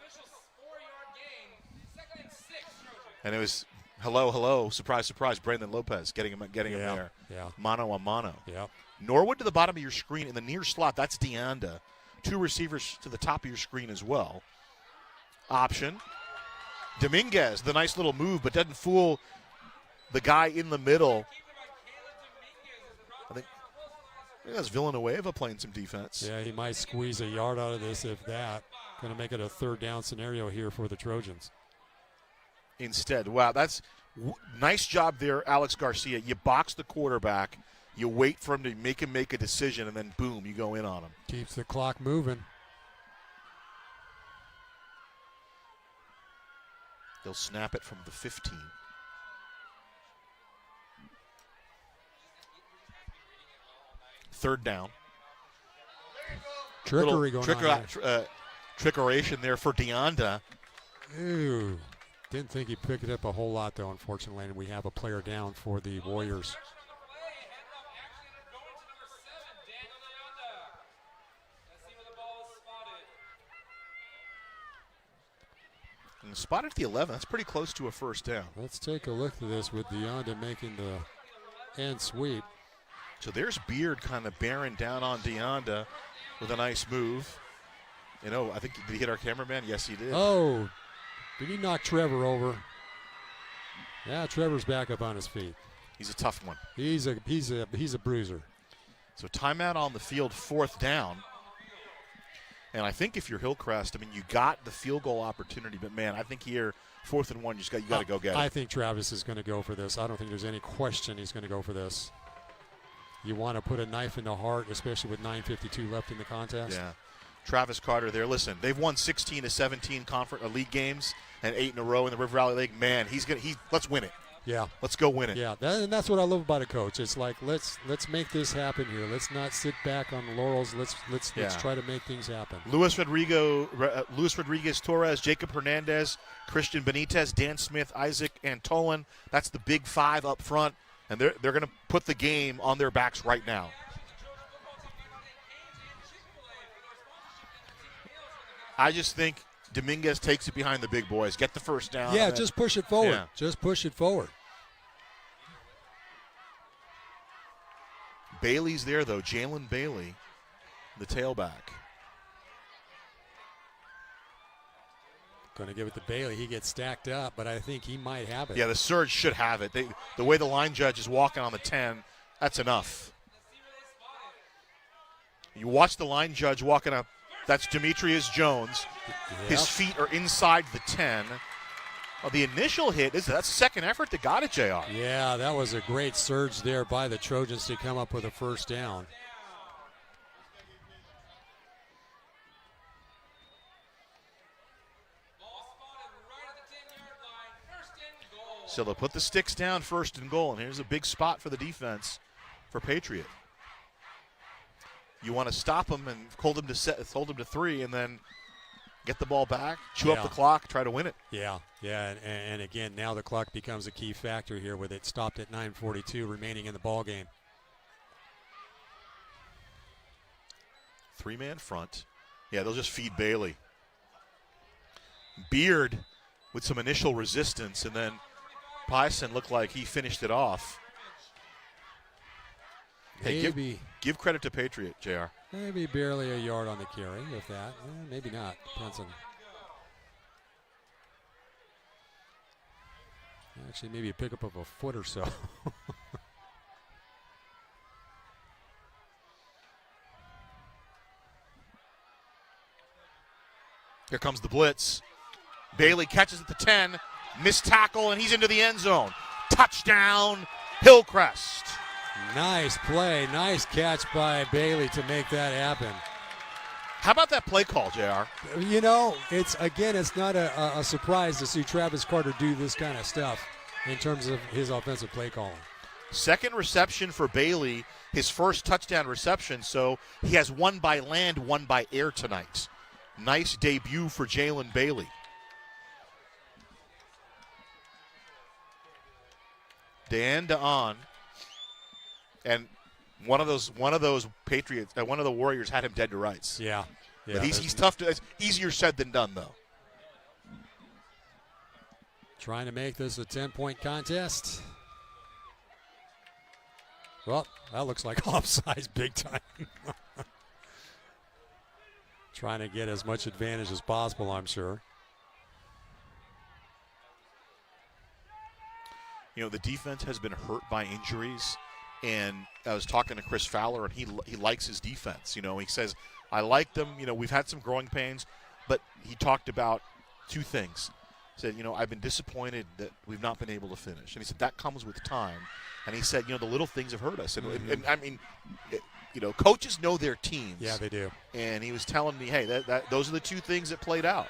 And it was hello, surprise, surprise, Brandon Lopez getting him there. Yeah. Mano a mano. Yeah. Norwood to the bottom of your screen in the near slot, that's Deanda. 2 receivers to the top of your screen as well. Option. Dominguez, the nice little move, but doesn't fool the guy in the middle. I think that's Villanueva playing some defense. Yeah, he might squeeze a yard out of this, if that. Going to make it a 3rd down scenario here for the Trojans. Instead, wow, that's nice job there, Alex Garcia. You box the quarterback, you wait for him to make a decision, and then boom, you go in on him. Keeps the clock moving. They'll snap it from the 15. Third down. Trickery going on. Trickeration there for Deanda. Ooh. Didn't think he picked it up a whole lot, though, unfortunately, and we have a player down for the Warriors. And spotted at the 11. That's pretty close to a first down. Let's take a look at this with Deanda making the end sweep. So there's Beard kind of bearing down on Deonda with a nice move. You know, I think, did he hit our cameraman? Yes, he did. Oh, did he knock Trevor over? Yeah, Trevor's back up on his feet. He's a tough one. He's a bruiser. So timeout on the field, 4th down. And I think if you're Hillcrest, I mean, you got the field goal opportunity, but man, I think here, 4th and 1, you got to go get it. I think Travis is going to go for this. I don't think there's any question he's going to go for this. You want to put a knife in the heart, especially with 9:52 left in the contest. Yeah. Travis Carter there. Listen, they've won 16 to 17 league games and 8 in a row in the River Valley League. Man, let's win it. Yeah. Let's go win it. Yeah, and that's what I love about a coach. It's like let's make this happen here. Let's not sit back on the laurels. Let's try to make things happen. Luis Rodriguez Torres, Jacob Hernandez, Christian Benitez, Dan Smith, Isaac Antolin. That's the big 5 up front, and they're going to put the game on their backs right now. I just think Dominguez takes it behind the big boys. Get the first down. Yeah, just push it forward. Yeah. Just push it forward. Bailey's there, though. Jalen Bailey, the tailback. Going to give it to Bailey. He gets stacked up, but I think he might have it. Yeah, the Surge should have it. The way the line judge is walking on the 10, that's enough. You watch the line judge walking up. That's Demetrius Jones. Yep. His feet are inside the 10. Well, the initial hit, that's the second effort that got it, JR. Yeah, that was a great surge there by the Trojans to come up with a first down. So they'll put the sticks down, 1st and goal, and here's a big spot for the defense for Patriot. You want to stop them and hold them to 3, and then get the ball back, chew up the clock, try to win it. Yeah, and again, now the clock becomes a key factor here with it stopped at 9:42 remaining in the ball game. 3-man front. Yeah, they'll just feed Bailey. Beard with some initial resistance, and then Pison looked like he finished it off. Hey, give credit to Patriot, JR. Maybe barely a yard on the carry, if that. Maybe not. Depends on. Actually, maybe a pickup of a foot or so. Here comes the blitz. Bailey catches at the 10, missed tackle, and he's into the end zone. Touchdown, Hillcrest. Nice play, nice catch by Bailey to make that happen. How about that play call, JR? You know, it's not a surprise to see Travis Carter do this kind of stuff in terms of his offensive play calling. Second reception for Bailey, his first touchdown reception, so he has 1 by land, 1 by air tonight. Nice debut for Jalen Bailey. DeAnda on. And one of those Patriots, one of the Warriors had him dead to rights. Yeah. But he's tough to. It's easier said than done, though. Trying to make this a 10-point contest. Well, that looks like offsides big time. Trying to get as much advantage as possible, I'm sure. You know, the defense has been hurt by injuries. And I was talking to Chris Fowler, and he likes his defense. You know, he says, I like them. You know, we've had some growing pains. But he talked about 2 things. He said, you know, I've been disappointed that we've not been able to finish. And he said, that comes with time. And he said, you know, the little things have hurt us. And I mean, you know, coaches know their teams. Yeah, they do. And he was telling me, hey, those are the 2 things that played out.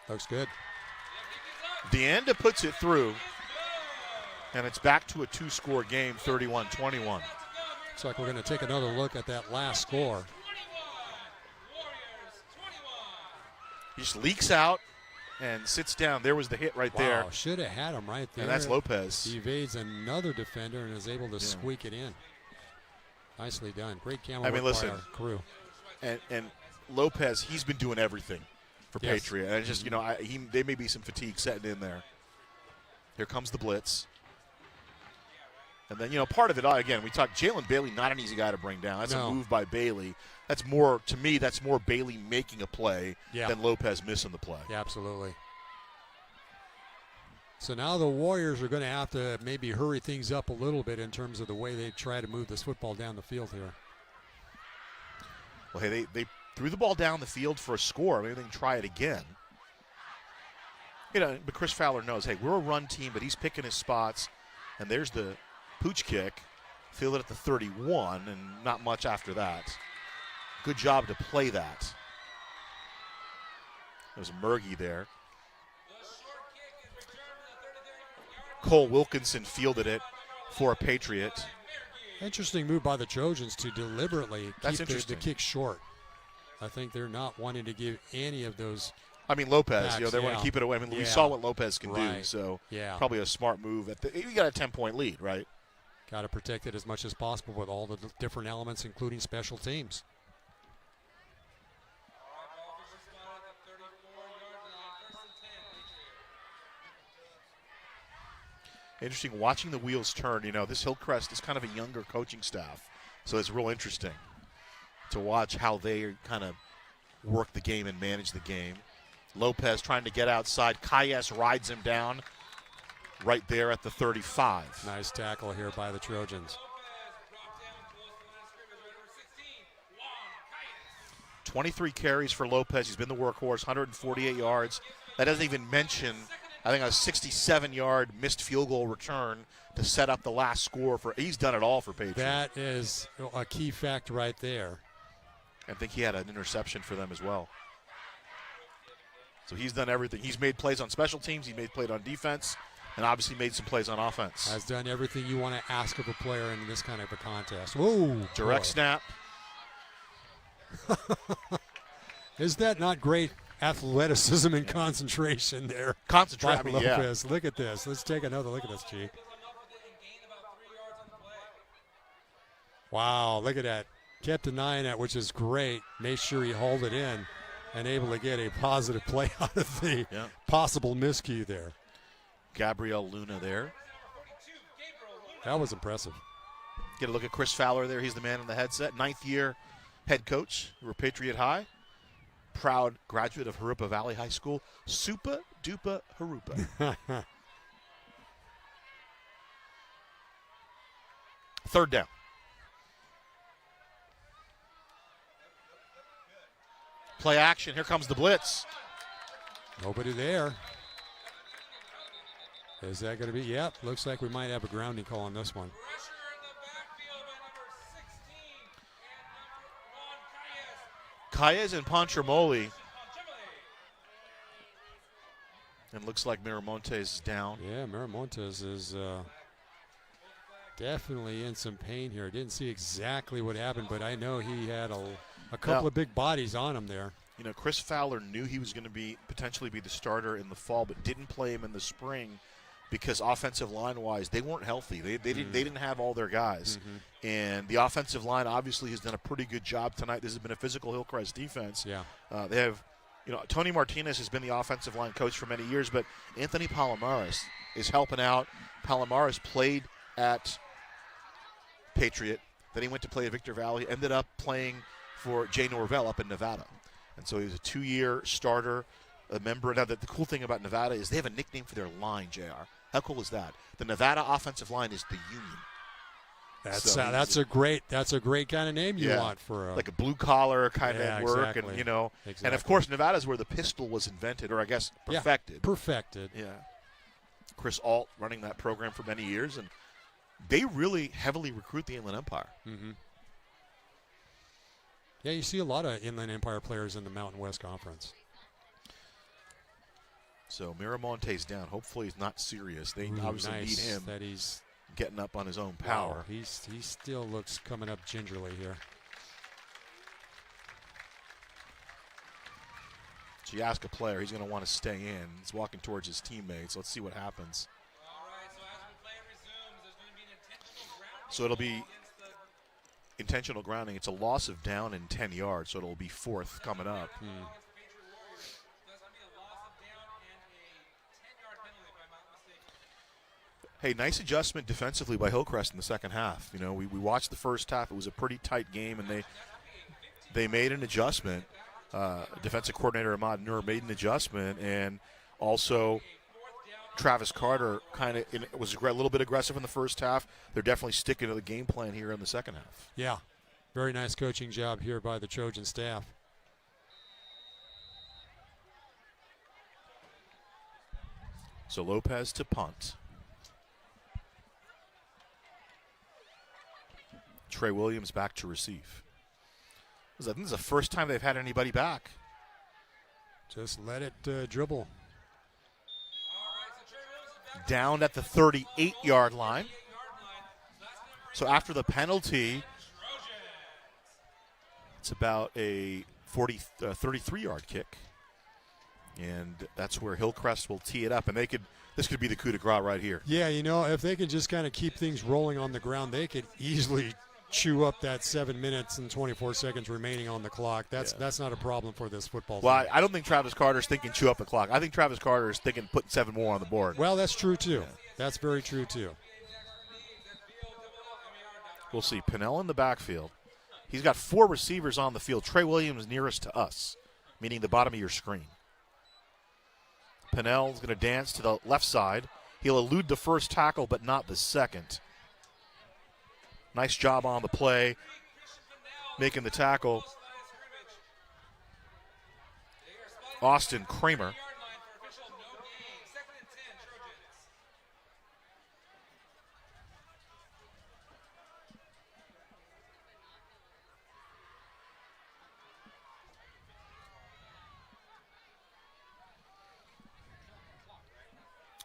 Looks good. DeAnda puts it through, and it's back to a 2-score game, 31-21. Looks like we're going to take another look at that last score. He just leaks out and sits down. There was the hit right there. Should have had him right there. And that's Lopez. He evades another defender and is able to squeak it in. Nicely done. Great camera I mean, work listen, by our crew. And Lopez, he's been doing everything for Yes. Patriot. And it's just, there may be some fatigue setting in there. Here comes the blitz. And then, part of it, again, we talked Jalen Bailey, not an easy guy to bring down. That's No. a move by Bailey. That's more, to me, that's more Bailey making a play Yeah. than Lopez missing the play. Yeah, absolutely. So now the Warriors are going to have to maybe hurry things up a little bit in terms of the way they try to move this football down the field here. Well, hey, they threw the ball down the field for a score. Maybe they can try it again. But Chris Fowler knows, hey, we're a run team, but he's picking his spots. And there's the pooch kick. Field it at the 31, and not much after that. Good job to play that. There's Murgy there. Cole Wilkinson fielded it for a Patriot. Interesting move by the Trojans to deliberately That's keep the interesting. kick short. I think they're not wanting to give any of those. I mean, Lopez, backs, they want to keep it away. I mean, we saw what Lopez can do, Right. so Yeah. probably a smart move. You got a 10-point lead, right? Got to protect it as much as possible with all the different elements, including special teams. Interesting watching the wheels turn. This Hillcrest is kind of a younger coaching staff, so it's real interesting to watch how they kind of work the game and manage the game. Lopez trying to get outside. Calles rides him down right there at the 35. Nice tackle here by the Trojans. 23 carries for Lopez. He's been the workhorse, 148 yards. That doesn't even mention, I think, a 67-yard missed field goal return to set up the last score. He's done it all for Patriot. That is a key factor right there. I think he had an interception for them as well. So he's done everything. He's made plays on special teams. He made plays on defense, and obviously made some plays on offense. Has done everything you want to ask of a player in this kind of a contest. Whoa! Direct boy. snap. Is that not great athleticism and concentration there? Concentrate. by Lopez. Look at this. Let's take another look at this, Chief. Wow, look at that. Kept denying that, which is great. Made sure he hauled it in and able to get a positive play out of the possible miscue there. Gabriel Luna there. That was impressive. Get a look at Chris Fowler there. He's the man in the headset. 9th year head coach for Patriot High. Proud graduate of Harupa Valley High School. Supa Dupa Harupa. 3rd down. Play action. Here comes the blitz. Nobody there. Is that going to be? Yep. Looks like we might have a grounding call on this one. Calles and Pontremoli. And looks like Miramontes is down. Yeah, Miramontes is definitely in some pain here. Didn't see exactly what happened, but I know he had a couple of big bodies on him there. Chris Fowler knew he was going to potentially be the starter in the fall, but didn't play him in the spring because offensive line-wise, they weren't healthy. They didn't have all their guys. And the offensive line obviously has done a pretty good job tonight. This has been a physical Hillcrest defense. Yeah. They have, Tony Martinez has been the offensive line coach for many years, but Anthony Palomares is helping out. Palomares played at Patriot. Then he went to play at Victor Valley, ended up playing for Jay Norvell up in Nevada. And so he was a 2-year starter, a member. Now, the cool thing about Nevada is they have a nickname for their line, JR. How cool is that? The Nevada offensive line is the Union. That's a great kind of name you want for like a blue collar kind of work, exactly. and and of course Nevada is where the pistol was invented, or I guess perfected. Yeah, perfected. Yeah. Chris Alt running that program for many years, and they really heavily recruit the Inland Empire. Mm-hmm. Yeah, you see a lot of Inland Empire players in the Mountain West Conference. So Miramontes down. Hopefully he's not serious. They obviously need him. That he's getting up on his own power. Wow, he still looks coming up gingerly here. So you ask a player, he's going to want to stay in. He's walking towards his teammates. Let's see what happens. So it'll be intentional grounding. It's a loss of down and 10 yards, so it'll be fourth coming up. Hey, nice adjustment defensively by Hillcrest in the second half. You know, we watched the first half. It was a pretty tight game, and they made an adjustment. Defensive coordinator Ahmad Nur made an adjustment, and also Travis Carter kind of was a little bit aggressive in the first half. They're definitely sticking to the game plan here in the second half. Yeah, very nice coaching job here by the Trojan staff. So Lopez to punt. Trey Williams back to receive. I think this is the first time they've had anybody back. Just let it dribble. Down at the 38-yard line. So after the penalty, it's about a 33-yard kick. And that's where Hillcrest will tee it up. And this could be the coup de grace right here. Yeah, you know, if they can just kind of keep things rolling on the ground, they could easily chew up that 7 minutes and 24 seconds remaining on the clock. That's not a problem for this football team. Well, I don't think Travis Carter's thinking chew up the clock. I think Travis Carter is thinking putting 7 more on the board. Well, that's true, too. Yeah. That's very true, too. We'll see. Pinnell in the backfield. He's got 4 receivers on the field. Trey Williams nearest to us, meaning the bottom of your screen. Pinnell's going to dance to the left side. He'll elude the first tackle, but not the second. Nice job on the play, making the tackle. Austin Kramer.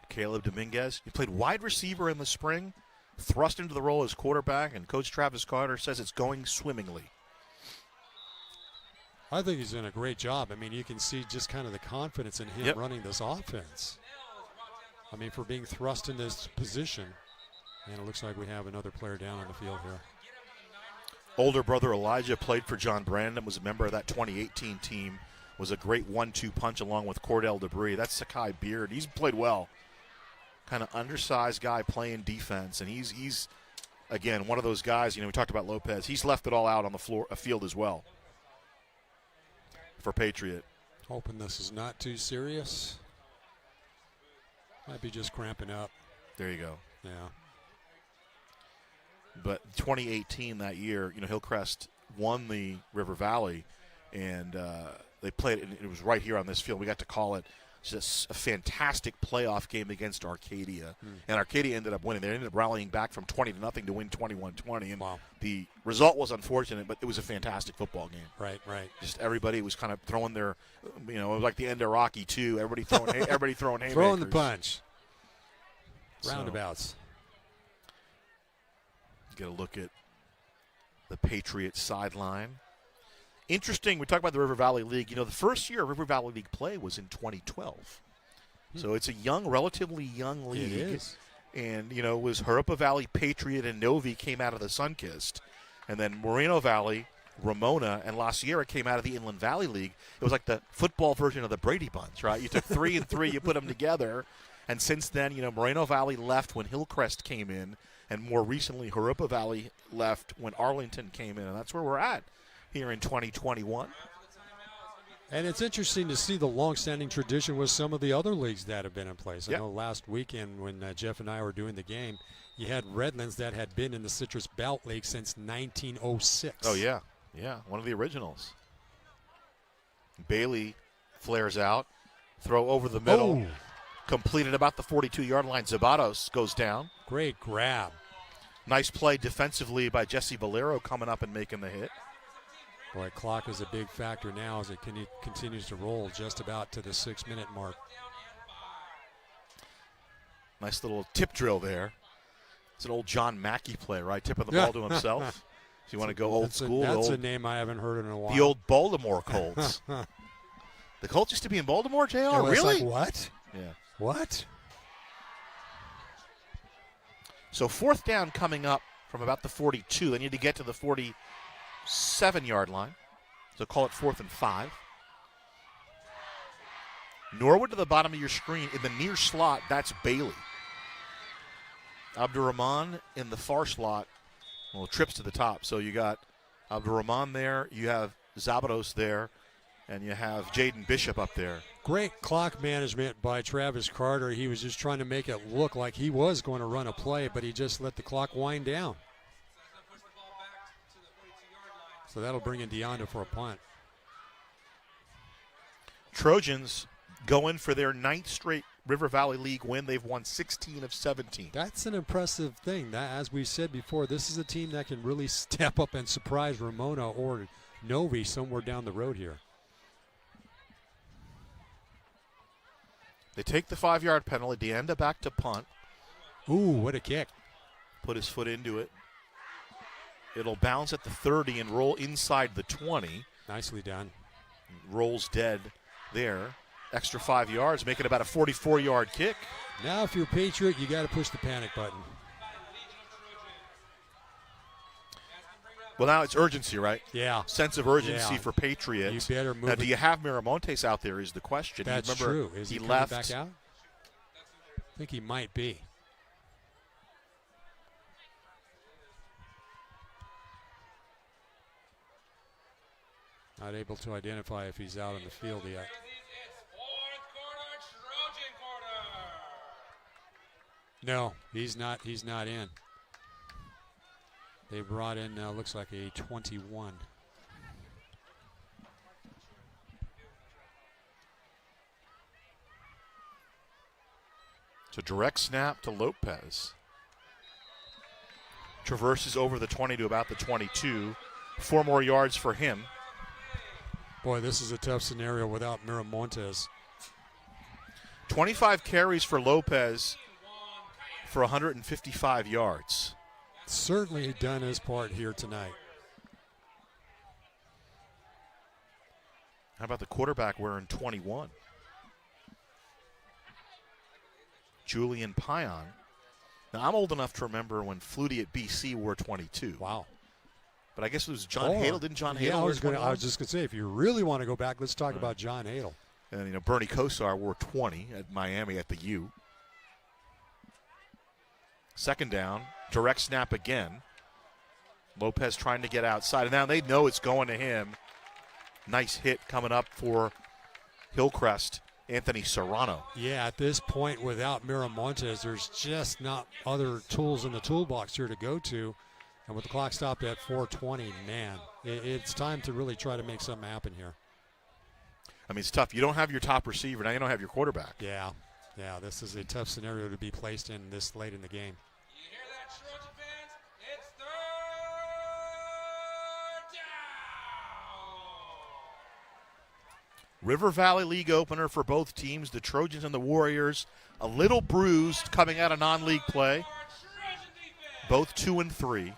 Caleb Dominguez. He played wide receiver in the spring, thrust into the role as quarterback, and Coach Travis Carter says it's going swimmingly. I think he's doing a great job. I mean, you can see just kind of the confidence in him running this offense. I mean, for being thrust in this position. And it looks like we have another player down on the field here. Older brother Elijah played for John Brandon, was a member of that 2018 team, was a great 1-2 punch along with Cordell Debris. That's Sakai Beard. He's played well. Kind of undersized guy playing defense, and he's again one of those guys. You know, we talked about Lopez. He's left it all out on the field as well for Patriot. Hoping this is not too serious. Might be just cramping up. There you go. Yeah. But 2018 that year, you know, Hillcrest won the River Valley, and they played it. And it was right here on this field. We got to call it. Just a fantastic playoff game against Arcadia. And Arcadia ended up winning. They ended up rallying back from 20-0 to win 21-20. And the result was unfortunate, but it was a fantastic football game. Right. Just everybody was kind of throwing their, you know, it was like the end of Rocky II. Everybody throwing haymakers. Throwing the punch. Roundabouts. Get a look at the Patriots sideline. Interesting, we talk about the River Valley League. You know, the first year of River Valley League play was in 2012. So it's a relatively young league. It is. And, you know, it was Harappa Valley, Patriot, and Novi came out of the Sunkist. And then Moreno Valley, Ramona, and La Sierra came out of the Inland Valley League. It was like the football version of the Brady Bunch, right? You took 3 and 3, you put them together. And since then, you know, Moreno Valley left when Hillcrest came in. And more recently, Harappa Valley left when Arlington came in. And that's where we're at here in 2021. And it's interesting to see the long-standing tradition with some of the other leagues that have been in place. I know last weekend when Jeff and I were doing the game, you had Redlands that had been in the Citrus Belt League since 1906. Oh, yeah. One of the originals. Bailey flares out, throw over the middle, completed about the 42-yard line. Zabatos goes down. Great grab. Nice play defensively by Jesse Valero coming up and making the hit. Boy, clock is a big factor now as it continues to roll just about to the 6-minute mark. Nice little tip drill there. It's an old John Mackey play, right? Tipping the ball to himself. If you want to go old school. That's a name I haven't heard in a while. The old Baltimore Colts. The Colts used to be in Baltimore, JR? Really? Like, what? Yeah. What? So 4th down coming up from about the 42. They need to get to the 47-yard line. So call it 4th and 5. Norwood to the bottom of your screen. In the near slot, that's Bailey. Abdurrahman in the far slot. Well, trips to the top. So you got Abdurrahman there. You have Zabados there. And you have Jaden Bishop up there. Great clock management by Travis Carter. He was just trying to make it look like he was going to run a play, but he just let the clock wind down. So that'll bring in Deonda for a punt. Trojans go in for their 9th straight River Valley League win. They've won 16 of 17. That's an impressive thing. That, as we've said before, this is a team that can really step up and surprise Ramona or Novi somewhere down the road here. They take the 5-yard penalty. Deonda back to punt. Ooh, what a kick. Put his foot into it. It'll bounce at the 30 and roll inside the 20. Nicely done. Rolls dead there. Extra 5 yards, make it about a 44-yard kick. Now if you're a Patriot, you got to push the panic button. Well, now it's urgency, right? Yeah. Sense of urgency for Patriots. You better move now, it. do you have Miramontes out there is the question. That's true. Is he left. back out? I think he might be. Not able to identify if he's out on the field yet. No, he's not. He's not in. They brought in, looks like a 21. So direct snap to Lopez. Traverses over the 20 to about the 22. 4 more yards for him. Boy, this is a tough scenario without Miramontes. 25 carries for Lopez for 155 yards. Certainly done his part here tonight. How about the quarterback wearing 21? Julian Pion. Now, I'm old enough to remember when Flutie at BC wore 22. Wow. But I guess it was John Hadel. Didn't John Hadel wear 21? I was just going to say, if you really want to go back, let's talk about John Hadel. And, Bernie Kosar wore 20 at Miami at the U. Second down, direct snap again. Lopez trying to get outside. And now they know it's going to him. Nice hit coming up for Hillcrest, Anthony Serrano. Yeah, at this point, without Miramontes, there's just not other tools in the toolbox here to go to. And with the clock stopped at 4:20, man, it's time to really try to make something happen here. I mean, it's tough. You don't have your top receiver. Now you don't have your quarterback. Yeah, this is a tough scenario to be placed in this late in the game. River Valley League opener for both teams, the Trojans and the Warriors. A little bruised coming out of non-league play. Both 2-3.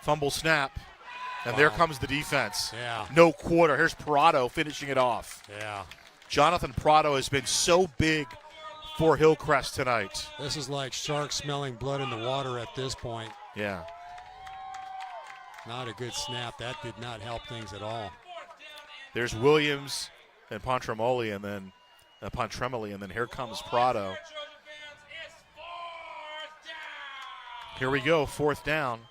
Fumble snap. And there comes the defense. Yeah. No quarter. Here's Prado finishing it off. Yeah. Jonathan Prado has been so big for Hillcrest tonight. This is like sharks smelling blood in the water at this point. Yeah. Not a good snap. That did not help things at all. There's Williams and Pontremoli, and then here comes Prado. Here we go, 4th down.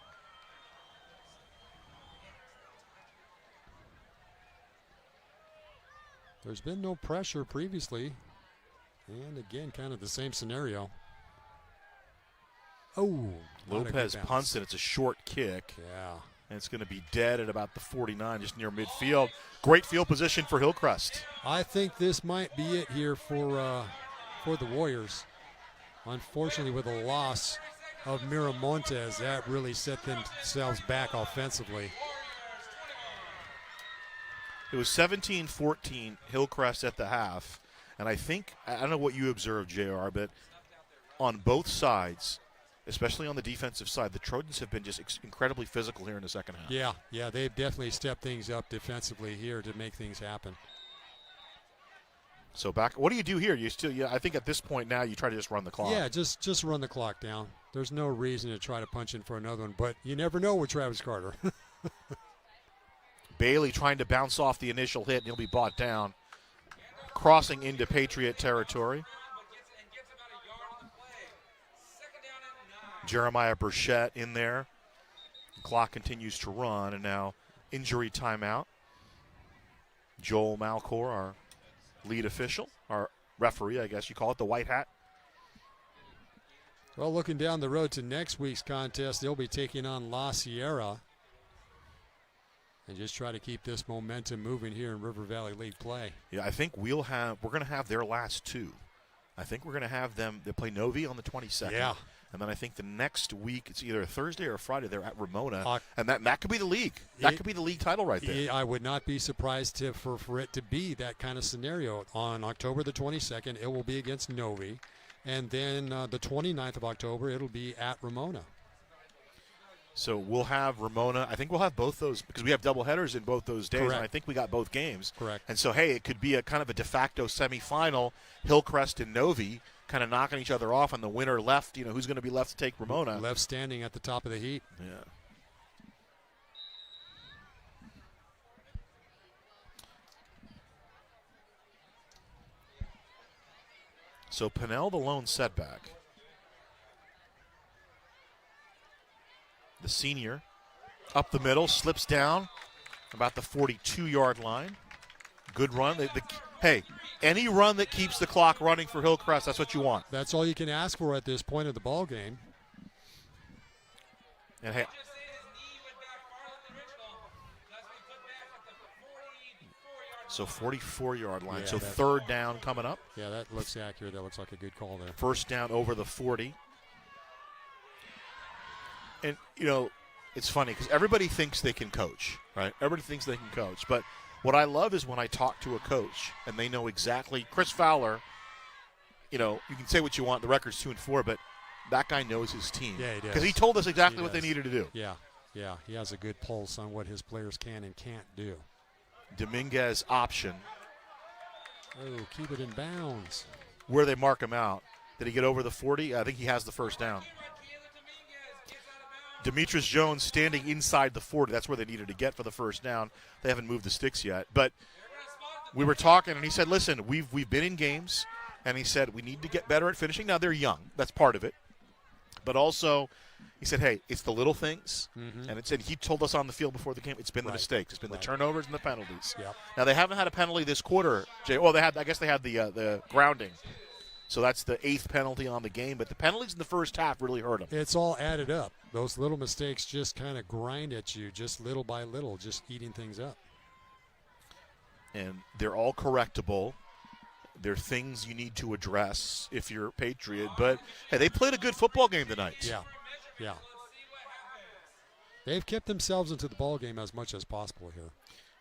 There's been no pressure previously. And again, kind of the same scenario. Oh, Lopez punts it. It's a short kick. Yeah. And it's going to be dead at about the 49, just near midfield. Great field position for Hillcrest. I think this might be it here for the Warriors. Unfortunately, with a loss of Miramontes, that really set themselves back offensively. It was 17-14 Hillcrest at the half. And I don't know what you observed, JR, but on both sides, especially on the defensive side, the Trojans have been just incredibly physical here in the second half. Yeah, they've definitely stepped things up defensively here to make things happen. So back, what do you do here? You still, I think at this point now you try to just run the clock. Yeah, just run the clock down. There's no reason to try to punch in for another one, but you never know with Travis Carter. Bailey trying to bounce off the initial hit, and he'll be brought down. Crossing into Patriot territory. Jeremiah Burchett in there. The clock continues to run, and now injury timeout. Joel Malcor, our lead official, our referee, I guess you call it, the white hat. Well, looking down the road to next week's contest, they'll be taking on La Sierra. And just try to keep this momentum moving here in River Valley League play. Yeah, I think we're going to have their last two. I think we're going to have them. They play Novi on the 22nd. Yeah. And then I think the next week, it's either a Thursday or a Friday, they're at Ramona. And that could be the league. That could be the league title right there. I would not be surprised for it to be that kind of scenario. On October the 22nd, it will be against Novi. And then the 29th of October, it'll be at Ramona. So we'll have Ramona. I think we'll have both those because we have doubleheaders in both those days. Correct. And I think we got both games. Correct. And so, hey, it could be a kind of a de facto semifinal, Hillcrest and Novi, kind of knocking each other off, and the winner left, who's going to be left to take Ramona. Left standing at the top of the heat. Yeah. So Pennell, the lone setback. The senior up the middle, slips down about the 42-yard line. Good run. Hey, any run that keeps the clock running for Hillcrest, that's what you want. That's all you can ask for at this point of the ball game. And hey, so 44-yard line. Yeah, so third down coming up. Yeah, that looks accurate. That looks like a good call there. First down over the 40. And, it's funny because everybody thinks they can coach, right? Everybody thinks they can coach. But what I love is when I talk to a coach and they know exactly. Chris Fowler, you can say what you want. The record's 2-4, but that guy knows his team. Yeah, he does. Because he told us exactly what they needed to do. Yeah. He has a good pulse on what his players can and can't do. Dominguez option. Oh, keep it in bounds. Where they mark him out. Did he get over the 40? I think he has the first down. Demetrius Jones standing inside the 40. That's where they needed to get for the first down. They haven't moved the sticks yet. But we were talking, and he said, listen, we've been in games, and he said we need to get better at finishing. Now, they're young. That's part of it. But also, he said, hey, it's the little things. Mm-hmm. And he told us on the field before the game, it's been the mistakes. It's been the turnovers and the penalties. Yep. Now, they haven't had a penalty this quarter, Jay. Well, I guess they had the grounding. So that's the 8th penalty on the game. But the penalties in the first half really hurt them. It's all added up. Those little mistakes just kind of grind at you, just little by little, just eating things up. And they're all correctable. They're things you need to address if you're a Patriot. But, hey, they played a good football game tonight. Yeah. They've kept themselves into the ball game as much as possible here.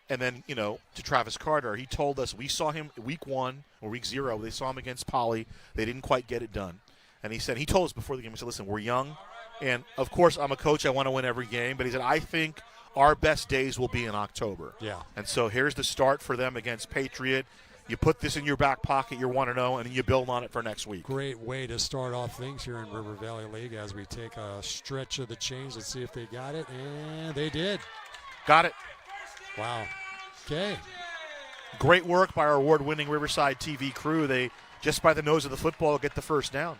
And then, to Travis Carter, he told us we saw him week 1 or week 0. They saw him against Poly. They didn't quite get it done. And he told us before the game, he said, listen, we're young. And, of course, I'm a coach. I want to win every game. But he said, I think our best days will be in October. Yeah. And so here's the start for them against Patriot. You put this in your back pocket, you're 1-0, and then you build on it for next week. Great way to start off things here in River Valley League as we take a stretch of the chains. Let's see if they got it. And they did. Got it. Wow. Okay. Great work by our award-winning Riverside TV crew. They, just by the nose of the football, get the first down.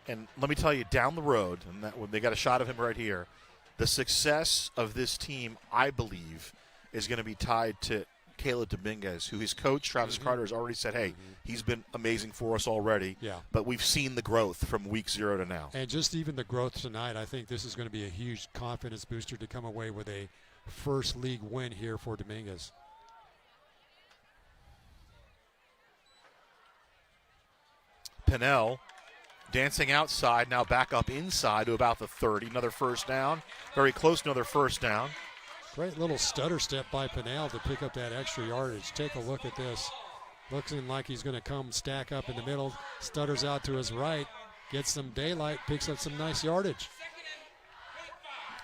And let me tell you, down the road, and they got a shot of him right here, the success of this team, I believe, is going to be tied to Caleb Dominguez, who his coach, Travis Carter, has already said, hey, he's been amazing for us already. Yeah. But we've seen the growth from week 0 to now. And just even the growth tonight, I think this is going to be a huge confidence booster to come away with a first league win here for Dominguez. Pennell dancing outside, now back up inside to about the 30. Another first down. Very close to another first down. Great little stutter step by Pennell to pick up that extra yardage. Take a look at this. Looking like he's going to come stack up in the middle. Stutters out to his right. Gets some daylight. Picks up some nice yardage.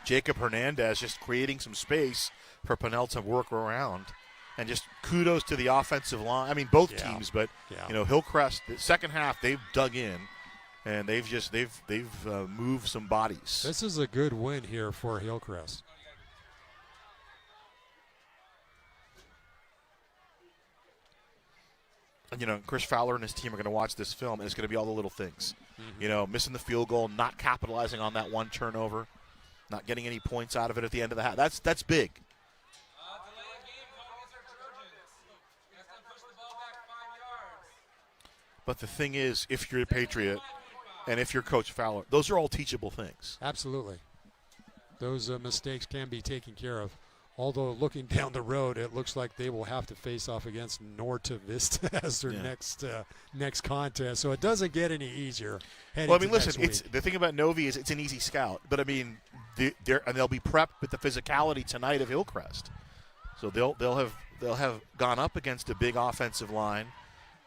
Jacob Hernandez just creating some space for Pinnell to work around. And just kudos to the offensive line. I mean, both teams, but Hillcrest, the second half, they've dug in, and they've moved some bodies. This is a good win here for Hillcrest. And, Chris Fowler and his team are going to watch this film, and it's going to be all the little things. Missing the field goal, not capitalizing on that one turnover, not getting any points out of it at the end of the half. That's big. But the thing is, if you're a Patriot and if you're Coach Fowler, those are all teachable things. Absolutely. Those mistakes can be taken care of. Although looking down the road, it looks like they will have to face off against Norte Vista as their next contest. So it doesn't get any easier. Well, I mean, listen, the thing about Novi is it's an easy scout. But, I mean, they'll be prepped with the physicality tonight of Hillcrest. So they'll have gone up against a big offensive line.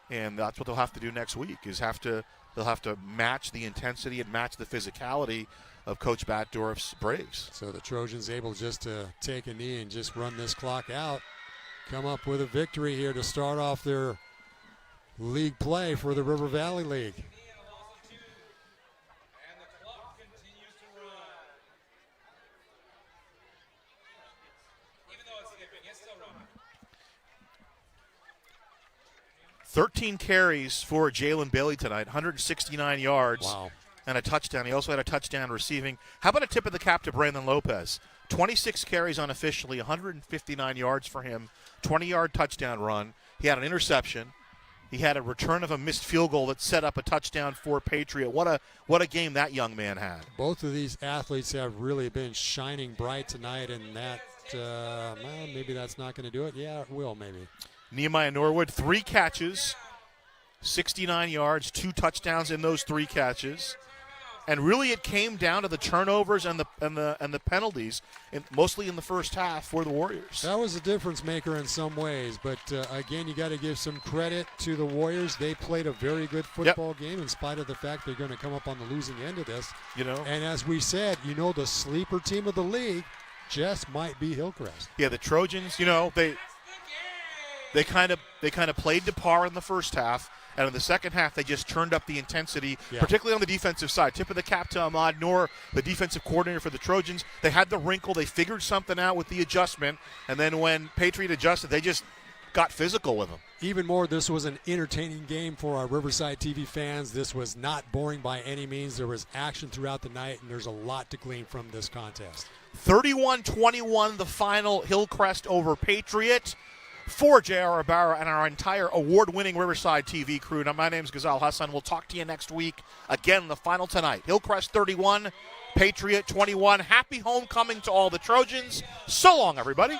And that's what they'll have to do next week they'll have to match the intensity and match the physicality of Coach Batdorf's Braves. So the Trojans able just to take a knee and just run this clock out, come up with a victory here to start off their league play for the River Valley League. 13 carries for Jalen Bailey tonight, 169 yards and a touchdown. He also had a touchdown receiving. How about a tip of the cap to Brandon Lopez? 26 carries unofficially, 159 yards for him, 20-yard touchdown run. He had an interception. He had a return of a missed field goal that set up a touchdown for Patriot. What a game that young man had. Both of these athletes have really been shining bright tonight, and that maybe that's not going to do it. Yeah, it will maybe. Nehemiah Norwood, 3 catches, 69 yards, 2 touchdowns in those 3 catches. And really it came down to the turnovers and the penalties, mostly in the first half for the Warriors. That was a difference maker in some ways, but again, you got to give some credit to the Warriors. They played a very good football game in spite of the fact they're going to come up on the losing end of this. And as we said, the sleeper team of the league just might be Hillcrest. Yeah, the Trojans, they kind of played to par in the first half, and in the second half they just turned up the intensity, particularly on the defensive side. Tip of the cap to Ahmad Noor, the defensive coordinator for the Trojans. They had the wrinkle. They figured something out with the adjustment, and then when Patriot adjusted, they just got physical with them. Even more, this was an entertaining game for our Riverside TV fans. This was not boring by any means. There was action throughout the night, and there's a lot to glean from this contest. 31-21, the final, Hillcrest over Patriot. For J.R. Ibarra and our entire award-winning Riverside TV crew. Now, my name is Ghazal Hassan. We'll talk to you next week. Again, the final tonight. Hillcrest 31, Patriot 21. Happy homecoming to all the Trojans. So long, everybody.